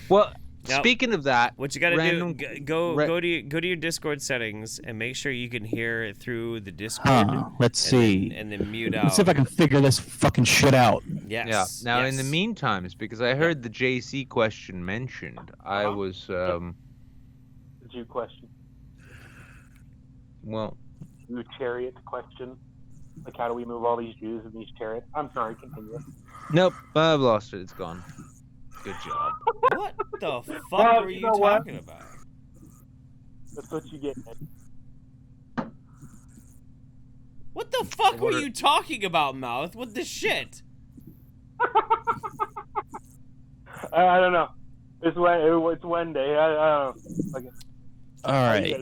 Well, Yep. speaking of that, What you gotta random- do? Go to your Discord settings and make sure you can hear it through the Discord. Let's see. And then mute out. Let's see if I can figure this fucking shit out. Yes. Yeah. Now, in the yes. meantime, it's because I heard the JC question mentioned. I was, The Jew question. well, Jew chariot question. Like, how do we move all these Jews in these chariots? I'm sorry, continue. nope, I've lost it. It's gone. Good job. What the fuck Well, were you you know what? talking about? That's what you get, man. What the fuck were What are- you talking about, Mouth? What the shit? I don't know. It's Wednesday. Okay. All right.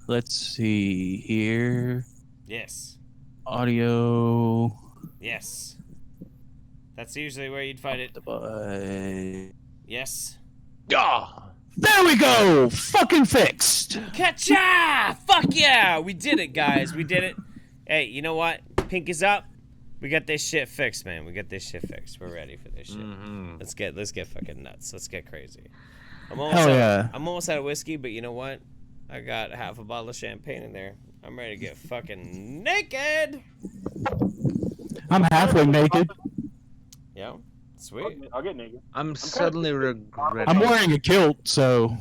Let's see here. Yes. Audio. Yes. That's usually where you'd find it. Yes. Ah! There we go. Fucking fixed. Catcha! Fuck yeah! We did it, guys. We did it. Hey, you know what? Pink is up. We got this shit fixed, man. We got this shit fixed. We're ready for this shit. Mm-hmm. Let's get fucking nuts. Let's get crazy. I'm almost out of whiskey, but you know what? I got half a bottle of champagne in there. I'm ready to get fucking naked. I'm halfway naked. Yeah, sweet. I'll get naked. I'm suddenly regretting. I'm wearing a kilt, so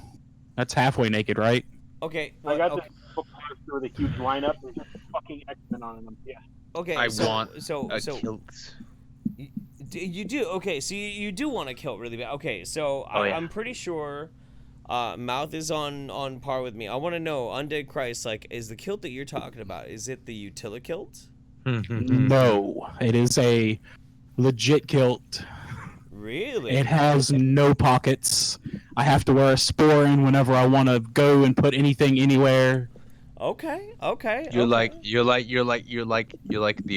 that's halfway naked, right? Okay. I got okay. this poster with a huge lineup. There's just fucking X-Men on them. Yeah. Okay. I want a kilt. You do? Okay, so you do want a kilt really bad. Okay, so yeah. I'm pretty sure Mouth is on par with me. I want to know, Undead Christ, like, is the kilt that you're talking about, is it the Utila kilt? No, it is a legit kilt. Really? It has no pockets. I have to wear a sporran whenever I want to go and put anything anywhere. Okay. You're like the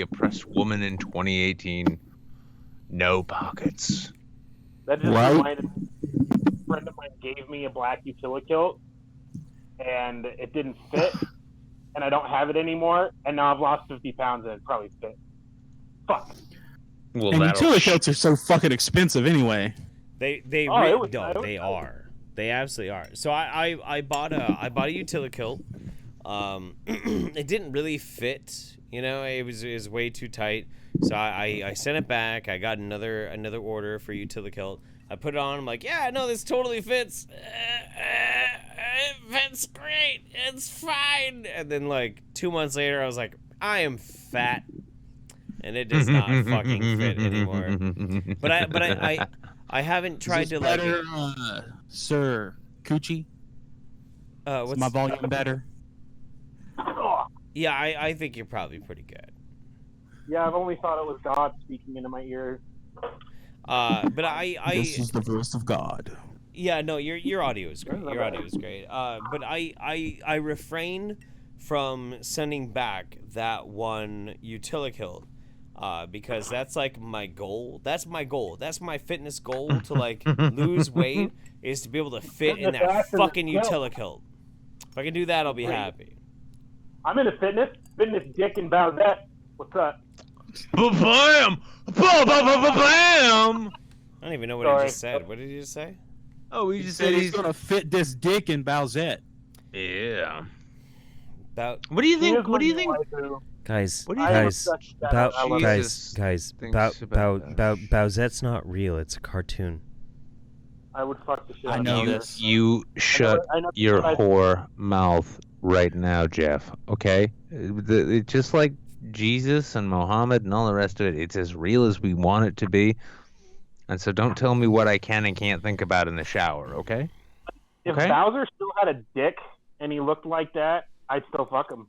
oppressed woman in 2018. No pockets. That just Right. reminded me. A friend of mine gave me a black Utila kilt, and it didn't fit, and I don't have it anymore, and now I've lost 50 pounds, and it probably fit. Fuck. Well, And that'll utility kilts are so fucking expensive anyway. They are. They absolutely are. So I bought a Utila kilt. It didn't really fit. You know, it was way too tight. So I sent it back. I got another order for Utila kilt. I put it on. I'm like, yeah, no, this totally fits. It fits great. It's fine. And then like 2 months later, I was like, I am fat, and it does not fucking fit anymore. But I haven't tried to like. Better, Sir Coochie? What's Is my volume better? Yeah, I think you're probably pretty good. Yeah, I've only thought it was God speaking into my ears. But This is the voice of God. Yeah, no, your audio is great. Your audio is great. But I refrain from sending back that one Utila kilt, because that's like my goal. That's my goal. That's my fitness goal to like lose weight, is to be able to fit in that fucking Utila kilt. If I can do that, I'll be happy. I'm into fitness dick and Bowsette. What's up? Bam! Bam! I don't even know what he just said. What did he just say? Oh, he He just said said he's he's gonna fit this dick in Bowsette. Yeah. About What do you think? What do you think? guys, What do you guys, think? guys, thinks about Bowsette's not real. It's a cartoon. I would fuck the shit I out know of this. You shut I know your I- whore mouth right now, Jeff. Okay? It's just like Jesus and Muhammad and all the rest of it. It's as real as we want it to be. And so don't tell me what I can and can't think about in the shower, okay? If Okay. Bowser still had a dick and he looked like that, I'd still fuck him.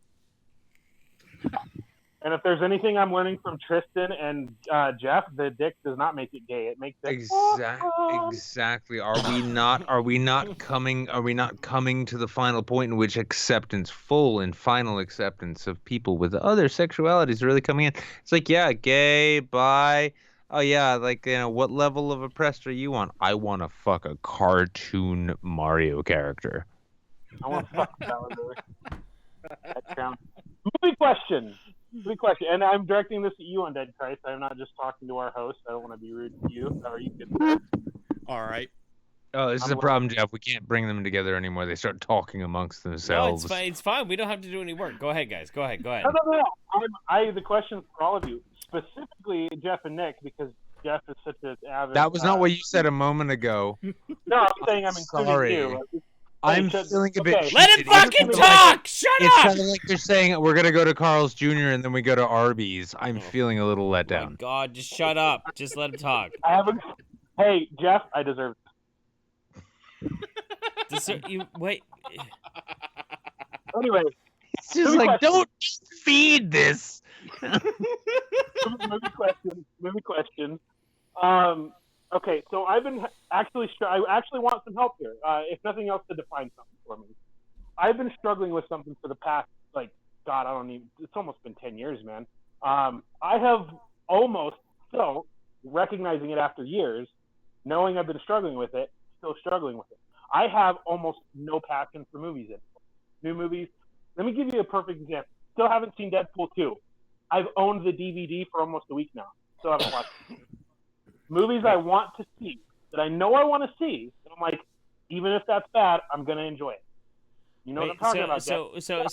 And if there's anything I'm learning from Tristan and Jeff, the dick does not make it gay. It makes it Exactly. Are we not coming to the final point in which acceptance, full and final acceptance of people with other sexualities really coming in? It's like, yeah, gay, bi. Oh yeah, like, you know, what level of oppressed are you on? I want to fuck a cartoon Mario character. I want to fuck Bowser. That counts. Movie question, and I'm directing this at you, Undead Christ. I'm not just talking to our host. I don't want to be rude to you. How are you, good sir? All right. Oh, this is a problem, Jeff. We can't bring them together anymore. They start talking amongst No, themselves. it's fine. It's fine. We don't have to do any work. Go ahead, guys. Go ahead. No. The question's for all of you, specifically Jeff and Nick, because Jeff is such an avid. That was not what you said a moment ago. No, I'm saying I'm including Sorry. you. I'm feeling a bit. Okay. Let him cheated. fucking talk. Shut It's up. kind of like they're saying we're gonna go to Carl's Jr. and then we go to Arby's. I'm feeling a little let My down. God, just shut up. Just let him talk. I haven't. Hey, Jeff, I deserve. Wait. Anyway, It's just like, don't feed this. movie question. Okay, so I've been actually I actually want some help here. If nothing else, to define something for me. I've been struggling with something for the past, like, God, I don't even. It's almost been 10 years, man. I have almost still recognizing it after years, knowing I've been struggling with it, still struggling with it. I have almost no passion for movies anymore. New movies. Let me give you a perfect example. Still haven't seen Deadpool 2. I've owned the DVD for almost a week now. Still haven't watched it. Movies I want to see, that I know I want to see, and I'm like, even if that's bad, I'm going to enjoy it. You know what I'm talking about, Jeff? So I know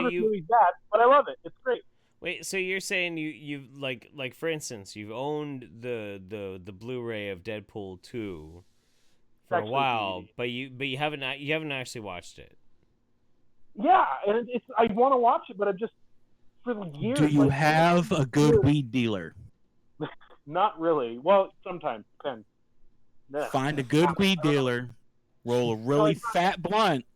this you movie's bad, but I love it. It's great. wait. So you're saying you've like for instance, you've owned the Blu-ray of Deadpool 2 for a Actually, while, DVD. but you haven't actually watched it. Yeah, and it's I want to watch it, but I'm just for years. Do you like, have a good weed dealer? Not really. Well, sometimes depends. Yeah. Find a good weed dealer, roll a really fat blunt,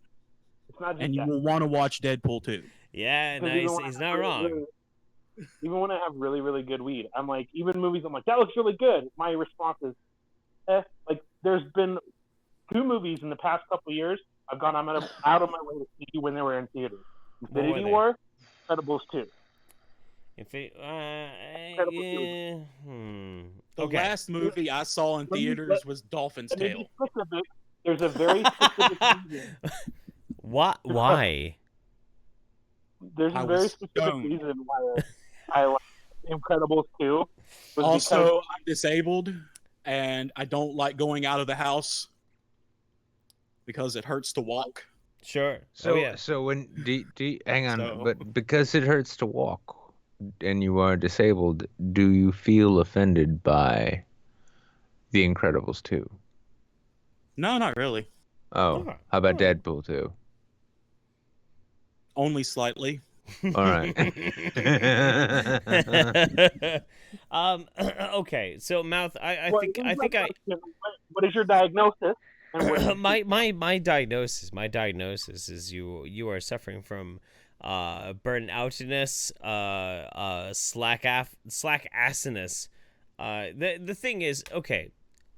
It's not just and you that. will want to watch Deadpool 2. Yeah, Because no, even when he's I not have wrong. Even when I have really, really good weed, I'm like, even movies, I'm like, that looks really good. My response is, Like, there's been 2 movies in the past couple of years I've gone out of my way to see when they were in theaters. Infinity they? War, Incredibles 2. If it, Incredible The okay. last movie I saw in theaters was Dolphin's Let me Tale. be specific. There's a very specific reason. Why? There's I a very was specific stoned. reason why I like Incredibles 2. Was Also, because I'm disabled, and I don't like going out of the house because it hurts to walk. Sure. So, yeah. so when hang on, So- but because it hurts to walk, and you are disabled, do you feel offended by The Incredibles 2? No, not really. Oh, Oh. how about Deadpool 2? Only slightly. All right. Okay. So mouth. I Well, think here's my I question. What is your diagnosis? And what my diagnosis is you are suffering from burnoutness, slack assiness. The thing is, okay,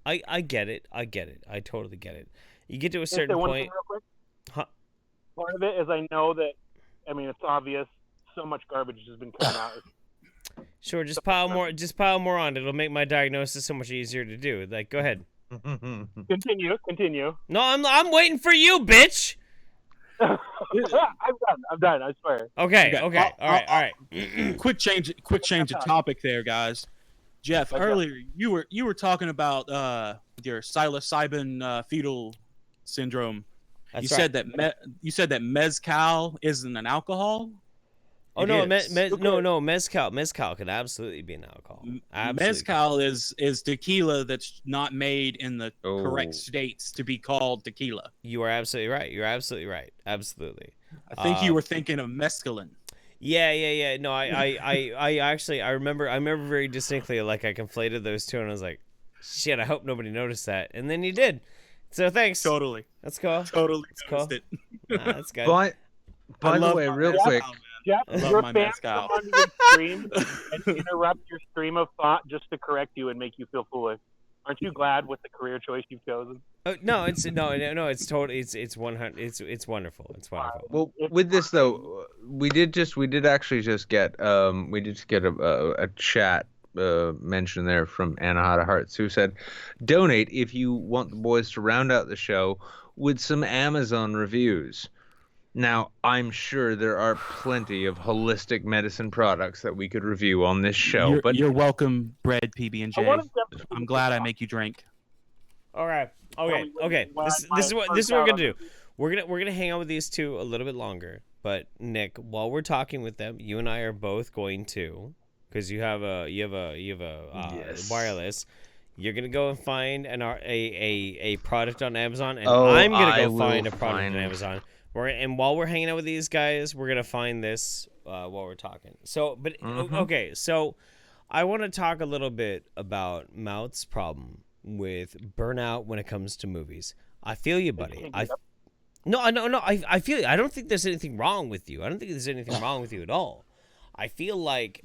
I get it. I totally get it. You get to a certain one point. thing real quick? Huh? Part of it is I know that, I mean, it's obvious so much garbage has been coming out. Sure, just pile more on. It'll make my diagnosis so much easier to do. Like, go ahead. Continue. No, I'm waiting for you, bitch. I'm done. I swear. Okay. All right. Quick change of topic there, guys. Jeff, What's earlier you were talking about your psilocybin fetal syndrome. That's you right. You said that mezcal isn't an alcohol. Oh It no, is. no, mezcal could absolutely be an alcohol. Absolutely. Mezcal is tequila that's not made in the correct Oh. states to be called tequila. You are absolutely right. You're absolutely right. Absolutely. I think you were thinking of mescaline. Yeah. No, I actually I remember very distinctly, like, I conflated those two, and I was like, shit, I hope nobody noticed that. And then you did. So thanks. Totally. That's cool. Totally That's noticed cool. it. That's good. By the love way, my real mezcal, quick, man. Jeff, I love your my fans mezcal. come onto your stream and interrupt your stream of thought just to correct you and make you feel foolish. Aren't you glad with the career choice you've chosen? No, it's it's totally it's 100. It's wonderful. It's wonderful. well, with this though, we did actually just get a chat mention there from Anahata Hearts, who said, donate if you want the boys to round out the show with some Amazon reviews. Now, I'm sure there are plenty of holistic medicine products that we could review on this show, but You're welcome, bread PB&J. I'm glad I make you drink. All right. Okay. This is what we're gonna do. We're gonna hang out with these two a little bit longer. But Nick, while we're talking with them, you and I are both going to, because you have a Yes. wireless. You're gonna go and find a product on Amazon, and Oh, I'm gonna I go find will a product find- on Amazon. And while we're hanging out with these guys, we're gonna find this while we're talking. So, but okay, so I want to talk a little bit about Mouth's problem with burnout when it comes to movies. I feel you, buddy. I feel you. I don't think there's anything wrong with you. I don't think there's anything wrong with you at all. I feel like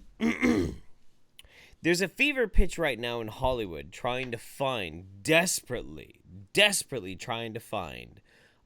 There's a fever pitch right now in Hollywood trying to find, desperately trying to find,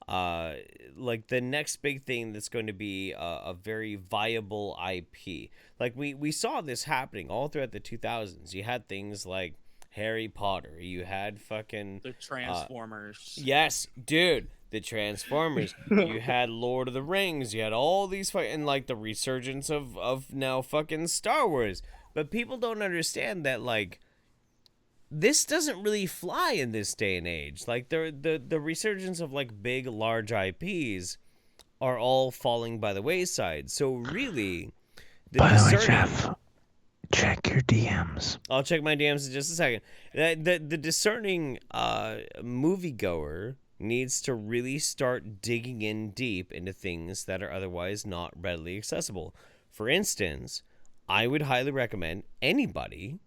like the next big thing that's going to be a very viable IP. Like we saw this happening all throughout the 2000s. You had things like Harry Potter. You had fucking The Transformers. yes, dude, the Transformers. You had Lord of the Rings. You had all these and like the resurgence of now fucking Star Wars. But people don't understand that like this doesn't really fly in this day and age. Like the resurgence of like big large IPs are all falling by the wayside. So really, By the way, Jeff, check your DMs. I'll check my DMs in just a second. The discerning moviegoer needs to really start digging in deep into things that are otherwise not readily accessible. For instance, I would highly recommend anybody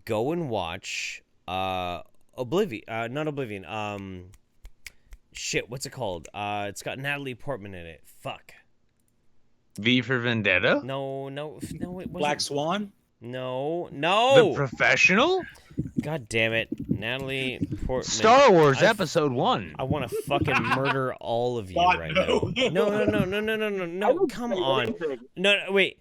go and watch Oblivion. Not Oblivion. Shit, what's it called? It's got Natalie Portman in it. Fuck. V for Vendetta? No, it wasn't. Black Swan? No. The Professional? God damn it. Natalie Portman. Star Wars Episode 1. I want to fucking murder all of you God, right no. now. No, come on. No, wait.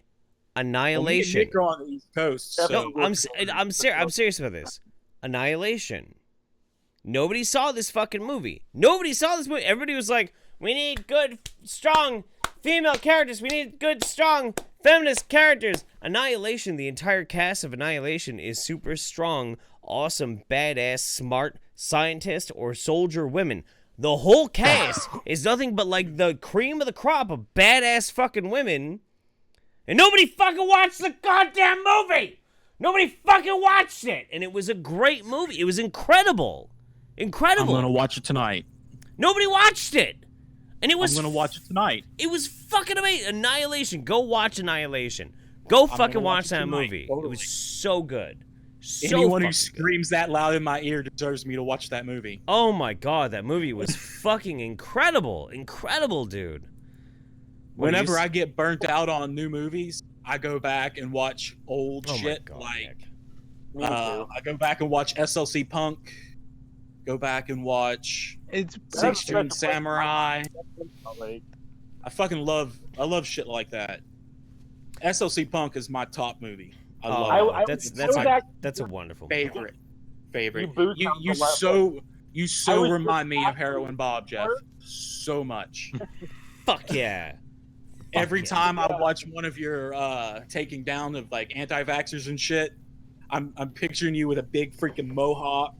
Annihilation. Well, me and Nick are on the East Coast. So No, I'm serious about this. Annihilation. Nobody saw this fucking movie. Everybody was like, we need good, strong female characters. We need good, strong feminist characters. Annihilation, the entire cast of Annihilation is super strong, awesome, badass, smart scientist or soldier women. The whole cast is nothing but like the cream of the crop of badass fucking women. And nobody fucking watched the goddamn movie! Nobody fucking watched it! And it was a great movie. It was incredible. I'm gonna watch it tonight. Nobody watched it! And it was... I'm gonna watch it tonight. It was fucking amazing. Annihilation. Go watch Annihilation. Go fucking watch that tonight, movie. totally. It was so good. Anyone who screams that loud in my ear deserves me to watch that movie. Oh my god, that movie was fucking incredible. Incredible, dude. Whenever I get burnt out on new movies, I go back and watch old Oh my shit. God, Like, Me too. I go back and watch SLC Punk. Go back and watch It's Six String Samurai. Like, I love shit like that. SLC Punk is my top movie. I Oh, love it. that's a wonderful favorite. You boost You up the level. you I so was remind me of just Heroin Bob, Jeff. So much. Fuck yeah. Every yeah. time I watch one of your taking down of like anti-vaxxers and shit, I'm picturing you with a big freaking mohawk.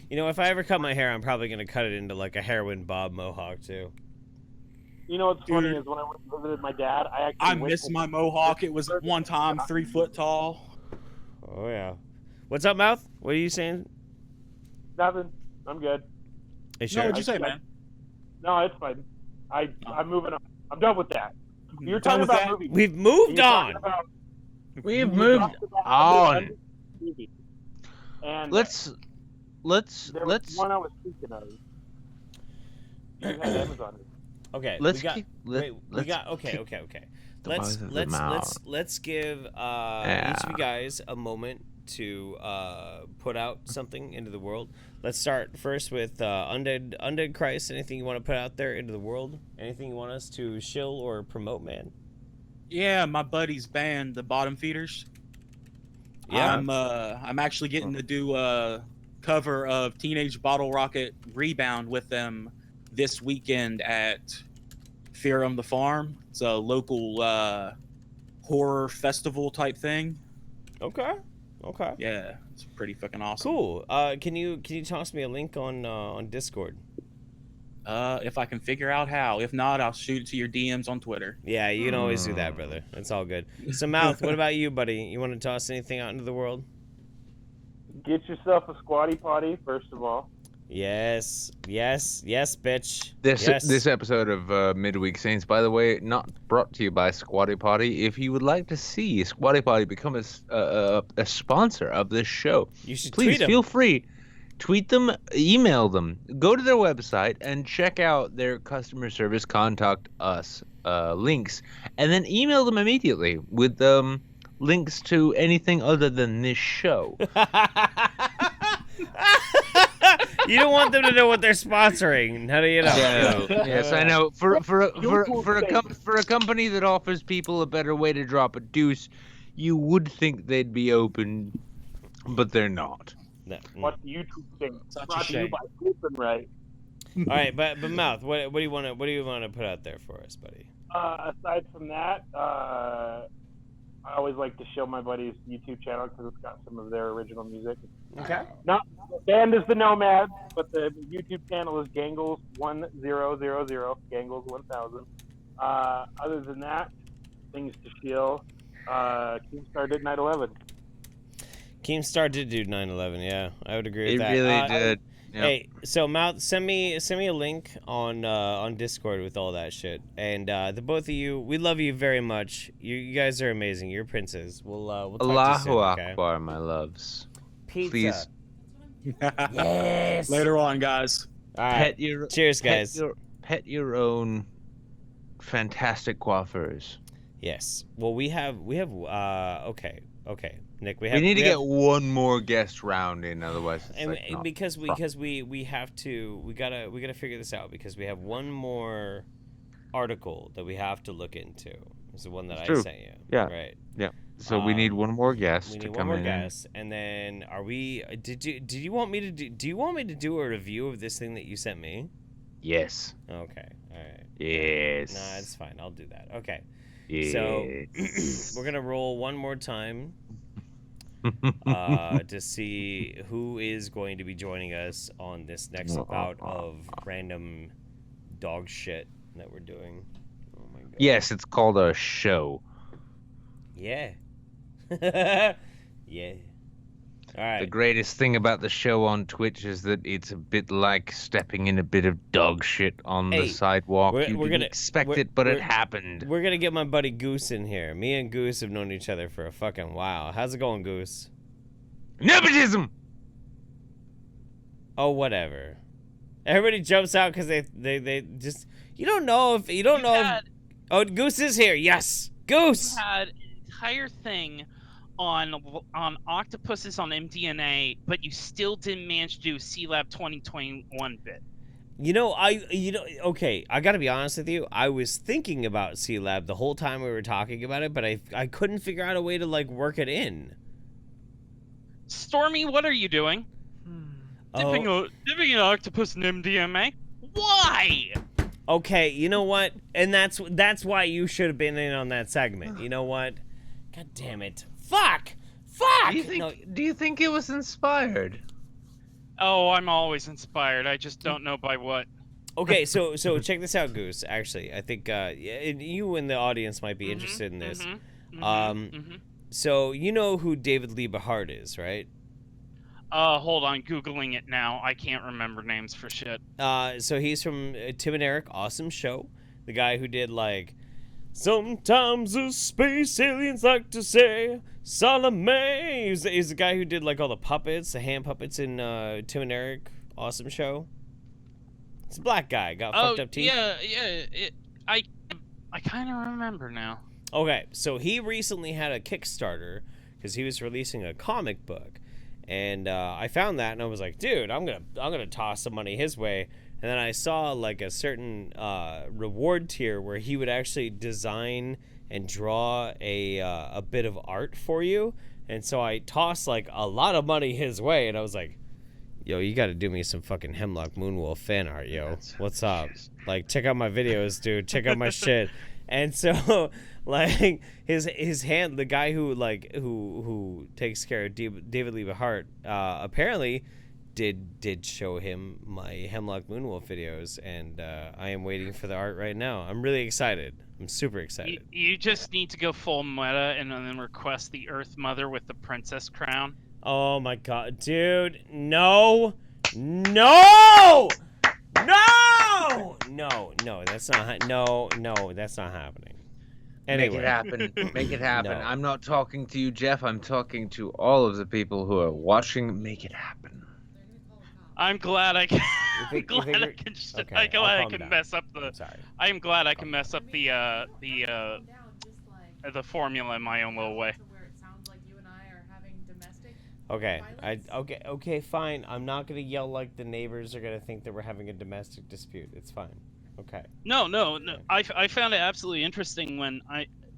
You know, if I ever cut my hair, I'm probably gonna cut it into like a Heroin Bob mohawk too. You know what's funny Dude. is when I went and visited my dad, I actually I went miss to- my mohawk. It was at one time 3 foot tall. Oh yeah. What's up, Mouth? What are you saying? Nothing. I'm good. Hey, No, sure. what'd you say, man? No, it's fine. I'm moving on. I'm done with that. You're Done talking with about that? movies. We've moved You're on. talking about- We've you moved talked about on. movies. And Let's there was one I was thinking of. You had Amazon. Okay. let's we got, keep wait, we let's got okay. keep the Let's mouth of the mouth. let's give each of you guys a moment to put out something into the world. Let's start first with Undead Christ. Anything you want to put out there into the world? Anything you want us to shill or promote, man? Yeah, my buddy's band, the Bottom Feeders. Yeah. I'm actually getting to do a cover of Teenage Bottle Rocket Rebound with them this weekend at Fear on the Farm. It's a local horror festival type thing. Okay. Yeah, it's pretty fucking awesome. Cool. Can you toss me a link on Discord? If I can figure out how. If not, I'll shoot it to your DMs on Twitter. Yeah, you can always do that, brother. It's all good. So, Mouth, what about you, buddy? You want to toss anything out into the world? Get yourself a squatty potty, first of all. Yes, bitch. This Yes. this episode of MidWeek Saints, by the way, not brought to you by Squatty Potty. If you would like to see Squatty Potty become a sponsor of this show, You should please tweet 'em. feel free. Tweet them, email them, go to their website and check out their customer service contact us links, and then email them immediately with links to anything other than this show. You don't want them to know what they're sponsoring. How do you know? Yes, I know. For a company that offers people a better way to drop a deuce, you would think they'd be open, but they're not. No. What do YouTube think? Such a Brought to you shame. by Sleeping Right. All right, but Mouth, what do you want to put out there for us, buddy? Aside from that, I always like to show my buddy's YouTube channel because it's got some of their original music. Okay. Not the band is the Nomads, but the YouTube channel is Gangles1000. Gangles 1000. Other than that, things to feel. Keemstar did 9/11. Keemstar did do 9/11. Yeah, I would agree with It that. really did. Yep. Hey, so Mouth, send me a link on Discord with all that shit. And the both of you, we love you very much. You guys are amazing. You're princes. We'll talk to you Allahu soon, okay? Akbar, my loves. Pizza. Please Yes. Later on, guys. All right. Cheers, guys. Pet your own fantastic coiffeurs. Yes. Well, we have okay, Nick, We need to get one more guest round in, otherwise it's and like not because fun. we have to we gotta figure this out because we have one more article that we have to look into. It's the one that It's I true. sent you. Yeah. Right. Yeah. So we need one more guest We to need one come more in. guest, and then are we? Did you want me to do? Do you want me to do a review of this thing that you sent me? Yes. Okay. All right. Yes. Nah, it's fine. I'll do that. Okay. Yes. So we're gonna roll one more time to see who is going to be joining us on this next bout of random dog shit that we're doing. Oh my god. Yes, it's called a show. Yeah. Yeah. All right. The greatest thing about the show on Twitch is that it's a bit like stepping in a bit of dog shit on Hey, the sidewalk. we're You didn't gonna- expect we're- it, but it we're- happened. We're gonna get my buddy Goose in here. Me and Goose have known each other for a fucking while. How's it going, Goose? Nepotism! Oh, whatever. Everybody jumps out because they just you don't know if oh, Goose is here. Yes, Goose. Had an entire thing on octopuses on MDNA, but you still didn't manage to do C-Lab 2021 bit. Okay, I gotta be honest with you. I was thinking about C-Lab the whole time we were talking about it, but I couldn't figure out a way to like work it in. Stormy, what are you doing? Dipping an octopus in MDMA? Why? Okay, you know what? And that's why you should have been in on that segment. You know what? God damn it! Fuck! Do you think it was inspired? Oh, I'm always inspired. I just don't know by what. Okay, so check this out, Goose. Actually, I think you and the audience might be interested in this. So you know who David Lee Bahart is, right? Hold on, Googling it now. I can't remember names for shit. So he's from Tim and Eric Awesome Show. The guy who did like, sometimes the space aliens like to say, Salome. He's the guy who did like all the puppets, the hand puppets in Tim and Eric Awesome Show. It's a black guy, got fucked up teeth. I kind of remember now. Okay, so he recently had a Kickstarter because he was releasing a comic book, and I found that and I was like, dude, I'm gonna toss some money his way. And then I saw like a certain reward tier where he would actually design and draw a bit of art for you, and so I tossed like a lot of money his way, and I was like, yo, you got to do me some fucking Hemlock Moonwolf fan art, yo. What's up? Like, check out my videos, dude. Check out my shit. And so, like, his hand, the guy who takes care of David Lee Bahart, apparently did show him my Hemlock Moonwolf videos, and I am waiting for the art right now. I'm really excited. I'm super excited. You just need to go full meta and then request the Earth Mother with the princess crown. Oh my god, dude. No, that's not happening. Anyway. Make it happen. Make it happen. No. I'm not talking to you, Jeff. I'm talking to all of the people who are watching. Make it happen. I'm glad I can. Okay, I'm glad I can mess up the. Sorry. I am glad I can mess up the formula in my own little way. Okay, okay, fine. I'm not gonna yell like the neighbors are gonna think that we're having a domestic dispute. It's fine. Okay. No. I found it absolutely interesting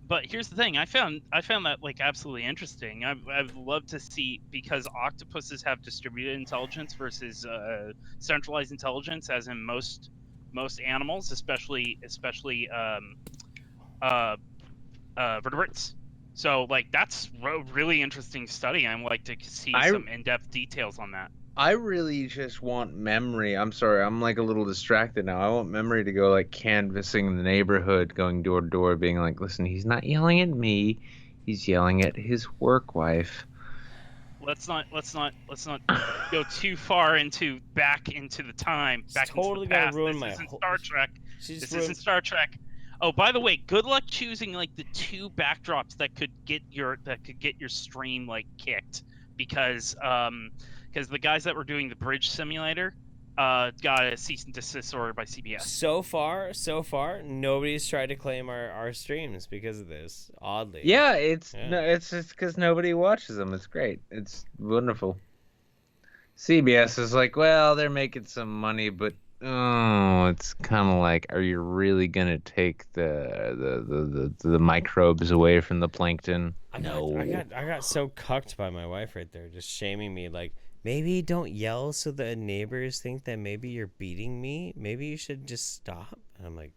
but here's the thing. I found that like absolutely interesting. I've loved to see, because octopuses have distributed intelligence versus centralized intelligence, as in most animals, especially vertebrates. So like that's a really interesting study. I'd like to see some in-depth details on that. I really just want memory. I'm sorry, I'm like a little distracted now. I want memory to go like canvassing the neighborhood, going door to door, being like, listen, he's not yelling at me, he's yelling at his work wife. Let's not go too far back into the time. Back totally into the past. gonna ruin this my isn't Star Trek. This isn't Star Trek. Oh, by the way, good luck choosing like the 2 backdrops that could get your stream like kicked, because the guys that were doing the bridge simulator got a cease and desist order by CBS. So far, nobody's tried to claim our streams because of this. Oddly. Yeah, it's just because nobody watches them. It's great. It's wonderful. CBS is like, well, they're making some money, but it's kind of like, are you really gonna take the microbes away from the plankton? I got so cucked by my wife right there, just shaming me, like, maybe don't yell so the neighbors think that maybe you're beating me. Maybe you should just stop. And I'm like,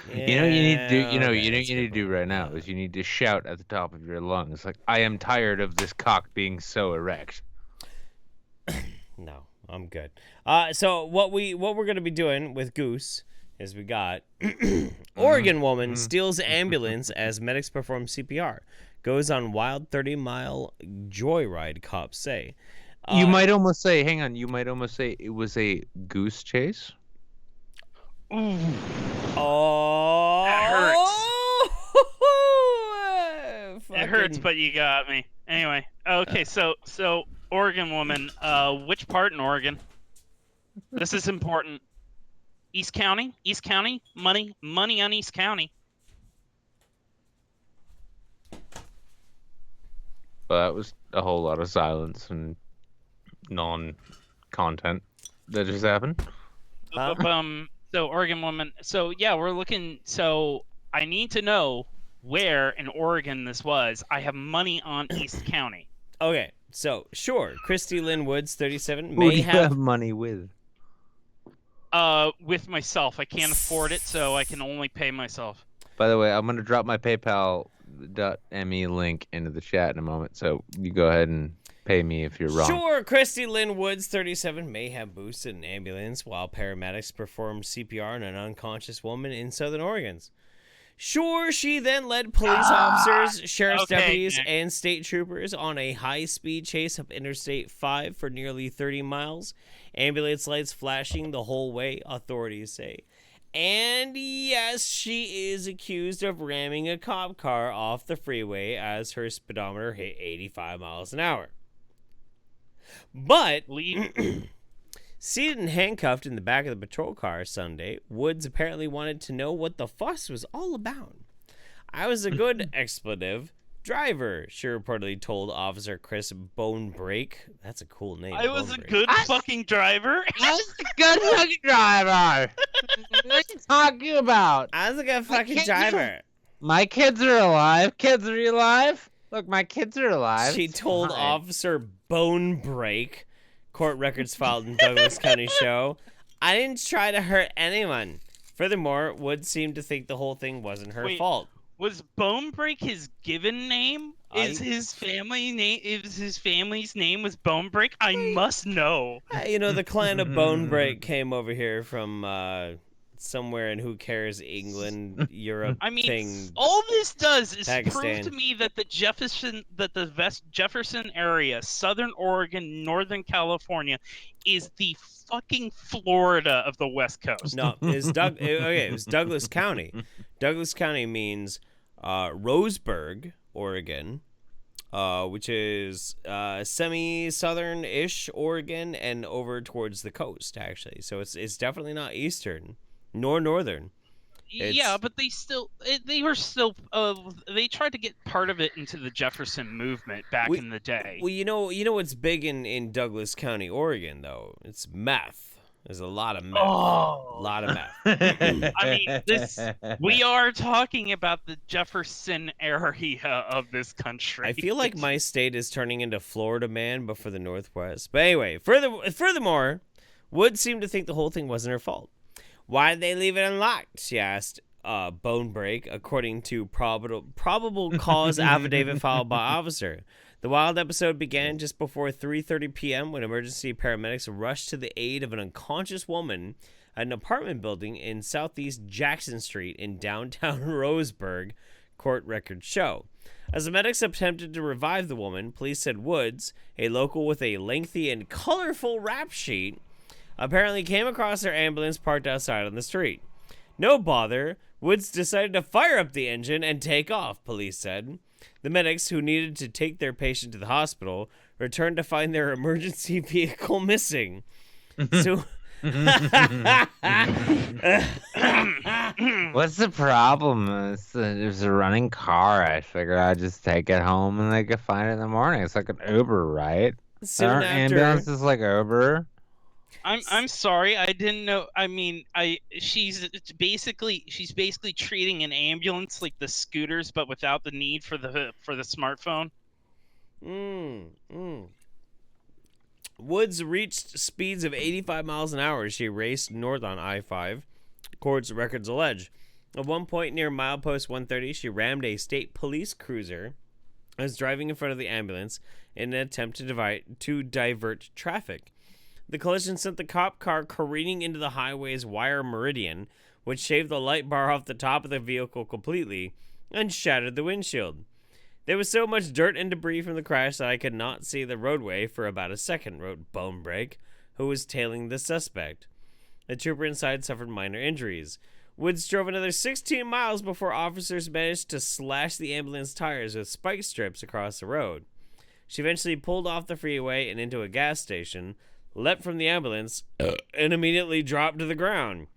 yeah, you know what you need to do. You know what you need to do right now is you need to shout at the top of your lungs, like, I am tired of this cock being so erect. No, I'm good. So what we're gonna be doing with Goose is we got Oregon woman steals ambulance as medics perform CPR. Goes on wild 30-mile joyride, cops say. You might almost say, hang on, it was a goose chase? Ooh. Oh, that hurts. It hurts, but you got me. Anyway, okay, so Oregon woman, which part in Oregon? This is important. East County, money on East County. Well, that was a whole lot of silence and non-content that just happened. So Oregon woman. So yeah, we're looking. So I need to know where in Oregon this was. I have money on East County. Okay, so sure, Christy Lynn Woods, 37, Who may do you have money with? With myself. I can't afford it, so I can only pay myself. By the way, I'm gonna drop my PayPal.me link into the chat in a moment, so you go ahead and pay me if you're wrong. Sure, Christy Lynn Woods, 37, may have boosted an ambulance while paramedics performed CPR on an unconscious woman in Southern Oregon. Sure, she then led police officers, sheriff's deputies, and state troopers on a high-speed chase up Interstate 5 for nearly 30 miles. Ambulance lights flashing the whole way, authorities say. And yes, she is accused of ramming a cop car off the freeway as her speedometer hit 85 miles an hour. But seated and handcuffed in the back of the patrol car Sunday, Woods apparently wanted to know what the fuss was all about. I was a good expletive driver, she reportedly told Officer Chris Bonebreak. That's a cool name. I was a good fucking driver. I was a good fucking driver. What are you talking about? I was a good fucking driver. My kids are alive. Kids, are you alive? Look, my kids are alive. She told Officer Bonebreak. Court records filed in Douglas County show. I didn't try to hurt anyone. Furthermore, Wood seemed to think the whole thing wasn't her fault. Was Bonebreak his given name? Is his family's name was Bonebreak? I must know. You know, the clan of Bonebreak came over here from somewhere in who cares, England, Europe. I mean, thing, all this does is Pakistan. prove to me that the Jefferson area, Southern Oregon, Northern California, is the fucking Florida of the West Coast. No, it was Douglas County. Douglas County means Roseburg, Oregon, which is semi-southern-ish Oregon and over towards the coast, actually. So it's definitely not eastern nor northern. Yeah, but they were still they tried to get part of it into the Jefferson movement back in the day. Well, you know what's big in Douglas County, Oregon, though? It's meth. There's a lot of meth. Oh. A lot of meth. I mean, we are talking about the Jefferson area of this country. I feel like my state is turning into Florida Man, but for the Northwest. But anyway, furthermore, Wood seemed to think the whole thing wasn't her fault. Why did they leave it unlocked? She asked. Bone break, according to probable cause affidavit filed by officer. The wild episode began just before 3:30 p.m. when emergency paramedics rushed to the aid of an unconscious woman at an apartment building in southeast Jackson Street in downtown Roseburg, court records show. As the medics attempted to revive the woman, police said Woods, a local with a lengthy and colorful rap sheet, apparently came across their ambulance parked outside on the street. No bother, Woods decided to fire up the engine and take off, police said. The medics, who needed to take their patient to the hospital, returned to find their emergency vehicle missing. So, what's the problem? There's a running car. I figured I'd just take it home and they could find it in the morning. It's like an Uber, right? Aren't ambulances like Uber? I'm sorry, I didn't know. I mean, she's basically treating an ambulance like the scooters, but without the need for the smartphone. Woods reached speeds of 85 miles an hour as she raced north on I-5. Court's records allege. At one point near milepost 130, she rammed a state police cruiser and was driving in front of the ambulance in an attempt to divert traffic. The collision sent the cop car careening into the highway's wire meridian, which shaved the light bar off the top of the vehicle completely and shattered the windshield. There was so much dirt and debris from the crash that I could not see the roadway for about a second, wrote Bonebreak, who was tailing the suspect. The trooper inside suffered minor injuries. Woods drove another 16 miles before officers managed to slash the ambulance tires with spike strips across the road. She eventually pulled off the freeway and into a gas station, leapt from the ambulance, and immediately dropped to the ground.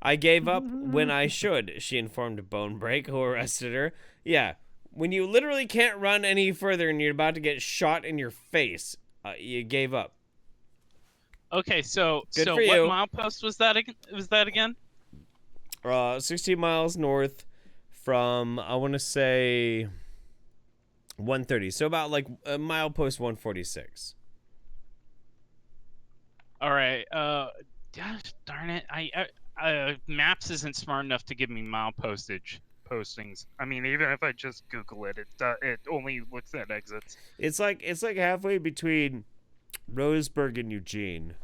I gave up when I should, she informed Bonebreak, who arrested her. Yeah, when you literally can't run any further and you're about to get shot in your face, you gave up. Okay, so Good what for you. milepost was that again? 16 miles north from, I want to say, 130. So about like milepost 146. All right. Gosh darn it! Maps isn't smart enough to give me mile postings. I mean, even if I just Google it, it only looks at exits. It's like halfway between Roseburg and Eugene.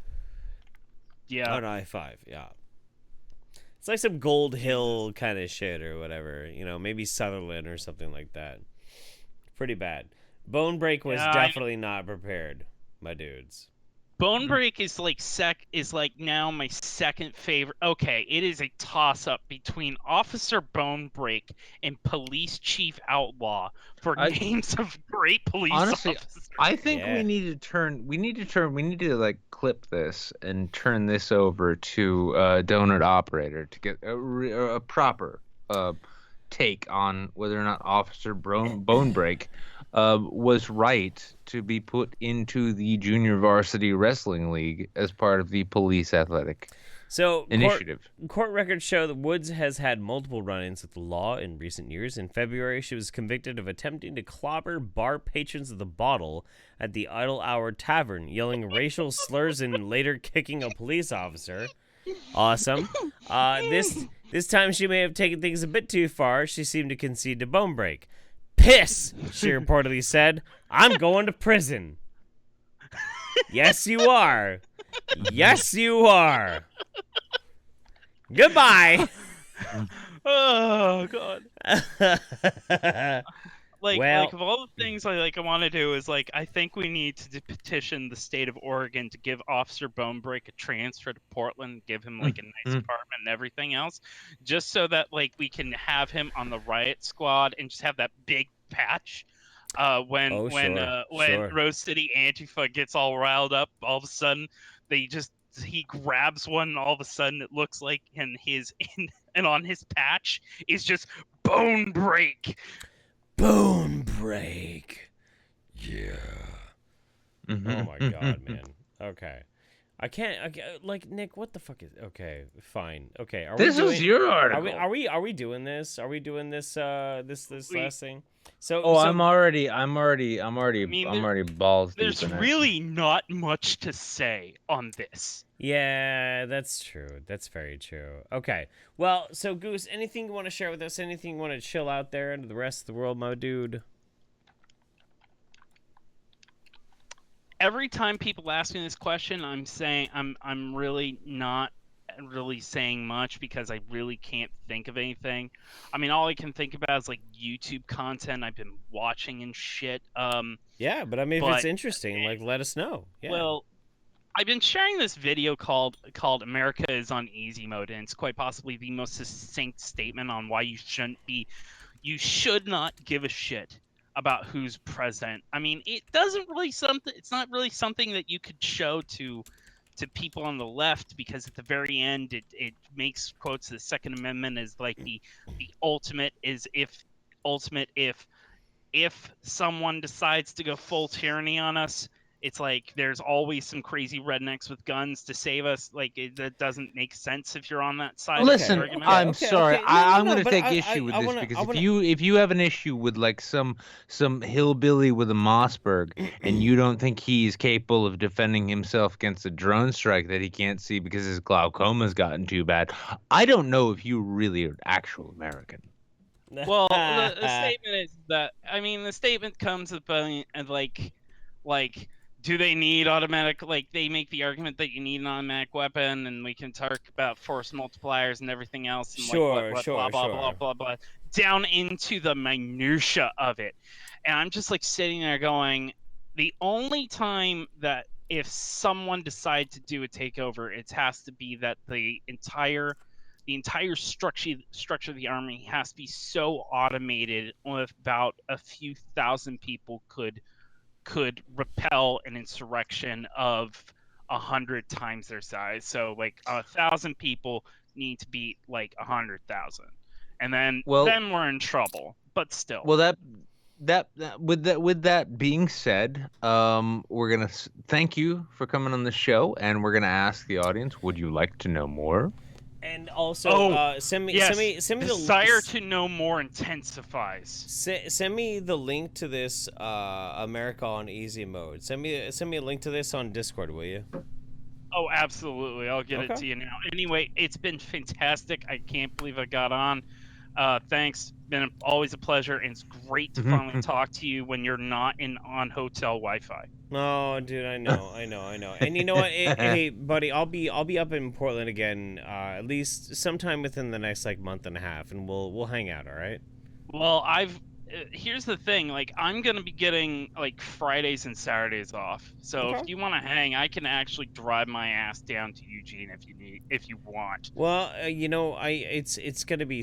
Yeah. On I-5. Yeah. It's like some Gold Hill kind of shit or whatever. You know, maybe Sutherland or something like that. Pretty bad. Bonebreak was definitely not prepared, my dudes. Bonebreak is like now my second favorite. Okay, it is a toss up between Officer Bonebreak and Police Chief Outlaw for names of great police honestly, officers. I think we need to like clip this and turn this over to Donut Operator to get a proper take on whether or not Officer Bonebreak was right to be put into the Junior Varsity Wrestling League as part of the police athletic initiative. Court records show that Woods has had multiple run-ins with the law in recent years. In February, she was convicted of attempting to clobber bar patrons of the Bottle at the Idle Hour Tavern, yelling racial slurs and later kicking a police officer. Awesome. This time she may have taken things a bit too far. She seemed to concede to Bonebreak. Piss, she reportedly said. I'm going to prison. Yes, you are. Yes, you are. Goodbye. Oh God. Like of all the things I want to do is I think we need to petition the state of Oregon to give Officer Bonebreak a transfer to Portland, give him a nice apartment and everything else, just so that we can have him on the riot squad and just have that big patch. When Rose City Antifa gets all riled up, all of a sudden he grabs one and all of a sudden it looks like in his and on his patch is just bone break. Bone break. Yeah. Oh my god, man. Okay. I can't like Nick. What the fuck is? Okay, fine. Okay, This was your article. Are we doing this? Are we doing this? This last thing. So. Oh, so, I'm already balls deep There's in it. really not much to say on this. Yeah, that's true. That's very true. Okay. Well, so Goose, anything you want to share with us? Anything you want to chill out there into the rest of the world, my dude? Every time people ask me this question, I'm saying I'm really not really saying much because I really can't think of anything. I mean, all I can think about is like YouTube content I've been watching and shit. Yeah, but I mean, if it's interesting, like, let us know. Yeah. Well, I've been sharing this video called "America is on Easy Mode," and it's quite possibly the most succinct statement on why you should not give a shit about who's president. I mean, it's not really something that you could show to people on the left, because at the very end it makes quotes the Second Amendment as like the ultimate if someone decides to go full tyranny on us, it's like there's always some crazy rednecks with guns to save us. Like that doesn't make sense if you're on that side. Listen, of the argument. I'm sorry. I'm going to take I issue with this wanna- because I wanna- if you have an issue with like some hillbilly with a Mossberg and you don't think he's capable of defending himself against a drone strike that he can't see because his glaucoma's gotten too bad, I don't know if you really are an actual American. Well, the statement is that, I mean, the statement comes about like, do they need automatic? Like, they make the argument that you need an automatic weapon, and we can talk about force multipliers and everything else. And Sure, blah blah blah, down into the minutia of it. And I'm just like sitting there going, the only time that if someone decides to do a takeover, it has to be that the entire structure of the army has to be so automated with about a few thousand people could repel an insurrection of 100 times their size. So like 1,000 people need to beat like 100,000, and then we're in trouble. But still. Well, with that being said, we're gonna thank you for coming on the show, and we're gonna ask the audience, would you like to know more? And also, send me the desire to know more intensifies. Send me the link to this America on Easy Mode. Send me a link to this on Discord, will you? Oh, absolutely. I'll get it to you now. Anyway, it's been fantastic. I can't believe I got on. Thanks. Been always a pleasure, and it's great to finally talk to you when you're not on hotel Wi-Fi. Oh, dude, I know. And you know what? Hey, buddy, I'll be up in Portland again, at least sometime within the next like month and a half, and we'll hang out. All right? Well, here's the thing. Like, I'm gonna be getting like Fridays and Saturdays off. So if you want to hang, I can actually drive my ass down to Eugene if you want. Well, you know, unfortunately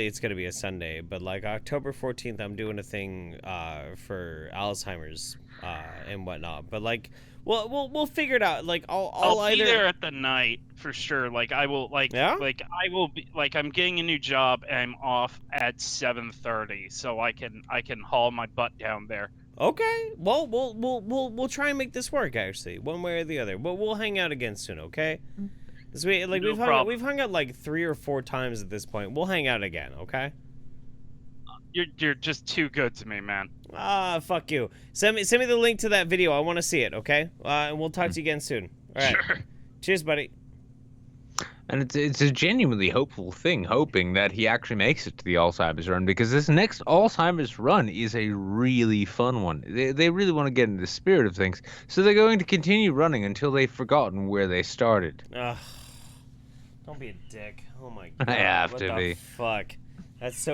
it's gonna be a Sunday, but like October 14th, I'm doing a thing for Alzheimer's and whatnot. But like, we'll figure it out. Like, I'll be there at the night for sure. Like, I will like I will be like, I'm getting a new job and I'm off at 7:30, so I can haul my butt down there. Okay. Well, we'll try and make this work, actually, one way or the other. But we'll hang out again soon, okay? Because we've hung out like 3 or 4 times at this point. We'll hang out again, okay? You're just too good to me, man. Fuck you. Send me the link to that video. I want to see it, okay? And we'll talk to you again soon. All right. Sure. Cheers, buddy. And it's a genuinely hopeful thing, hoping that he actually makes it to the Alzheimer's run, because this next Alzheimer's run is a really fun one. They really want to get into the spirit of things, so they're going to continue running until they've forgotten where they started. Ugh. Don't be a dick. Oh my god. I have what to the be. Fuck. That's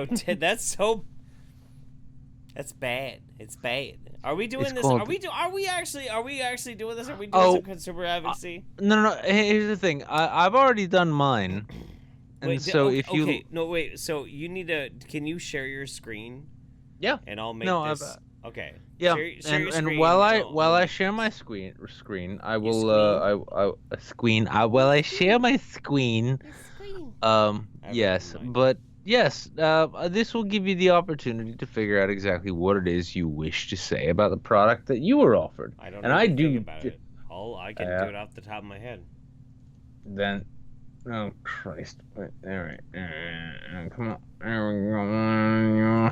bad. It's bad. Are we doing this? Are we actually doing this? Are we doing some consumer advocacy? No. Here's the thing. I've already done mine. And Wait, so if you okay, no, wait. So you need to. Can you share your screen? Yeah. And I'll make this. Okay. Yeah. Share your and screen, while I share my screen, I will I share my screen. Yes, mind. but yes, this will give you the opportunity to figure out exactly what it is you wish to say about the product that you were offered. I don't and need I to do. think about it. I can do it off the top of my head. Then, oh Christ! Wait, there we come on, there we go.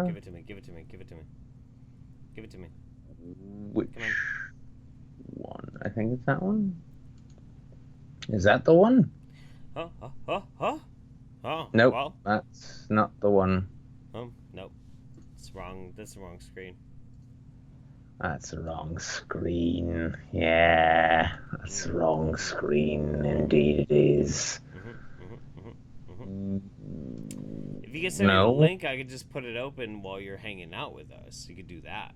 Give it to me. Give it to me. Give it to me. Give it to me. Which Come on. one? I think it's that one. Is that the one? Huh? Oh, Nope, well. that's not the one. Nope. It's wrong. That's the wrong screen. That's the wrong screen. Yeah, that's the wrong screen. Indeed, it is. If you could send me No. the link, I could just put it open while you're hanging out with us. You could do that.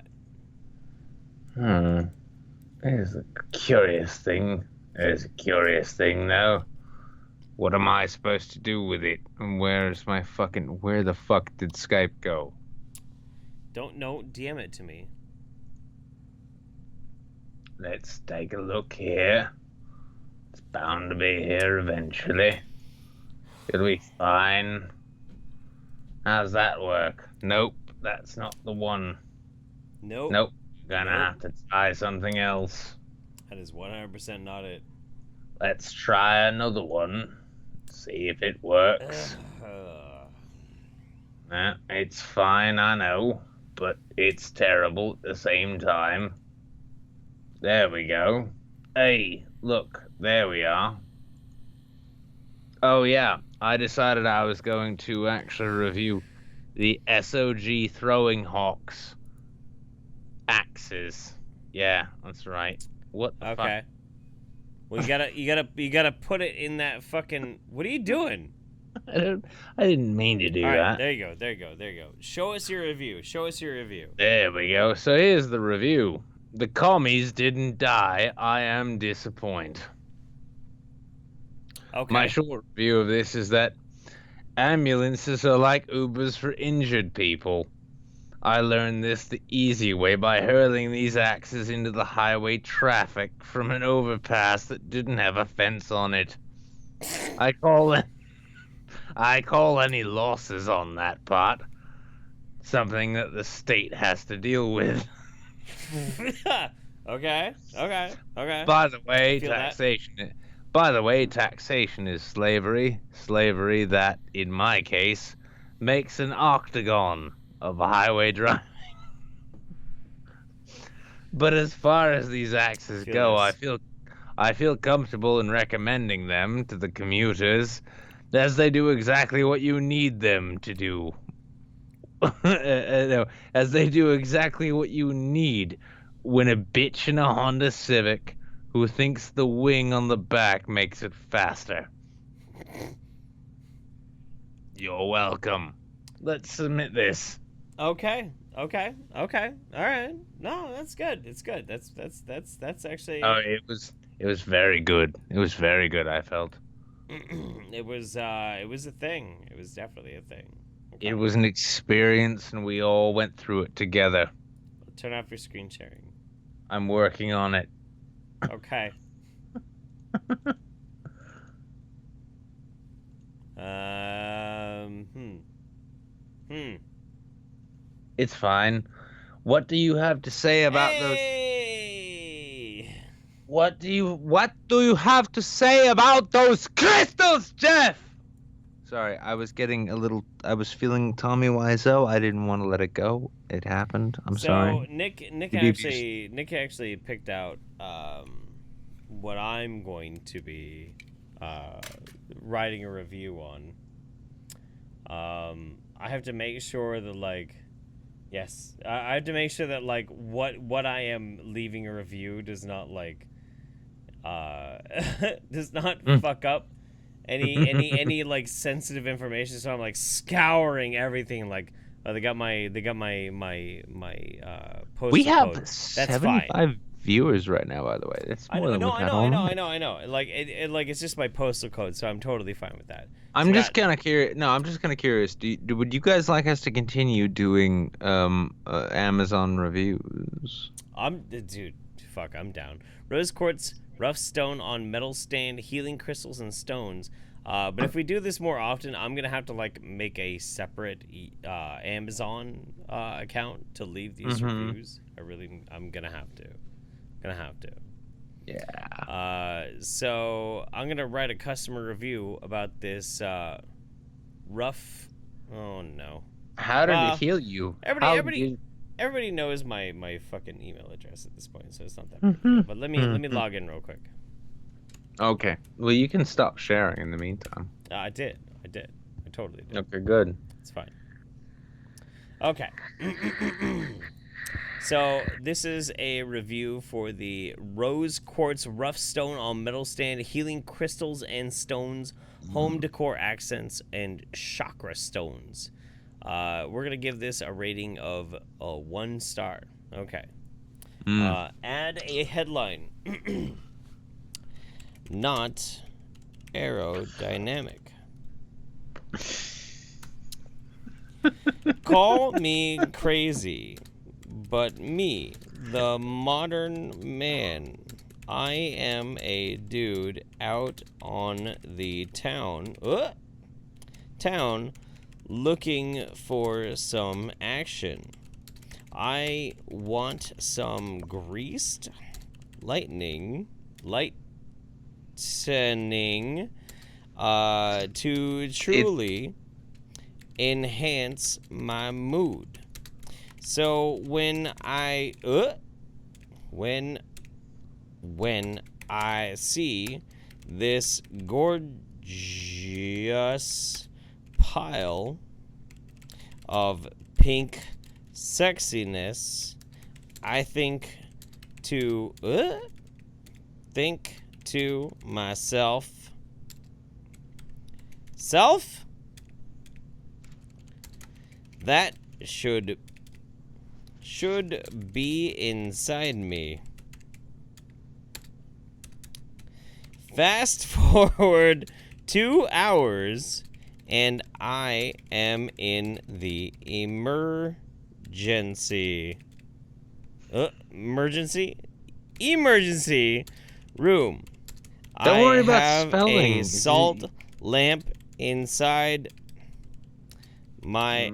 There's a curious thing. There's a curious thing, though. What am I supposed to do with it? And where the fuck did Skype go? Don't know. DM it to me. Let's take a look here. It's bound to be here eventually. It'll be fine. How's that work? Nope, that's not the one. Nope. Gonna have to try something else. That is 100% not it. Let's try another one. See if it works. It's fine, I know, but it's terrible at the same time. There we go. Hey, look, there we are. Oh yeah, I decided I was going to actually review the SOG Throwing Hawks axes. Yeah, that's right. What the fuck? Well, you gotta put it in that fucking. What are you doing? I didn't mean to do All right, that. there you go. Show us your review. There we go. So here's the review. The commies didn't die. I am disappointed. Okay. My short review of this is that ambulances are like Ubers for injured people. I learned this the easy way by hurling these axes into the highway traffic from an overpass that didn't have a fence on it. I call any losses on that part something that the state has to deal with. Okay. By the way, Feel that? taxation is slavery. Slavery that, in my case, makes an octagon of highway driving. But as far as these axes go, I feel comfortable in recommending them to the commuters, as they do exactly what you need them to do. As they do exactly what you need when a bitch in a Honda Civic who thinks the wing on the back makes it faster. You're welcome. Let's submit this. Okay. All right. No, that's good. It's good. That's actually. Oh, it was very good. It was very good, I felt. It was a thing. It was definitely a thing. Okay. It was an experience, and we all went through it together. Turn off your screen sharing. I'm working on it. Okay. It's fine. What do you have to say about those? What do you have to say about those crystals, Jeff? Sorry, I was feeling Tommy Wiseau. I didn't want to let it go. It happened. I'm sorry. So Nick actually picked out what I'm going to be writing a review on. I have to make sure that I have to make sure that what I am leaving a review does not fuck up any sensitive information. So I'm scouring everything. They got my postal We have code. That's 75 fine. viewers right now, by the way. That's more than we've had all night. I know. It's just my postal code, so I'm totally fine with that. I'm just kind of curious. No, I'm just kind of curious. Would you guys like us to continue doing Amazon reviews? Dude, fuck, I'm down. Rose quartz rough stone on metal stand, healing crystals and stones. But if we do this more often, I'm gonna have to like make a separate Amazon account to leave these reviews. I'm gonna have to. Yeah. So I'm gonna write a customer review about this rough. Oh no. How did it heal you? Everybody knows my fucking email address at this point, so it's not that big. Deal. But let me log in real quick. Okay. Well, you can stop sharing in the meantime. I did. I totally did. Okay, good. It's fine. Okay. So this is a review for the Rose Quartz Rough Stone on Metal Stand, Healing Crystals and Stones, Home Decor Accents, and Chakra Stones. We're going to give this a rating of 1 star. Okay. Add a headline. Not aerodynamic. Call me crazy, but me, the modern man, I am a dude out on the town looking for some action. I want some greased lightning to truly enhance my mood. So when I see this gorgeous pile of pink sexiness, I think to myself, that should be inside me. Fast forward 2 hours and I am in the emergency room. Don't worry about have spelling. A salt lamp inside my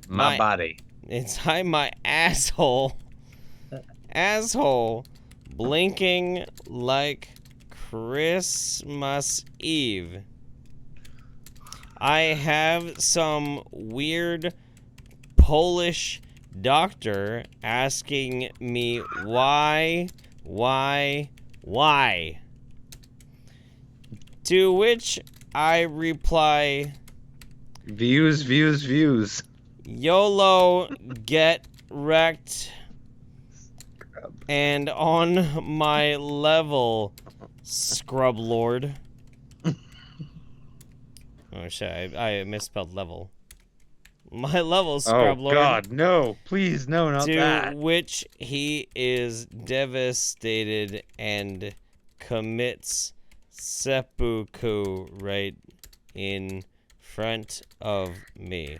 body. Inside my asshole, blinking like Christmas Eve. I have some weird Polish doctor asking me why. To which I reply, Views. YOLO, get wrecked. And on my level, scrub lord. Oh shit, I misspelled level. My level, scrub lord. Oh god, no. Please, no, not that. To which he is devastated and commits seppuku right in front of me.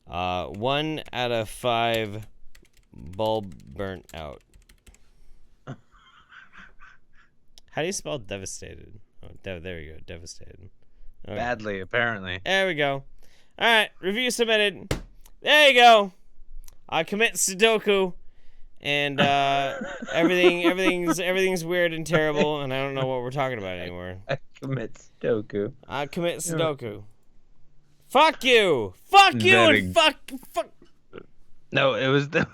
1 out of 5 bulb burnt out. How do you spell devastated? Oh, there you go, devastated. Okay. Badly, apparently. There we go. Alright, review submitted. There you go. I commit Sudoku. And everything's weird and terrible, and I don't know what we're talking about anymore. I commit Sudoku. Fuck you! Fuck you and fuck. No, it was that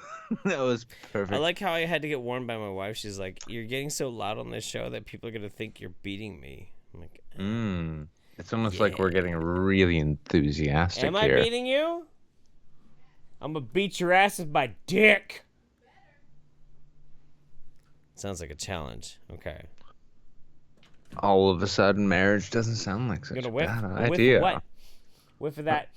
was perfect. I like how I had to get warned by my wife. She's like, "You're getting so loud on this show that people are gonna think you're beating me." I'm like, It's almost like we're getting really enthusiastic Am here. I beating you? I'm gonna beat your ass with my dick. Sounds like a challenge. Okay. All of a sudden, marriage doesn't sound like such a bad idea. What? Whiff of that.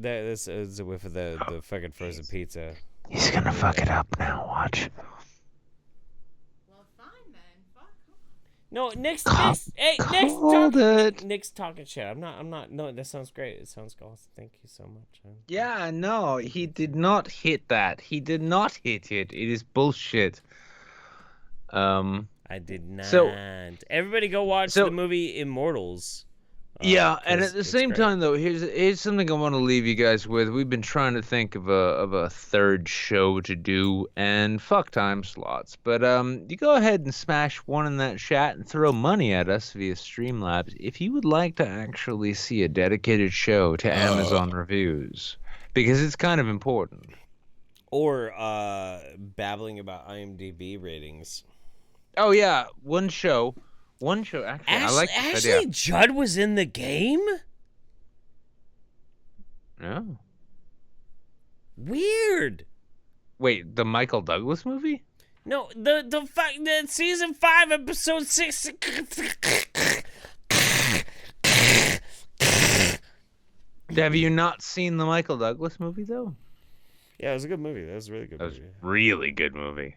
This is a whiff of the fucking frozen pizza. He's gonna fuck it up now. Watch. Well, fine then. Fuck. No, Nick's talking shit. I'm not. No, that sounds great. It sounds awesome. Thank you so much. Yeah, no, he did not hit that. He did not hit it. It is bullshit. I did not. So- Everybody go watch so- the movie Immortals. Yeah, and 'cause at the it's same great. time, though, here's something I want to leave you guys with. We've been trying to think of a third show to do, and fuck time slots. But you go ahead and smash one in that chat and throw money at us via Streamlabs if you would like to actually see a dedicated show to Amazon reviews, because it's kind of important. Or babbling about IMDb ratings. Oh yeah, one show. Actually, I like this Actually, idea. Judd was in the game? Yeah. Weird. Wait, the Michael Douglas movie? No, the season 5, episode 6. Have you not seen the Michael Douglas movie though? Yeah, it was a good movie. That was a really good That was movie. really good movie.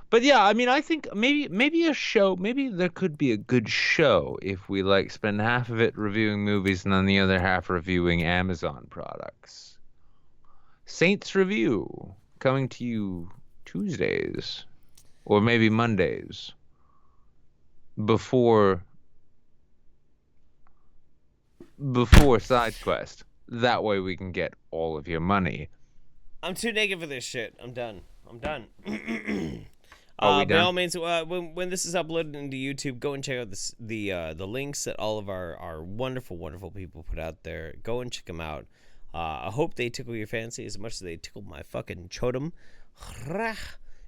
But yeah, I mean, I think maybe a show, maybe there could be a good show if we like spend half of it reviewing movies and then the other half reviewing Amazon products. Saints Review coming to you Tuesdays or maybe Mondays before Side Quest. That way we can get all of your money. I'm too naked for this shit. I'm done. Are we By done? all means, when this is uploaded into YouTube, go and check out the links that all of our wonderful, wonderful people put out there. Go and check them out. I hope they tickle your fancy as much as they tickled my fucking chotum.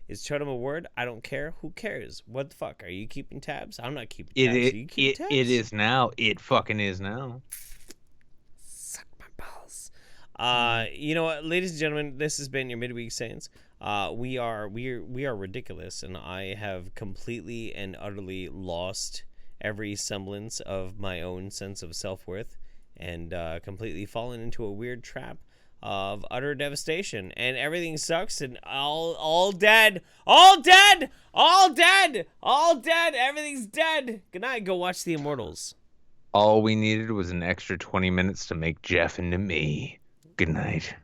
Is chotum a word? I don't care. Who cares? What the fuck? Are you keeping tabs? I'm not keeping tabs. Are you keeping tabs? It is now. It fucking is now. Suck my balls. You know what, ladies and gentlemen, this has been your midweek Saints. We are ridiculous, and I have completely and utterly lost every semblance of my own sense of self-worth, and completely fallen into a weird trap of utter devastation, and everything sucks, and all dead, everything's dead. Good night. Go watch The Immortals. All we needed was an extra 20 minutes to make Jeff into me. Good night.